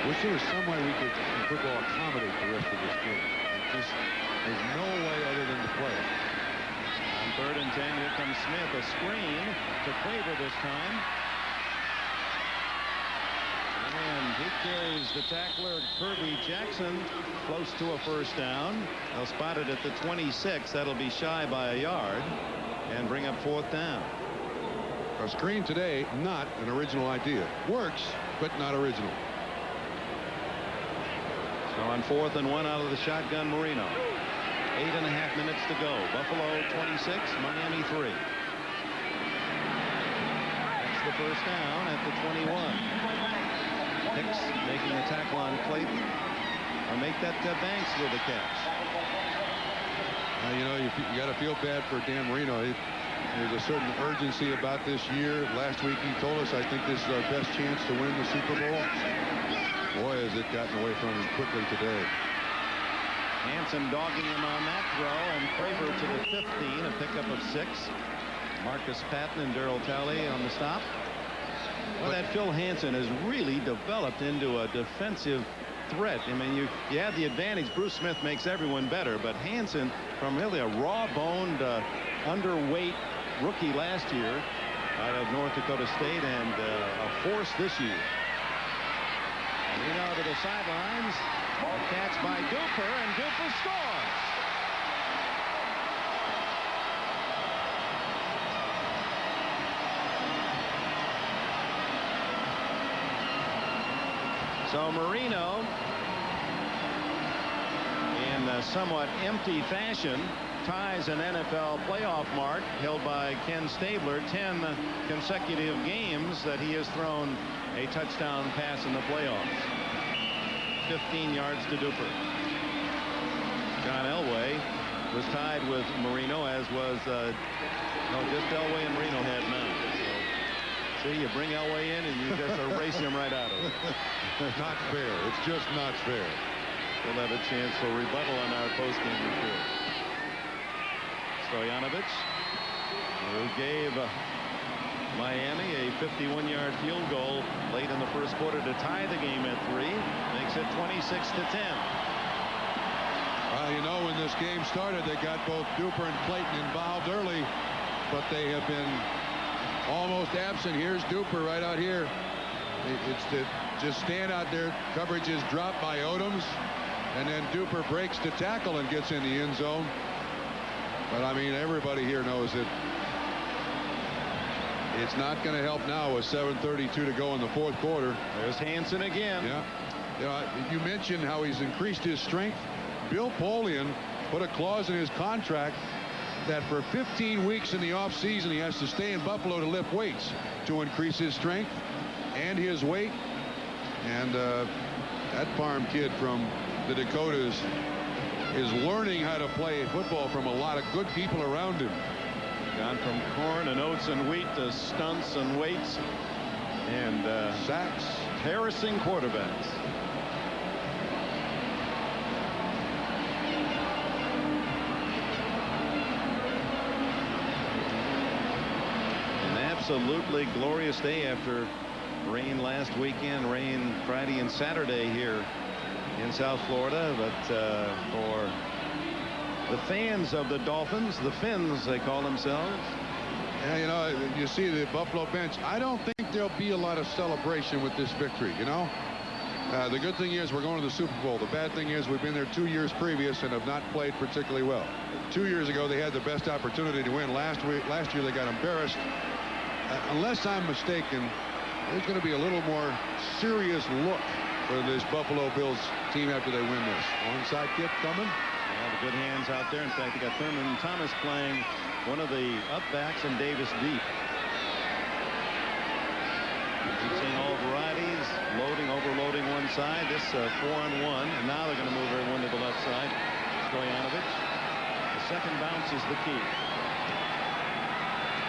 Wish there was some way we could, in football, accommodate the rest of this game. There's no way other than to play it. On 3rd and 10, here comes Smith. A screen to Claver this time. And he carries the tackler, Kirby Jackson, close to a first down. They'll spot it at the 26. That'll be shy by a yard. And bring up 4th down. A screen today, not an original idea. Works, but not original. So on 4th and 1 out of the shotgun, Marino. 8.5 minutes to go. Buffalo 26, Miami 3. That's the first down at the 21. Hicks making a tackle on Clayton. Or make that Banks with a catch. You know, you got to feel bad for Dan Marino. There's a certain urgency about this year. Last week he told us, I think this is our best chance to win the Super Bowl. Boy, has it gotten away from him quickly today. Hansen dogging him on that throw, and Craver to the 15, a pickup of 6. Marcus Patton and Darryl Talley on the stop. Well, that Phil Hansen has really developed into a defensive threat. I mean, you have the advantage. Bruce Smith makes everyone better, but Hansen, from really a raw-boned, underweight rookie last year out of North Dakota State, and a force this year. Marino to the sidelines. A catch by Duper, and Duper scores. So Marino, in a somewhat empty fashion, ties an NFL playoff mark held by Ken Stabler. 10 consecutive games that he has thrown a touchdown pass in the playoffs. 15 yards to Duper. John Elway was tied with Marino, as was just Elway and Marino had none. So, see, you bring Elway in and you just erase him right out of it. Not fair. It's just not fair. We'll have a chance for rebuttal on our postgame report. Stoyanovich, who gave Miami a 51-yard field goal late in the first quarter to tie the game at 3, makes it 26-10. You know, when this game started, they got both Duper and Clayton involved early, but they have been almost absent. Here's Duper right out here. It's to just stand out there. Coverage is dropped by Odoms, and then Duper breaks the tackle and gets in the end zone. But I mean, everybody here knows that it's not going to help now with 7:32 to go in the fourth quarter. There's Hansen again. Yeah. You mentioned how he's increased his strength. Bill Polian put a clause in his contract that for 15 weeks in the offseason he has to stay in Buffalo to lift weights to increase his strength and his weight. And that farm kid from the Dakotas is learning how to play football from a lot of good people around him. Gone from corn and oats and wheat to stunts and weights and sacks, harassing quarterbacks. An absolutely glorious day after rain last weekend, rain Friday and Saturday here in South Florida. But for the fans of the Dolphins, the Fins they call themselves. Yeah, you know, you see the Buffalo bench. I don't think there'll be a lot of celebration with this victory, you know. The good thing is we're going to the Super Bowl. The bad thing is we've been there 2 years previous and have not played particularly well. 2 years ago they had the best opportunity to win. Last year they got embarrassed. Unless I'm mistaken, there's going to be a little more serious look for this Buffalo Bills team after they win this. Onside kick coming. Yeah, the good hands out there. In fact, they got Thurman Thomas playing one of the up backs and Davis deep. We've seen all varieties, loading, overloading one side. This 4-on-1, and now they're going to move everyone to the left side. Stoyanovich. The second bounce is the key.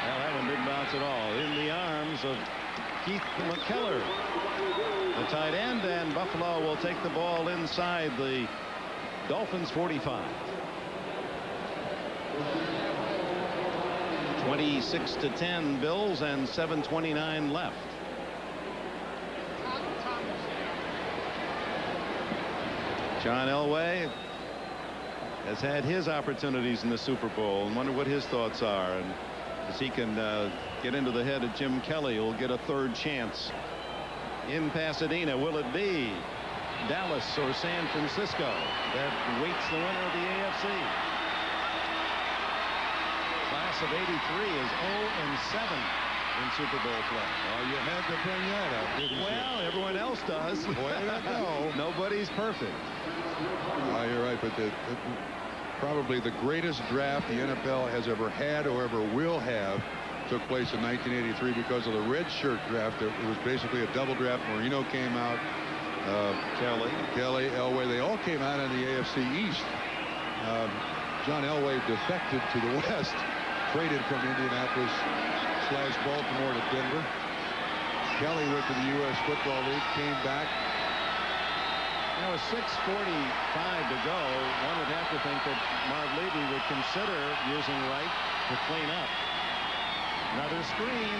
Well, that one didn't bounce at all. In the arms of Keith McKellar, the tight end, and Buffalo will take the ball inside the Dolphins 45. 26-10 Bills and 7:29 left. John Elway has had his opportunities in the Super Bowl and wonder what his thoughts are, and as he can get into the head of Jim Kelly, who'll get a third chance in Pasadena. Will it be Dallas or San Francisco that waits the winner of the AFC? Class of '83 is 0-7 in Super Bowl play. Oh, you had to bring that up, didn't you? Well, everyone else does. Way to go. Nobody's perfect. Oh, you're right, but probably the greatest draft the NFL has ever had or ever will have took place in 1983 because of the red shirt draft. It was basically a double draft. Marino came out. Kelly, Elway, they all came out in the AFC East. John Elway defected to the West, traded from Indianapolis / Baltimore to Denver. Kelly went to the U.S. Football League, came back. You know, with 6:45 to go, one would have to think that Marv Levy would consider using Wright to clean up. Another screen.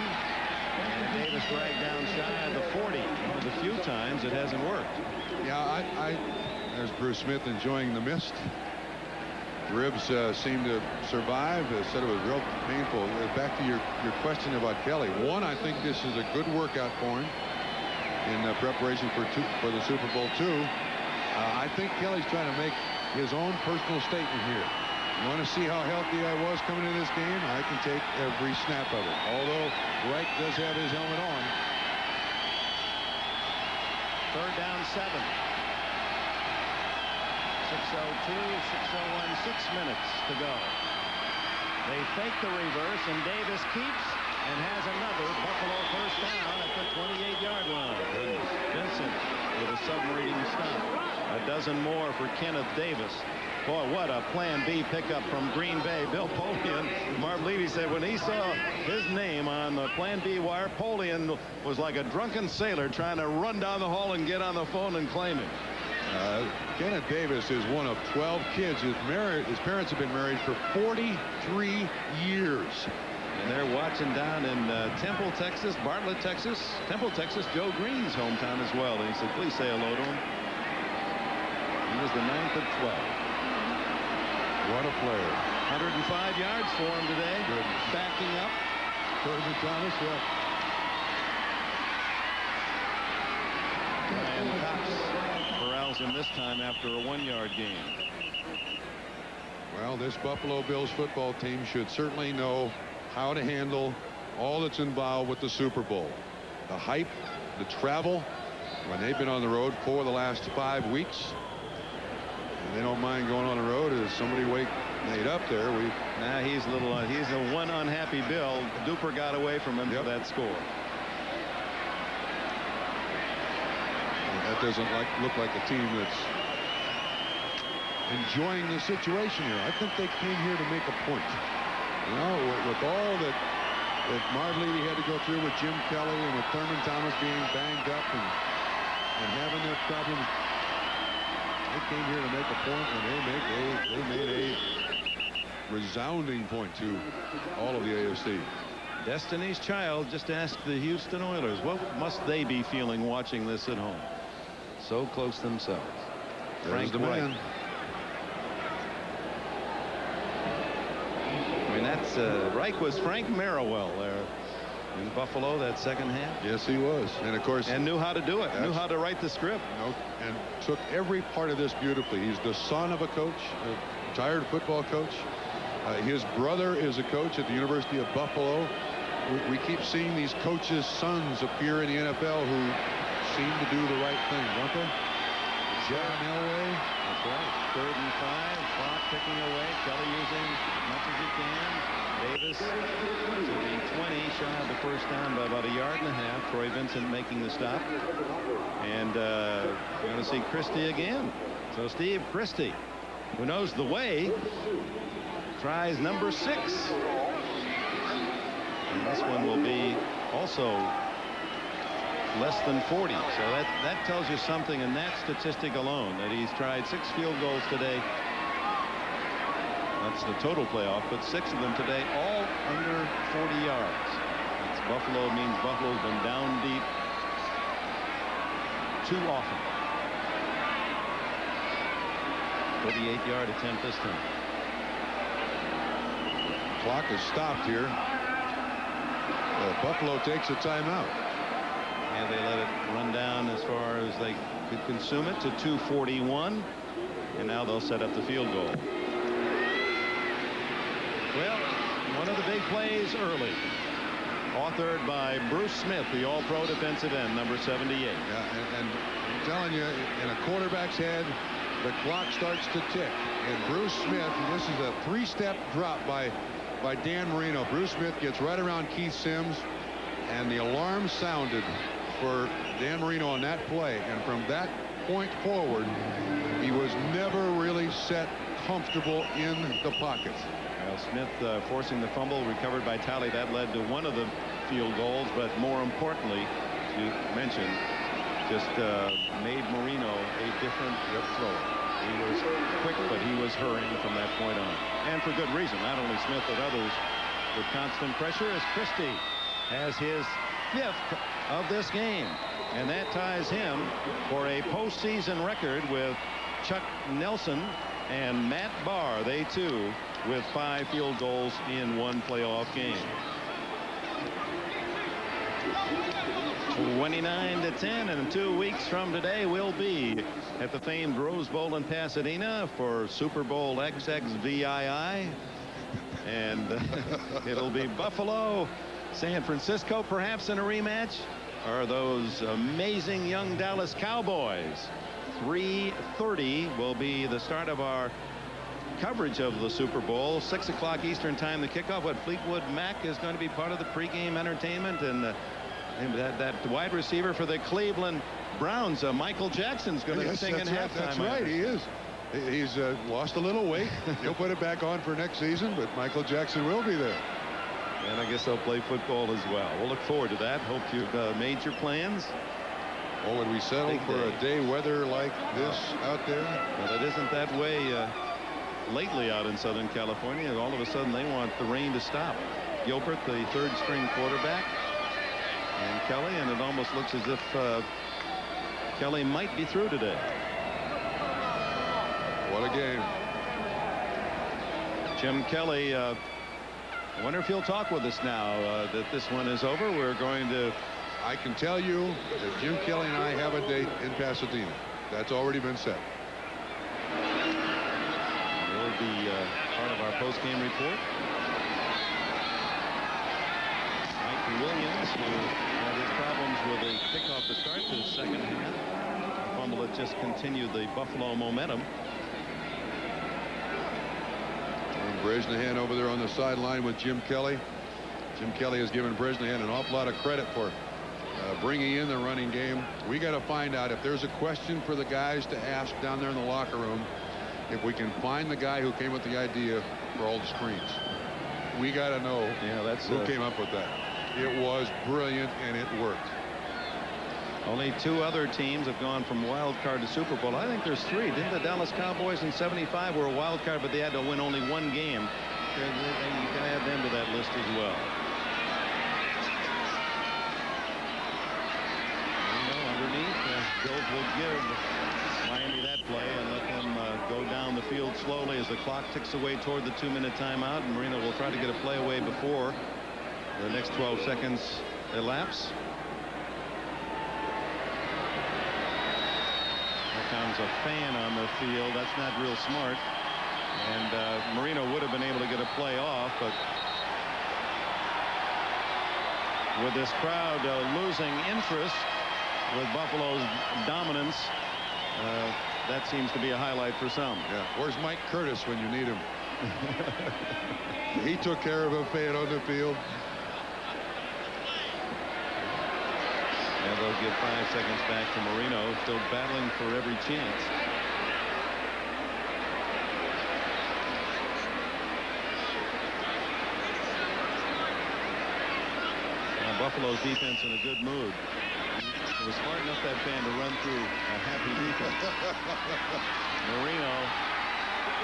And Davis dragged down shy of the 40. One of the few times it hasn't worked. Yeah, there's Bruce Smith enjoying the mist. Ribs seem to survive. Said it was real painful. Back to your question about Kelly. One, I think this is a good workout for him in preparation for the Super Bowl II. I think Kelly's trying to make his own personal statement here. You want to see how healthy I was coming into this game? I can take every snap of it. Although Wright does have his helmet on. Third down 7. 6:02, 6:01, 6 minutes to go. They fake the reverse, and Davis keeps and has another Buffalo first down at the 28-yard line. Vincent with a submarine stop. A dozen more for Kenneth Davis. Boy, what a plan B pickup from Green Bay. Bill Polian, Marv Levy said when he saw his name on the plan B wire, Polian was like a drunken sailor trying to run down the hall and get on the phone and claim it. Kenneth Davis is one of 12 kids. His parents have been married for 43 years. And they're watching down in Temple, Texas, Bartlett, Texas. Temple, Texas, Joe Green's hometown as well. And he said, please say hello to him. He was the 9th of 12. What a player. 105 yards for him today. Good. Backing up. Thurman Thomas, yeah. Ryan Cox corrals him this time after a 1-yard gain. Well, this Buffalo Bills football team should certainly know how to handle all that's involved with the Super Bowl. The hype, the travel, when they've been on the road for the last 5 weeks. And they don't mind going on the road. As somebody wake Nate up there, now he's a little. He's a one unhappy Bill. Duper got away from him for that score. That doesn't look like a team that's enjoying the situation here. I think they came here to make a point. You know, with all that Marv Levy had to go through with Jim Kelly and with Thurman Thomas being banged up and having their problems, they came here to make a point, and they made a resounding point to all of the AFC. Destiny's Child just asked the Houston Oilers, what must they be feeling watching this at home? So close themselves. There's the man. I mean, that's Reich was Frank Merriwell there in Buffalo that second half. Yes, he was. And of course, and knew how to do it, knew how to write the script. You know, and took every part of this beautifully. He's the son of a coach, a retired football coach. His brother is a coach at the University of Buffalo. We keep seeing these coaches' sons appear in the NFL who seem to do the right thing, don't they? John Elway. That's right. 3rd and 5. Clock ticking away. Kelly using as much as he can. Davis to the 20, shy of the first down by about 1.5 yards. Troy Vincent making the stop. And we're going to see Christie again. So Steve Christie, who knows the way, tries number 6. And this one will be also less than 40. So that tells you something in that statistic alone, that he's tried 6 field goals today. That's the total playoff, but 6 of them today, all under 40 yards. That's Buffalo. Means Buffalo's been down deep too often. 38-yard attempt this time. Clock is stopped here. Buffalo takes a timeout. And they let it run down as far as they could consume it to 2:41. And now they'll set up the field goal. Well, one of the big plays early, authored by Bruce Smith, the all-pro defensive end, number 78. Yeah, and I'm telling you, in a quarterback's head, the clock starts to tick. And Bruce Smith, this is a 3-step drop by Dan Marino. Bruce Smith gets right around Keith Sims, and the alarm sounded for Dan Marino on that play. And from that point forward, he was never really set comfortable in the pocket. Well, Smith forcing the fumble, recovered by Talley. That led to one of the field goals, but more importantly, you mentioned, just made Marino a different thrower. He was quick, but he was hurrying from that point on. And for good reason. Not only Smith, but others with constant pressure, as Christie has his 5th of this game. And that ties him for a postseason record with Chuck Nelson and Matt Barr. They, too, with 5 field goals in one playoff game. 29-10, and in 2 weeks from today we'll be at the famed Rose Bowl in Pasadena for Super Bowl XXVII, and it'll be Buffalo, San Francisco, perhaps in a rematch, or those amazing young Dallas Cowboys. 3:30 will be the start of our coverage of the Super Bowl. 6 o'clock Eastern time, the kickoff. What Fleetwood Mac is going to be part of the pregame entertainment, and that wide receiver for the Cleveland Browns, Michael Jackson's going to be singing halftime. That's right, he is. He's lost a little weight. He'll put it back on for next season, but Michael Jackson will be there. And I guess they'll play football as well. We'll look forward to that. Hope you've made your plans. Or would we settle for a day weather like this out there? Well, it isn't that way lately out in Southern California. All of a sudden they want the rain to stop. Gilbert, the 3rd-string quarterback, and Kelly, and it almost looks as if Kelly might be through today. What a game. Jim Kelly, I wonder if he'll talk with us now that this one is over. We're going to... I can tell you that Jim Kelly and I have a date in Pasadena. That's already been set. It will be part of our post-game report. Mike Williams, who had his problems with the kickoff to start the second half. A fumble that just continued the Buffalo momentum. And Bresnahan over there on the sideline with Jim Kelly. Jim Kelly has given Bresnahan an awful lot of credit for bringing in the running game. We got to find out if there's a question for the guys to ask down there in the locker room. If we can find the guy who came with the idea for all the screens, we got to know who came up with that. It was brilliant and it worked. Only 2 other teams have gone from wild card to Super Bowl. I think there's 3. Didn't the Dallas Cowboys in '75 were a wild card, but they had to win only 1 game? You can add them to that list as well. Bills will give Miami that play and let them go down the field slowly as the clock ticks away toward the 2-minute timeout. And Marino will try to get a play away before the next 12 seconds elapse. Here comes a fan on the field. That's not real smart. And Marino would have been able to get a play off, but with this crowd losing interest with Buffalo's dominance, that seems to be a highlight for some. Yeah. Where's Mike Curtis when you need him? He took care of a fan on the field. And they'll give 5 seconds back to Marino, still battling for every chance. Now Buffalo's defense in a good mood. It was smart enough, that fan, to run through a happy defense. Marino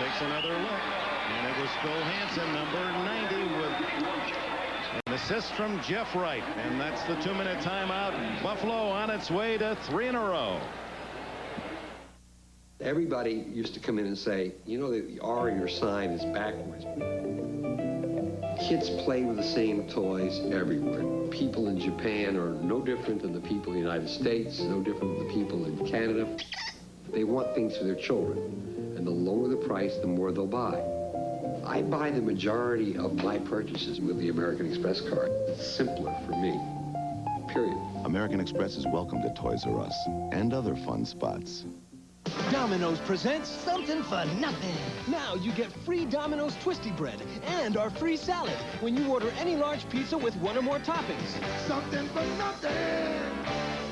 takes another look, and it was Phil Hansen, number 90, with an assist from Jeff Wright. And that's the 2-minute timeout. Buffalo on its way to 3 in a row. Everybody used to come in and say, you know, the R in your sign is backwards. Kids play with the same toys everywhere. People in Japan are no different than the people in the United States, no different than the people in Canada. They want things for their children, and the lower the price, the more they'll buy. I buy the majority of my purchases with the American Express card. It's simpler for me, period. American Express is welcome to Toys R Us and other fun spots. Domino's presents something for nothing. Now you get free Domino's Twisty Bread and our free salad when you order any large pizza with 1 or more toppings. Something for nothing.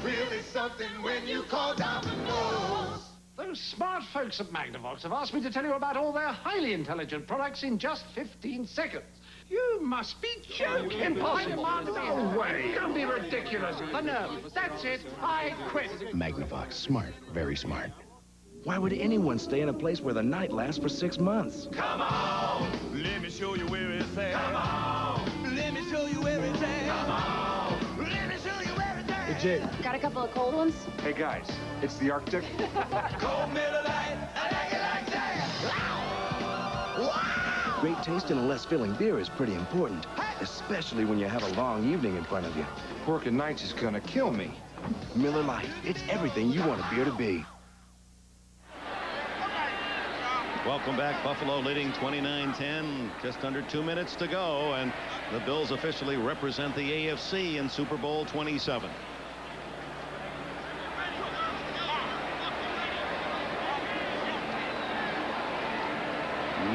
Really something when you call Domino's. Those smart folks at Magnavox have asked me to tell you about all their highly intelligent products in just 15 seconds. You must be joking. Impossible. No way. Don't be ridiculous. But no, that's it. I quit. Magnavox. Smart. Very smart. Why would anyone stay in a place where the night lasts for 6 months? Come on. Let me show you where it's at. Come on. Let me show you where it's at. Come on. Let me show you where it's at. Hey, Jay. Got a couple of cold ones? Hey, guys. It's the Arctic. Cold Miller Lite. I like it like that. Wow. Great taste and a less filling beer is pretty important, especially when you have a long evening in front of you. Working nights is gonna kill me. Miller Lite. It's everything you want a beer to be. Welcome back. Buffalo leading 29-10. Just under 2 minutes to go, and the Bills officially represent the AFC in Super Bowl 27.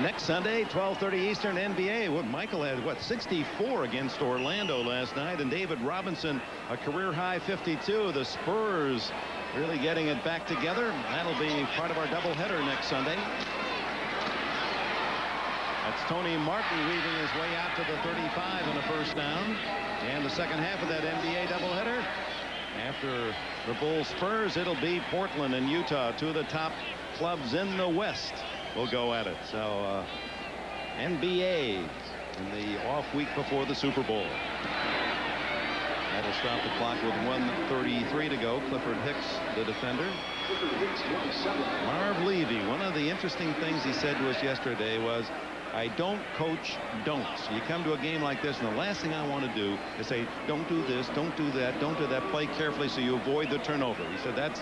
Next Sunday, 12:30 Eastern, NBA. Michael had, 64 against Orlando last night, and David Robinson, a career-high 52. The Spurs really getting it back together. That'll be part of our doubleheader next Sunday. That's Tony Martin weaving his way out to the 35 in a first down. And the second half of that NBA doubleheader, after the Bulls Spurs, it'll be Portland and Utah, 2 of the top clubs in the West, will go at it. So NBA in the off week before the Super Bowl. That'll stop the clock with 1:33 to go. Clifford Hicks, the defender. Marv Levy, one of the interesting things he said to us yesterday was, I don't coach don'ts. You come to a game like this, and the last thing I want to do is say, don't do this, don't do that, don't do that. Play carefully so you avoid the turnover. He said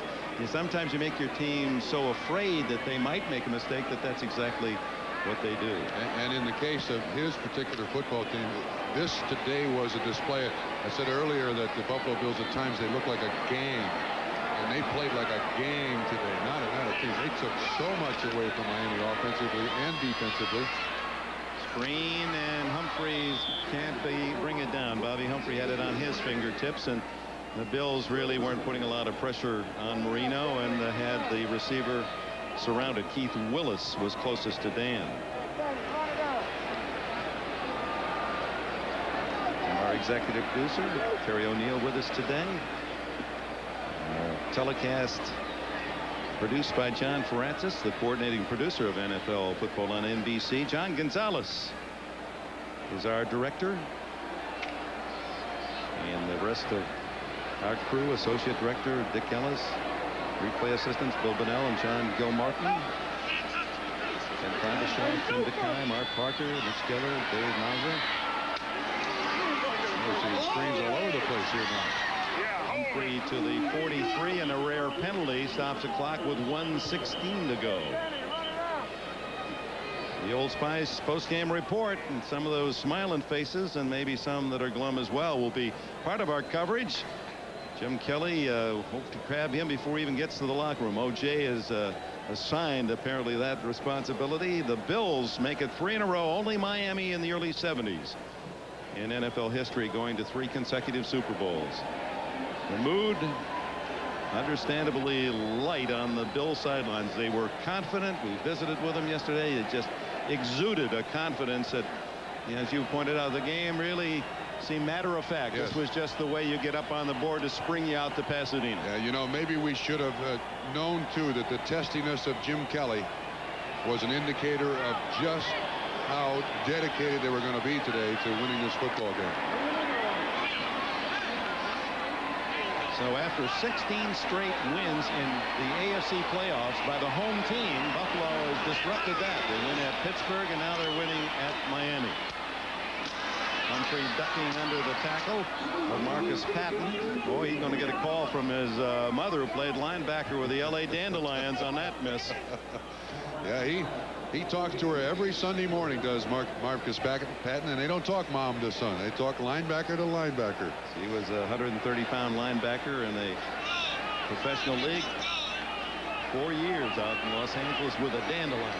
sometimes you make your team so afraid that they might make a mistake that's exactly what they do. And in the case of his particular football team, this today was a display. I said earlier that the Buffalo Bills at times they look like a gang, and they played like a gang today, not a team. They took so much away from Miami offensively and defensively. Screen, and Humphreys can't bring it down. Bobby Humphrey had it on his fingertips, and the Bills really weren't putting a lot of pressure on Marino, and had the receiver surrounded. Keith Willis was closest to Dan. And our executive producer, Terry O'Neill, with us today. Telecast produced by John Francis, the coordinating producer of NFL football on NBC. John Gonzalez is our director. And the rest of our crew, Associate Director Dick Ellis, replay assistants Bill Bonnell and John Gilmartin, Ken Fondeshaw, Tim DeKay, Mark Parker, Mitch Geller, Dave Mazza. Screens all over the place here now. Humphrey to the 43, and a rare penalty stops the clock with 1:16 to go. The Old Spice post-game report, and some of those smiling faces and maybe some that are glum as well will be part of our coverage. Jim Kelly hopes to grab him before he even gets to the locker room. OJ is assigned apparently that responsibility. The Bills make it 3 in a row. Only Miami in the early 70s in NFL history going to 3 consecutive Super Bowls. The mood understandably light on the Bills sidelines. They were confident. We visited with them yesterday. It just exuded a confidence that, as you pointed out, the game really seemed matter of fact. Yes. This was just the way you get up on the board to spring you out to Pasadena. Yeah, you know, maybe we should have known too that the testiness of Jim Kelly was an indicator of just how dedicated they were going to be today to winning this football game. So after 16 straight wins in the AFC playoffs by the home team, Buffalo has disrupted that. They win at Pittsburgh, and now they're winning at Miami. Humphrey ducking under the tackle of Marcus Patton. Boy, he's going to get a call from his mother, who played linebacker with the LA Dandelions, on that miss. Yeah, he talks to her every Sunday morning, does Marcus Patton, and they don't talk mom to son. They talk linebacker to linebacker. He was a 130-pound linebacker in a professional league. 4 years out in Los Angeles with the Dandelions.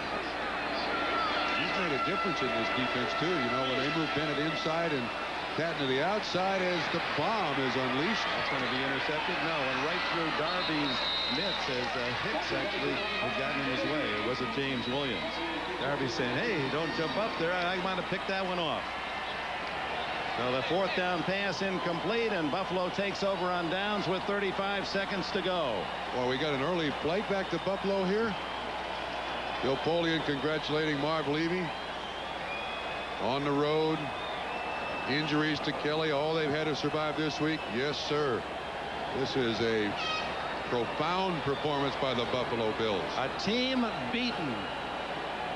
He's made a difference in this defense too. You know, when they move Bennett inside and Patton to the outside as the bomb is unleashed. That's going to be intercepted. No, and right through Darby's mitts as Hicks actually had gotten in his way. It wasn't James Williams. Darby saying, hey, don't jump up there. I want to pick that one off. So the 4th down pass incomplete, and Buffalo takes over on downs with 35 seconds to go. Well, we got an early flight back to Buffalo here. Bill Polian congratulating Marv Levy. On the road. Injuries to Kelly, all they've had to survive this week. Yes, sir. This is a profound performance by the Buffalo Bills. A team beaten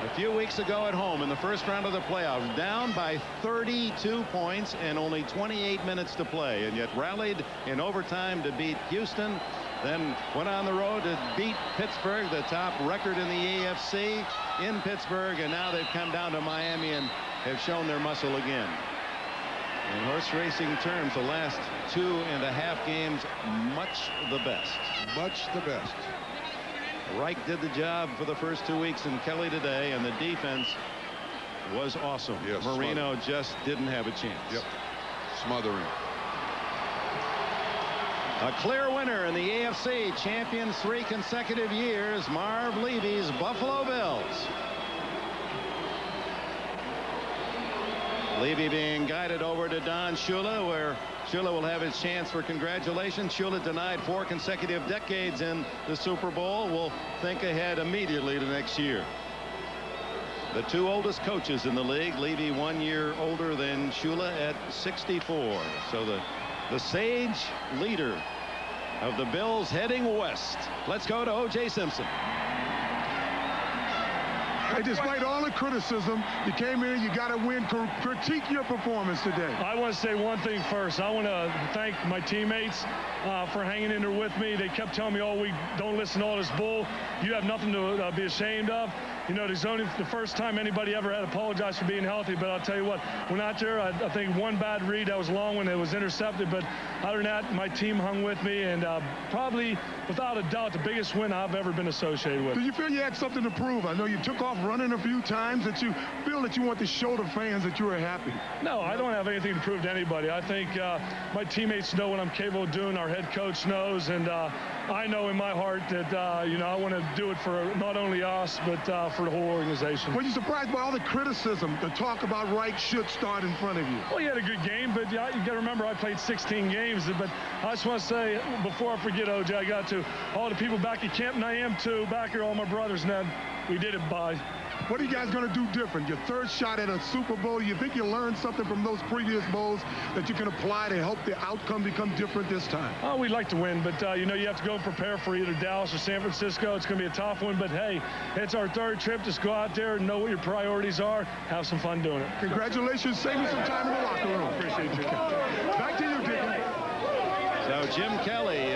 a few weeks ago at home in the first round of the playoffs, down by 32 points and only 28 minutes to play, and yet rallied in overtime to beat Houston, then went on the road to beat Pittsburgh, the top record in the AFC, in Pittsburgh, and now they've come down to Miami and have shown their muscle again. In horse racing terms, the last 2.5 games, much the best. Much the best. Reich did the job for the first 2 weeks, and Kelly today, and the defense was awesome. Yes, Marino just didn't have a chance. Yep. Smothering. A clear winner in the AFC, champions 3 consecutive years, Marv Levy's Buffalo Bills. Levy being guided over to Don Shula, where Shula will have his chance for congratulations. Shula denied 4 consecutive decades in the Super Bowl. Will think ahead immediately to next year. The 2 oldest coaches in the league, Levy 1 year older than Shula at 64. So the sage leader of the Bills heading west. Let's go to O.J. Simpson. Hey, despite all the criticism, you came in, you got to win. Critique your performance today. I want to say one thing first. I want to thank my teammates for hanging in there with me. They kept telling me all week, don't listen to all this bull. You have nothing to be ashamed of. You know, there's only the first time anybody ever had apologized for being healthy, but I'll tell you what, went out there, I think one bad read, that was long when it was intercepted, but other than that, my team hung with me, and probably, without a doubt, the biggest win I've ever been associated with. Do you feel you had something to prove? I know you took off running a few times, that you feel that you want to show the fans that you were happy. No, I don't have anything to prove to anybody. I think my teammates know what I'm capable of doing. Our head coach knows, and I know in my heart that, you know, I want to do it for not only us, but for the whole organization. Were you surprised by all the criticism, the talk about Reich should start in front of you? Well, he had a good game, but you got to remember I played 16 games. But I just want to say, before I forget, OJ, I got to all the people back at Camp, and I am too, back here, all my brothers, Ned. We did it, bye. What are you guys going to do different? Your third shot at a Super Bowl, you think you learned something from those previous bowls that you can apply to help the outcome become different this time? Oh, we'd like to win, but, you know, you have to go and prepare for either Dallas or San Francisco. It's going to be a tough one, but, hey, it's our third trip. Just go out there and know what your priorities are. Have some fun doing it. Congratulations. Save me some time in the locker room. Appreciate you. Back to you, Dickie. So Jim Kelly,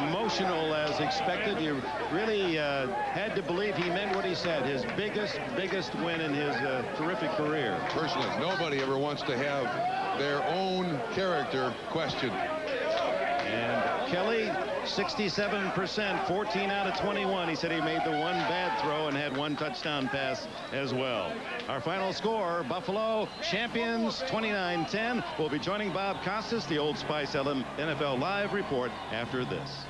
emotional as expected. You really had to believe he meant what he said. His biggest win in his terrific career. Personally, nobody ever wants to have their own character questioned. And Kelly, 67%, 14 out of 21. He said he made the one bad throw and had one touchdown pass as well. Our final score, Buffalo champions 29-10. We'll be joining Bob Costas, the Old Spice NFL Live report after this.